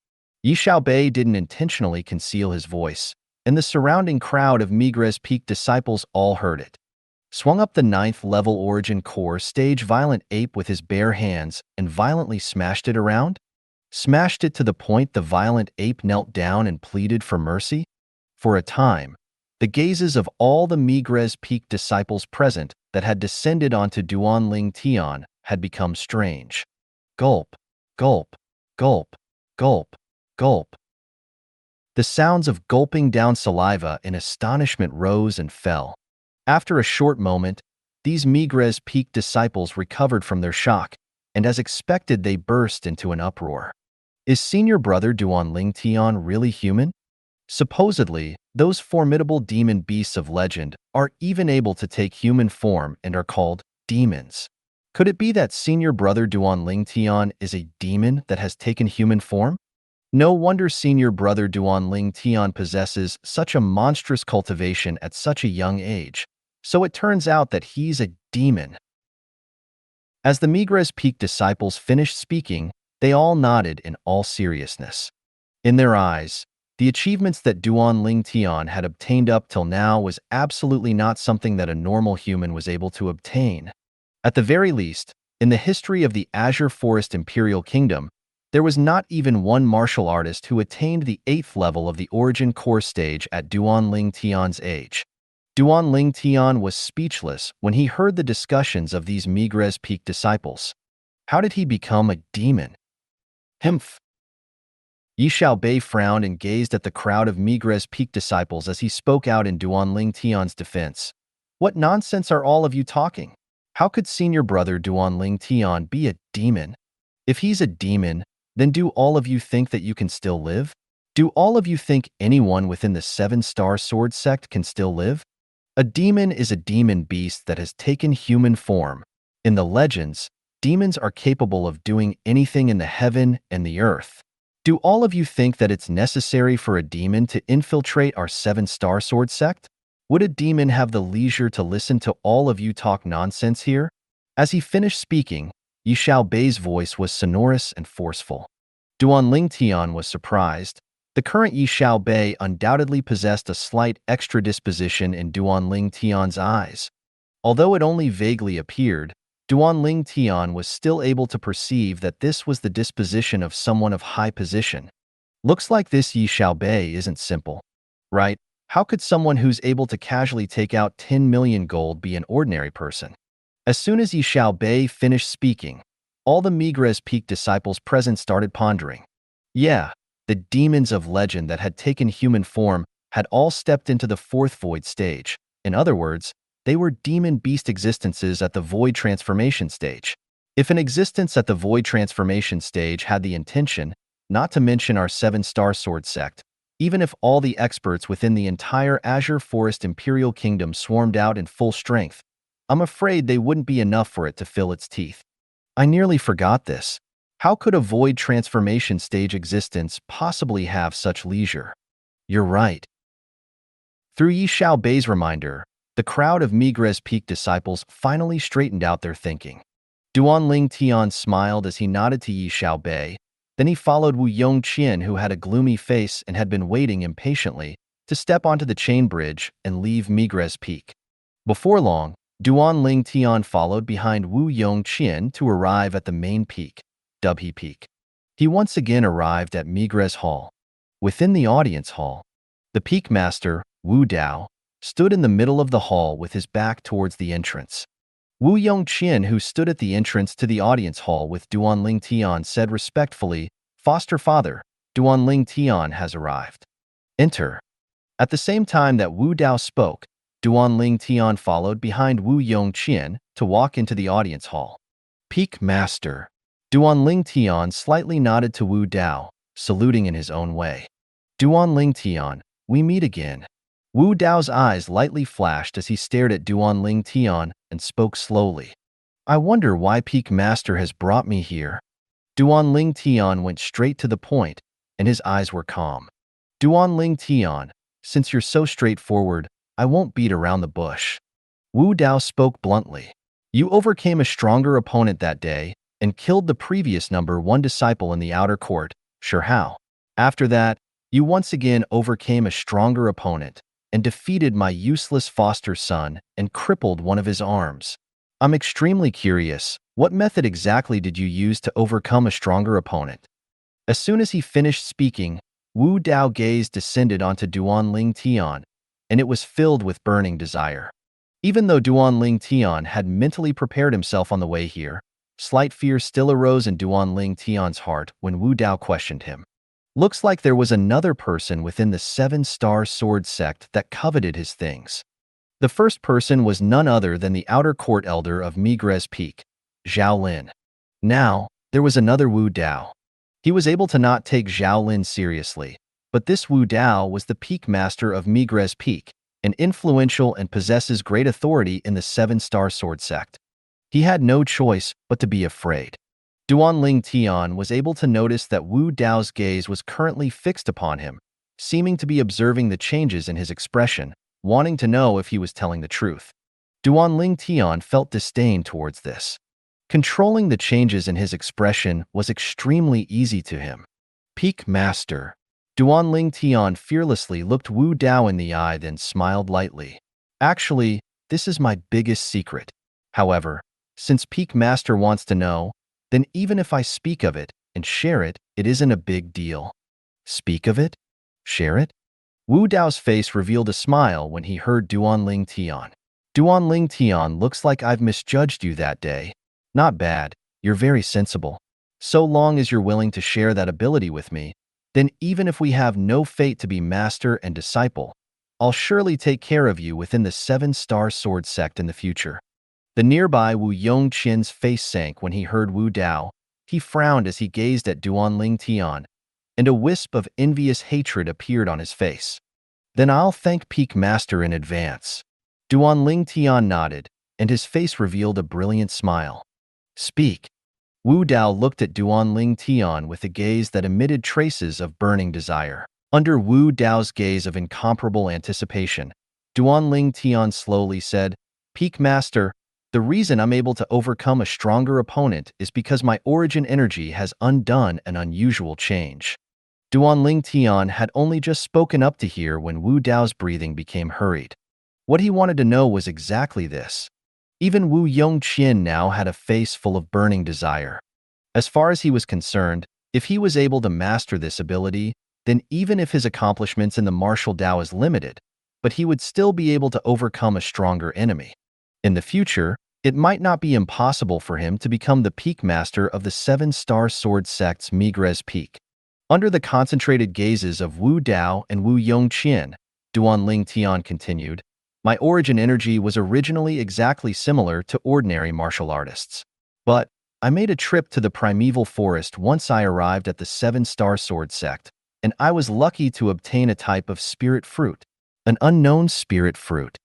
Yi Xiaobei didn't intentionally conceal his voice, and the surrounding crowd of Migres Peak disciples all heard it. Swung up the 9th level origin core stage violent ape with his bare hands and violently smashed it around? Smashed it to the point the violent ape knelt down and pleaded for mercy? For a time, the gazes of all the Migres Peak disciples present that had descended onto Duan Lingtian had become strange. Gulp, gulp, gulp, gulp, gulp. The sounds of gulping down saliva in astonishment rose and fell. After a short moment, these Migres Peak disciples recovered from their shock, and as expected they burst into an uproar. Is senior brother Duan Lingtian really human? Supposedly, those formidable demon beasts of legend are even able to take human form and are called demons. Could it be that senior brother Duan Lingtian is a demon that has taken human form? No wonder senior brother Duan Lingtian possesses such a monstrous cultivation at such a young age. So it turns out that he's a demon. As the Migres Peak disciples finished speaking, they all nodded in all seriousness. In their eyes, the achievements that Duan Lingtian had obtained up till now was absolutely not something that a normal human was able to obtain. At the very least, in the history of the Azure Forest Imperial Kingdom, there was not even one martial artist who attained the 8th level of the origin core stage at Duan Lingtian's age. Duan Lingtian was speechless when he heard the discussions of these Migres Peak disciples. How did he become a demon? Himph. Yi Xiaobei frowned and gazed at the crowd of Migres Peak disciples as he spoke out in Duan Lingtian's defense. What nonsense are all of you talking? How could senior brother Duan Lingtian be a demon? If he's a demon, then do all of you think that you can still live? Do all of you think anyone within the 7-star sword sect can still live? A demon is a demon beast that has taken human form. In the legends, demons are capable of doing anything in the heaven and the earth. Do all of you think that it's necessary for a demon to infiltrate our 7-star sword sect? Would a demon have the leisure to listen to all of you talk nonsense here? As he finished speaking, Yi Xiaobei's voice was sonorous and forceful. Duan Lingtian was surprised. The current Yi Xiaobei undoubtedly possessed a slight extra disposition in Duan Lingtian's eyes. Although it only vaguely appeared, Duan Lingtian was still able to perceive that this was the disposition of someone of high position. Looks like this Yi Xiaobei isn't simple. Right? How could someone who's able to casually take out 10 million gold be an ordinary person? As soon as Yi Xiaobei finished speaking, all the Migres Peak disciples present started pondering. Yeah, the demons of legend that had taken human form had all stepped into the 4th void stage. In other words, they were demon beast existences at the void transformation stage. If an existence at the void transformation stage had the intention, not to mention our 7-star sword sect. Even if all the experts within the entire Azure Forest Imperial Kingdom swarmed out in full strength, I'm afraid they wouldn't be enough for it to fill its teeth. I nearly forgot this. How could a void transformation stage existence possibly have such leisure? You're right. Through Yi Xiaobei's reminder, the crowd of Migres Peak disciples finally straightened out their thinking. Duanling Tian smiled as he nodded to Yi Xiaobei. Then he followed Wu Yongqian, who had a gloomy face and had been waiting impatiently to step onto the chain bridge and leave Migres Peak. Before long, Duanling Tian followed behind Wu Yongqian to arrive at the main peak, Dubhe Peak. He once again arrived at Migres Hall. Within the audience hall, the peak master, Wu Dao, stood in the middle of the hall with his back towards the entrance. Wu Yongqian, who stood at the entrance to the audience hall with Duanling Tian, said respectfully, "Foster father, Duanling Tian has arrived. Enter." At the same time that Wu Dao spoke, Duanling Tian followed behind Wu Yongqian to walk into the audience hall. Peak master. Duanling Tian slightly nodded to Wu Dao, saluting in his own way. Duanling Tian, we meet again. Wu Dao's eyes lightly flashed as he stared at Duanling Tian and spoke slowly. I wonder why Peak Master has brought me here. Duanling Tian went straight to the point, and his eyes were calm. Duanling Tian, since you're so straightforward, I won't beat around the bush. Wu Dao spoke bluntly. You overcame a stronger opponent that day and killed the previous number 1 disciple in the outer court, sure how. After that, you once again overcame a stronger opponent and defeated my useless foster son and crippled one of his arms. I'm extremely curious, what method exactly did you use to overcome a stronger opponent? As soon as he finished speaking, Wu Dao gaze descended onto Duanling Tian, and it was filled with burning desire. Even though Duanling Tian had mentally prepared himself on the way here, slight fear still arose in Duanling Tian's heart when Wu Dao questioned him. Looks like there was another person within the 7-star sword sect that coveted his things. The first person was none other than the outer court elder of Migres Peak, Zhao Lin. Now, there was another Wu Dao. He was able to not take Zhao Lin seriously, but this Wu Dao was the peak master of Migres Peak, and influential and possesses great authority in the 7-star sword sect. He had no choice but to be afraid. Duanling Tian was able to notice that Wu Dao's gaze was currently fixed upon him, seeming to be observing the changes in his expression, wanting to know if he was telling the truth. Duanling Tian felt disdain towards this. Controlling the changes in his expression was extremely easy to him. Peak Master. Duanling Tian fearlessly looked Wu Dao in the eye, then smiled lightly. Actually, this is my biggest secret. However, since Peak Master wants to know, then even if I speak of it and share it, it isn't a big deal. Speak of it? Share it? Wu Dao's face revealed a smile when he heard Duanling Tian. Duanling Tian, looks like I've misjudged you that day. Not bad, you're very sensible. So long as you're willing to share that ability with me, then even if we have no fate to be master and disciple, I'll surely take care of you within the 7-star sword sect in the future. The nearby Wu Yongqian's face sank when he heard Wu Dao. He frowned as he gazed at Duanling Tian, and a wisp of envious hatred appeared on his face. Then I'll thank Peak Master in advance. Duanling Tian nodded, and his face revealed a brilliant smile. Speak. Wu Dao looked at Duanling Tian with a gaze that emitted traces of burning desire. Under Wu Dao's gaze of incomparable anticipation, Duanling Tian slowly said, Peak Master, the reason I'm able to overcome a stronger opponent is because my origin energy has undone an unusual change. Duanling Tian had only just spoken up to here when Wu Dao's breathing became hurried. What he wanted to know was exactly this. Even Wu Yongqian now had a face full of burning desire. As far as he was concerned, if he was able to master this ability, then even if his accomplishments in the martial Dao is limited, but he would still be able to overcome a stronger enemy. In the future, it might not be impossible for him to become the peak master of the 7-star sword sect's Migres Peak. Under the concentrated gazes of Wu Dao and Wu Yongqian, Duanling Tian continued, my origin energy was originally exactly similar to ordinary martial artists. But, I made a trip to the primeval forest once I arrived at the Seven-Star Sword sect, and I was lucky to obtain a type of spirit fruit, an unknown spirit fruit.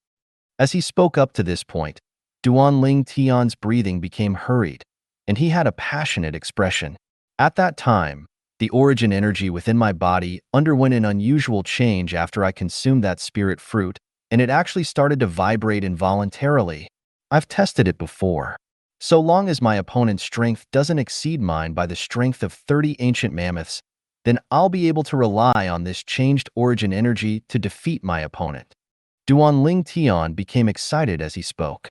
As he spoke up to this point, Duanling Tian's breathing became hurried, and he had a passionate expression. At that time, the origin energy within my body underwent an unusual change after I consumed that spirit fruit, and it actually started to vibrate involuntarily. I've tested it before. So long as my opponent's strength doesn't exceed mine by the strength of 30 ancient mammoths, then I'll be able to rely on this changed origin energy to defeat my opponent. Duanling Tian became excited as he spoke.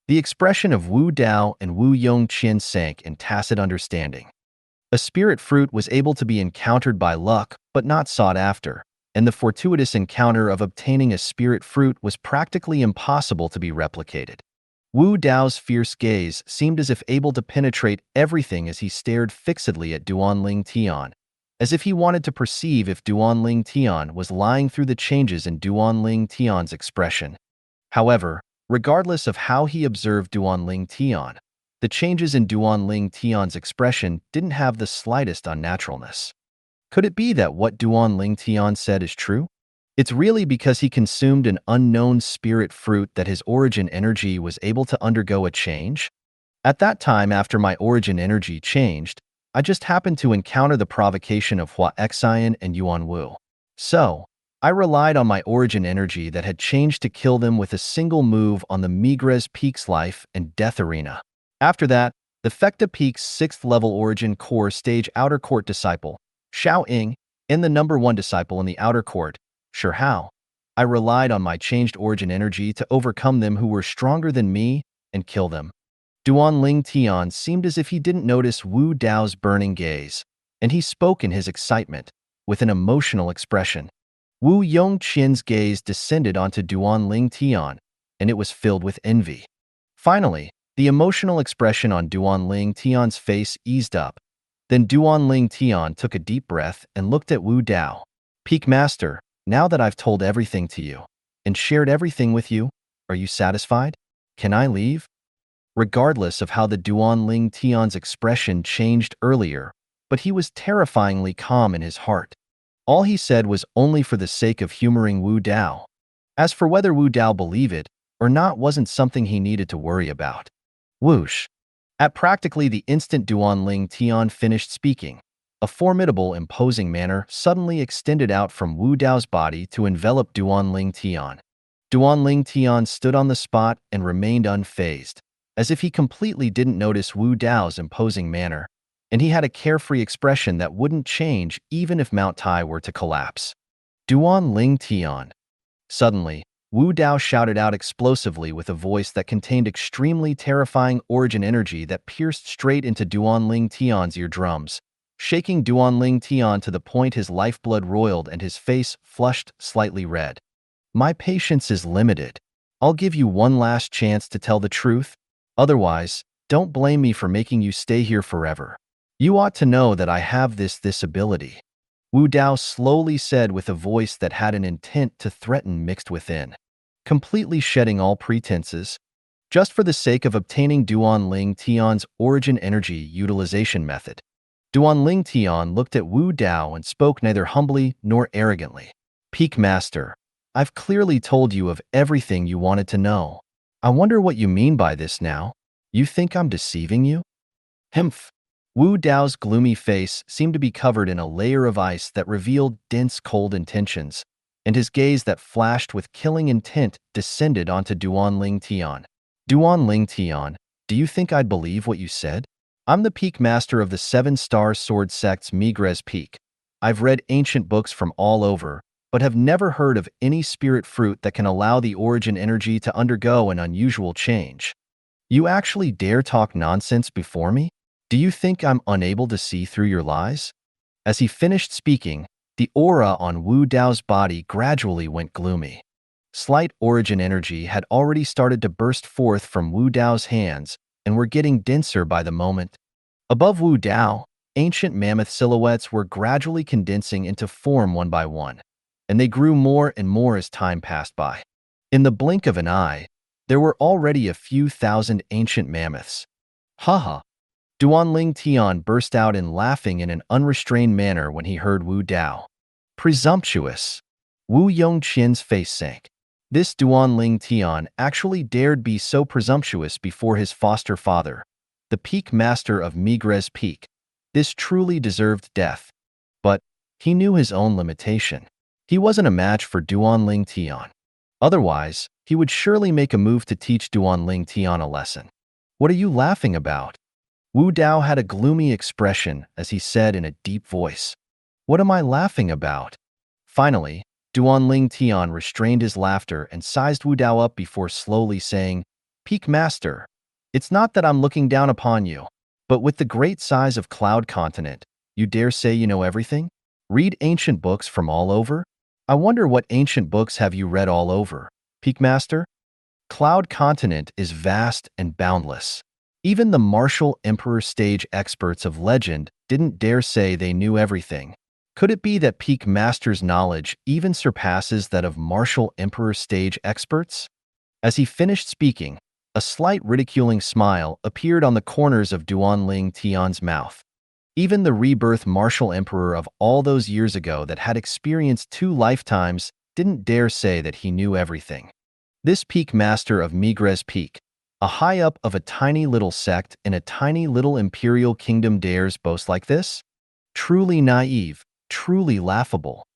The expression of Wu Dao and Wu Yongqian sank in tacit understanding. A spirit fruit was able to be encountered by luck, but not sought after, and the fortuitous encounter of obtaining a spirit fruit was practically impossible to be replicated. Wu Dao's fierce gaze seemed as if able to penetrate everything as he stared fixedly at Duanling Tian, as if he wanted to perceive if Duanling Tian was lying through the changes in Duanling Tian's expression. However, regardless of how he observed Duanling Tian, the changes in Duanling Tian's expression didn't have the slightest unnaturalness. Could it be that what Duanling Tian said is true? It's really because he consumed an unknown spirit fruit that his origin energy was able to undergo a change? At that time, after my origin energy changed, I just happened to encounter the provocation of Hua Xian and Yuan Wu. So, I relied on my origin energy that had changed to kill them with a single move on the Migres Peak's life and death arena. After that, the Fecta Peak's 6th level origin core stage outer court disciple, Xiao Ying, and the number 1 disciple in the outer court, Shi Hao. I relied on my changed origin energy to overcome them who were stronger than me and kill them. Duanling Tian seemed as if he didn't notice Wu Dao's burning gaze, and he spoke in his excitement, with an emotional expression. Wu Yongqian's gaze descended onto Duanling Tian, and it was filled with envy. Finally, the emotional expression on Duanling Tian's face eased up. Then Duanling Tian took a deep breath and looked at Wu Dao. Peak Master, now that I've told everything to you, and shared everything with you, are you satisfied? Can I leave? Regardless of how the Duanling Tian's expression changed earlier, but he was terrifyingly calm in his heart. All he said was only for the sake of humoring Wu Dao. As for whether Wu Dao believed it or not wasn't something he needed to worry about. Whoosh! At practically the instant Duanling Tian finished speaking, a formidable, imposing manner suddenly extended out from Wu Dao's body to envelop Duanling Tian. Duanling Tian stood on the spot and remained unfazed, as if he completely didn't notice Wu Dao's imposing manner, and he had a carefree expression that wouldn't change even if Mount Tai were to collapse. Duanling Tian. Suddenly, Wu Dao shouted out explosively with a voice that contained extremely terrifying origin energy that pierced straight into Duanling Tian's eardrums, shaking Duanling Tian to the point his lifeblood roiled and his face flushed slightly red. My patience is limited. I'll give you one last chance to tell the truth. Otherwise, don't blame me for making you stay here forever. You ought to know that I have this ability. Wu Dao slowly said with a voice that had an intent to threaten mixed within. Completely shedding all pretenses, just for the sake of obtaining Duanling Tian's origin energy utilization method. Duanling Tian looked at Wu Dao and spoke neither humbly nor arrogantly. Peak Master, I've clearly told you of everything you wanted to know. I wonder what you mean by this now. You think I'm deceiving you? Humph. Wu Dao's gloomy face seemed to be covered in a layer of ice that revealed dense cold intentions, and his gaze that flashed with killing intent descended onto Duanling Tian. Duanling Tian, do you think I'd believe what you said? I'm the Peak Master of the 7-Star Sword Sect's Migres Peak. I've read ancient books from all over, but have never heard of any spirit fruit that can allow the origin energy to undergo an unusual change. You actually dare talk nonsense before me? Do you think I'm unable to see through your lies? As he finished speaking, the aura on Wu Dao's body gradually went gloomy. Slight origin energy had already started to burst forth from Wu Dao's hands and were getting denser by the moment. Above Wu Dao, ancient mammoth silhouettes were gradually condensing into form one by one, and they grew more and more as time passed by. In the blink of an eye, there were already a few thousand ancient mammoths. Haha. Duanling Tian burst out in laughing in an unrestrained manner when he heard Wu Dao. Presumptuous. Wu Yongqian's face sank. This Duanling Tian actually dared be so presumptuous before his foster father, the peak master of Migres Peak. This truly deserved death. But he knew his own limitation. He wasn't a match for Duanling Tian. Otherwise, he would surely make a move to teach Duanling Tian a lesson. What are you laughing about? Wu Dao had a gloomy expression as he said in a deep voice. What am I laughing about? Finally, Duanling Tian restrained his laughter and sized Wu Dao up before slowly saying, Peak Master, it's not that I'm looking down upon you, but with the great size of Cloud Continent, you dare say you know everything? Read ancient books from all over? I wonder what ancient books have you read all over, Peak Master? Cloud Continent is vast and boundless. Even the Martial Emperor stage experts of legend didn't dare say they knew everything. Could it be that Peak Master's knowledge even surpasses that of Martial Emperor stage experts? As he finished speaking, a slight ridiculing smile appeared on the corners of Duanling Tian's mouth. Even the Rebirth Martial Emperor of all those years ago that had experienced 2 lifetimes didn't dare say that he knew everything. This Peak Master of Migres Peak, a high-up of a tiny little sect in a tiny little imperial kingdom dares boast like this? Truly naive, truly laughable.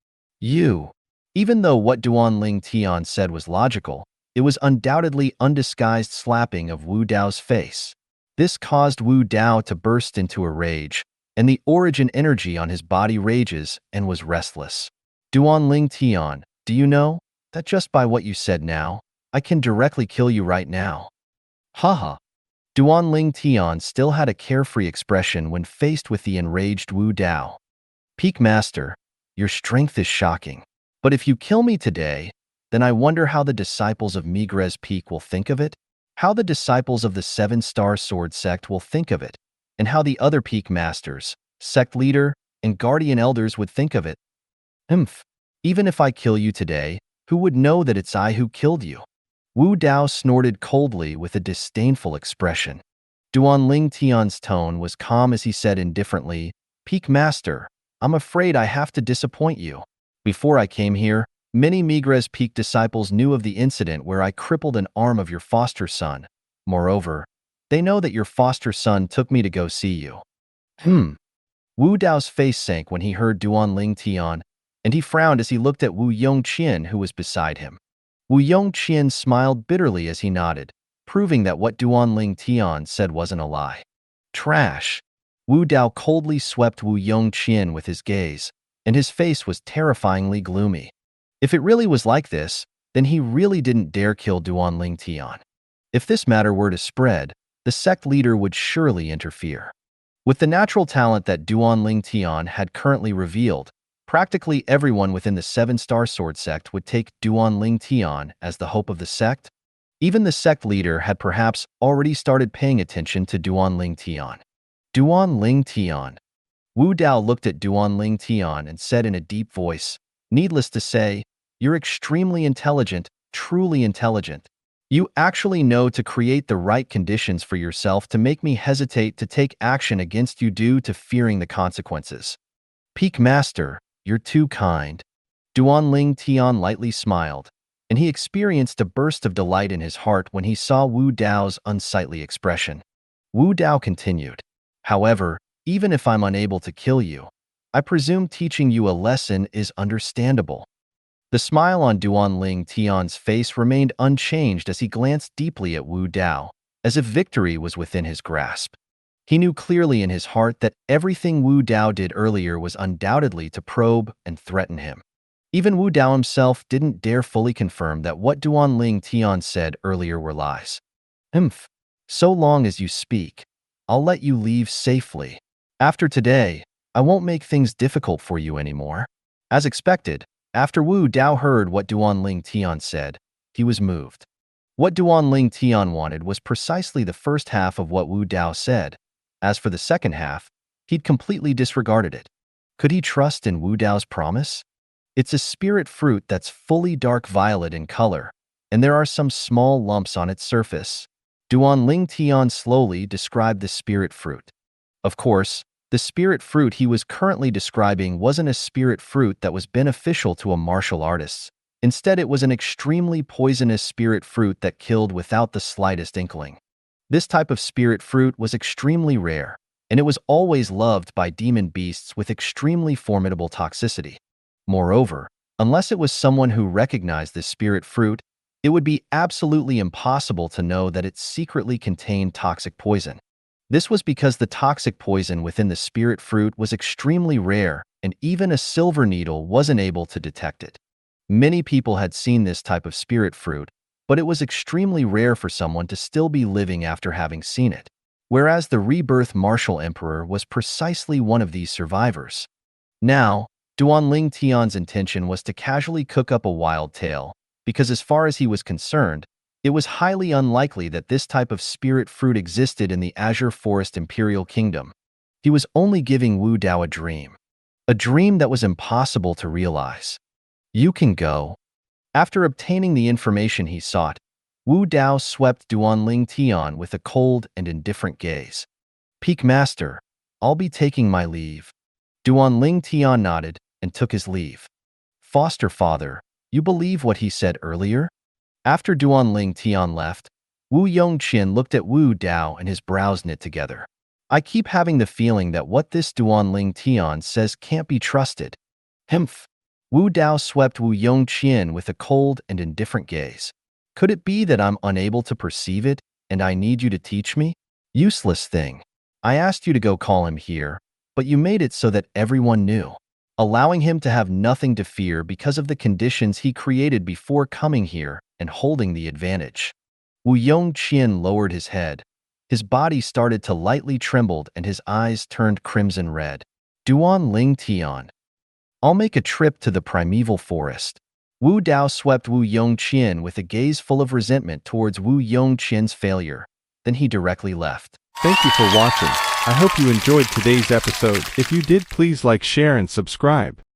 Even though what Duanling Tian said was logical, it was undoubtedly undisguised slapping of Wu Dao's face. This caused Wu Dao to burst into a rage, and the origin energy on his body rages and was restless. Duanling Tian, do you know that just by what you said now, I can directly kill you right now? Haha. Duanling Tian still had a carefree expression when faced with the enraged Wu Dao. Peak Master, your strength is shocking. But if you kill me today, then I wonder how the disciples of Migres Peak will think of it, how the disciples of the 7-Star Sword sect will think of it, and how the other Peak Masters, sect leader, and guardian elders would think of it. Even if I kill you today, who would know that it's I who killed you? Wu Dao snorted coldly with a disdainful expression. Duanling Tian's tone was calm as he said indifferently, Peak Master, I'm afraid I have to disappoint you. Before I came here, many Migres Peak disciples knew of the incident where I crippled an arm of your foster son. Moreover, they know that your foster son took me to go see you. Wu Dao's face sank when he heard Duanling Tian, and he frowned as he looked at Wu Yongqian who was beside him. Wu Yongqian smiled bitterly as he nodded, proving that what Duanling Tian said wasn't a lie. Trash. Wu Dao coldly swept Wu Yongqian with his gaze, and his face was terrifyingly gloomy. If it really was like this, then he really didn't dare kill Duanling Tian. If this matter were to spread, the sect leader would surely interfere. With the natural talent that Duanling Tian had currently revealed, practically everyone within the 7-Star Sword sect would take Duanling Tian as the hope of the sect. Even the sect leader had perhaps already started paying attention to Duanling Tian. Duanling Tian. Wu Dao looked at Duanling Tian and said in a deep voice, needless to say, you're extremely intelligent, truly intelligent. You actually know to create the right conditions for yourself to make me hesitate to take action against you due to fearing the consequences. Peak Master, you're too kind. Duanling Tian lightly smiled, and he experienced a burst of delight in his heart when he saw Wu Dao's unsightly expression. Wu Dao continued, however, even if I'm unable to kill you, I presume teaching you a lesson is understandable. The smile on Duanling Tian's face remained unchanged as he glanced deeply at Wu Dao, as if victory was within his grasp. He knew clearly in his heart that everything Wu Dao did earlier was undoubtedly to probe and threaten him. Even Wu Dao himself didn't dare fully confirm that what Duanling Tian said earlier were lies. So long as you speak, I'll let you leave safely. After today, I won't make things difficult for you anymore. As expected, after Wu Dao heard what Duanling Tian said, he was moved. What Duanling Tian wanted was precisely the first half of what Wu Dao said. As for the second half, he'd completely disregarded it. Could he trust in Wu Dao's promise? It's a spirit fruit that's fully dark violet in color, and there are some small lumps on its surface. Duanling Tian slowly described the spirit fruit. Of course, the spirit fruit he was currently describing wasn't a spirit fruit that was beneficial to a martial artist. Instead, it was an extremely poisonous spirit fruit that killed without the slightest inkling. This type of spirit fruit was extremely rare, and it was always loved by demon beasts with extremely formidable toxicity. Moreover, unless it was someone who recognized this spirit fruit, it would be absolutely impossible to know that it secretly contained toxic poison. This was because the toxic poison within the spirit fruit was extremely rare, and even a silver needle wasn't able to detect it. Many people had seen this type of spirit fruit, but it was extremely rare for someone to still be living after having seen it. Whereas the Rebirth Martial Emperor was precisely one of these survivors. Now, Duanling Tian's intention was to casually cook up a wild tale, because as far as he was concerned, it was highly unlikely that this type of spirit fruit existed in the Azure Forest Imperial Kingdom. He was only giving Wu Dao a dream that was impossible to realize. You can go. After obtaining the information he sought, Wu Dao swept Duanling Tian with a cold and indifferent gaze. Peak Master, I'll be taking my leave. Duanling Tian nodded and took his leave. Foster father, you believe what he said earlier? After Duanling Tian left, Wu Yongqian looked at Wu Dao and his brows knit together. I keep having the feeling that what this Duanling Tian says can't be trusted. Humph. Wu Dao swept Wu Yongqian with a cold and indifferent gaze. Could it be that I'm unable to perceive it, and I need you to teach me? Useless thing. I asked you to go call him here, but you made it so that everyone knew, allowing him to have nothing to fear because of the conditions he created before coming here and holding the advantage. Wu Yongqian lowered his head. His body started to lightly tremble and his eyes turned crimson red. Duanling Tian. I'll make a trip to the primeval forest. Wu Dao swept Wu Yongqian with a gaze full of resentment towards Wu Yongqian's failure. Then he directly left. Thank you for watching. I hope you enjoyed today's episode. If you did, please like, share, and subscribe.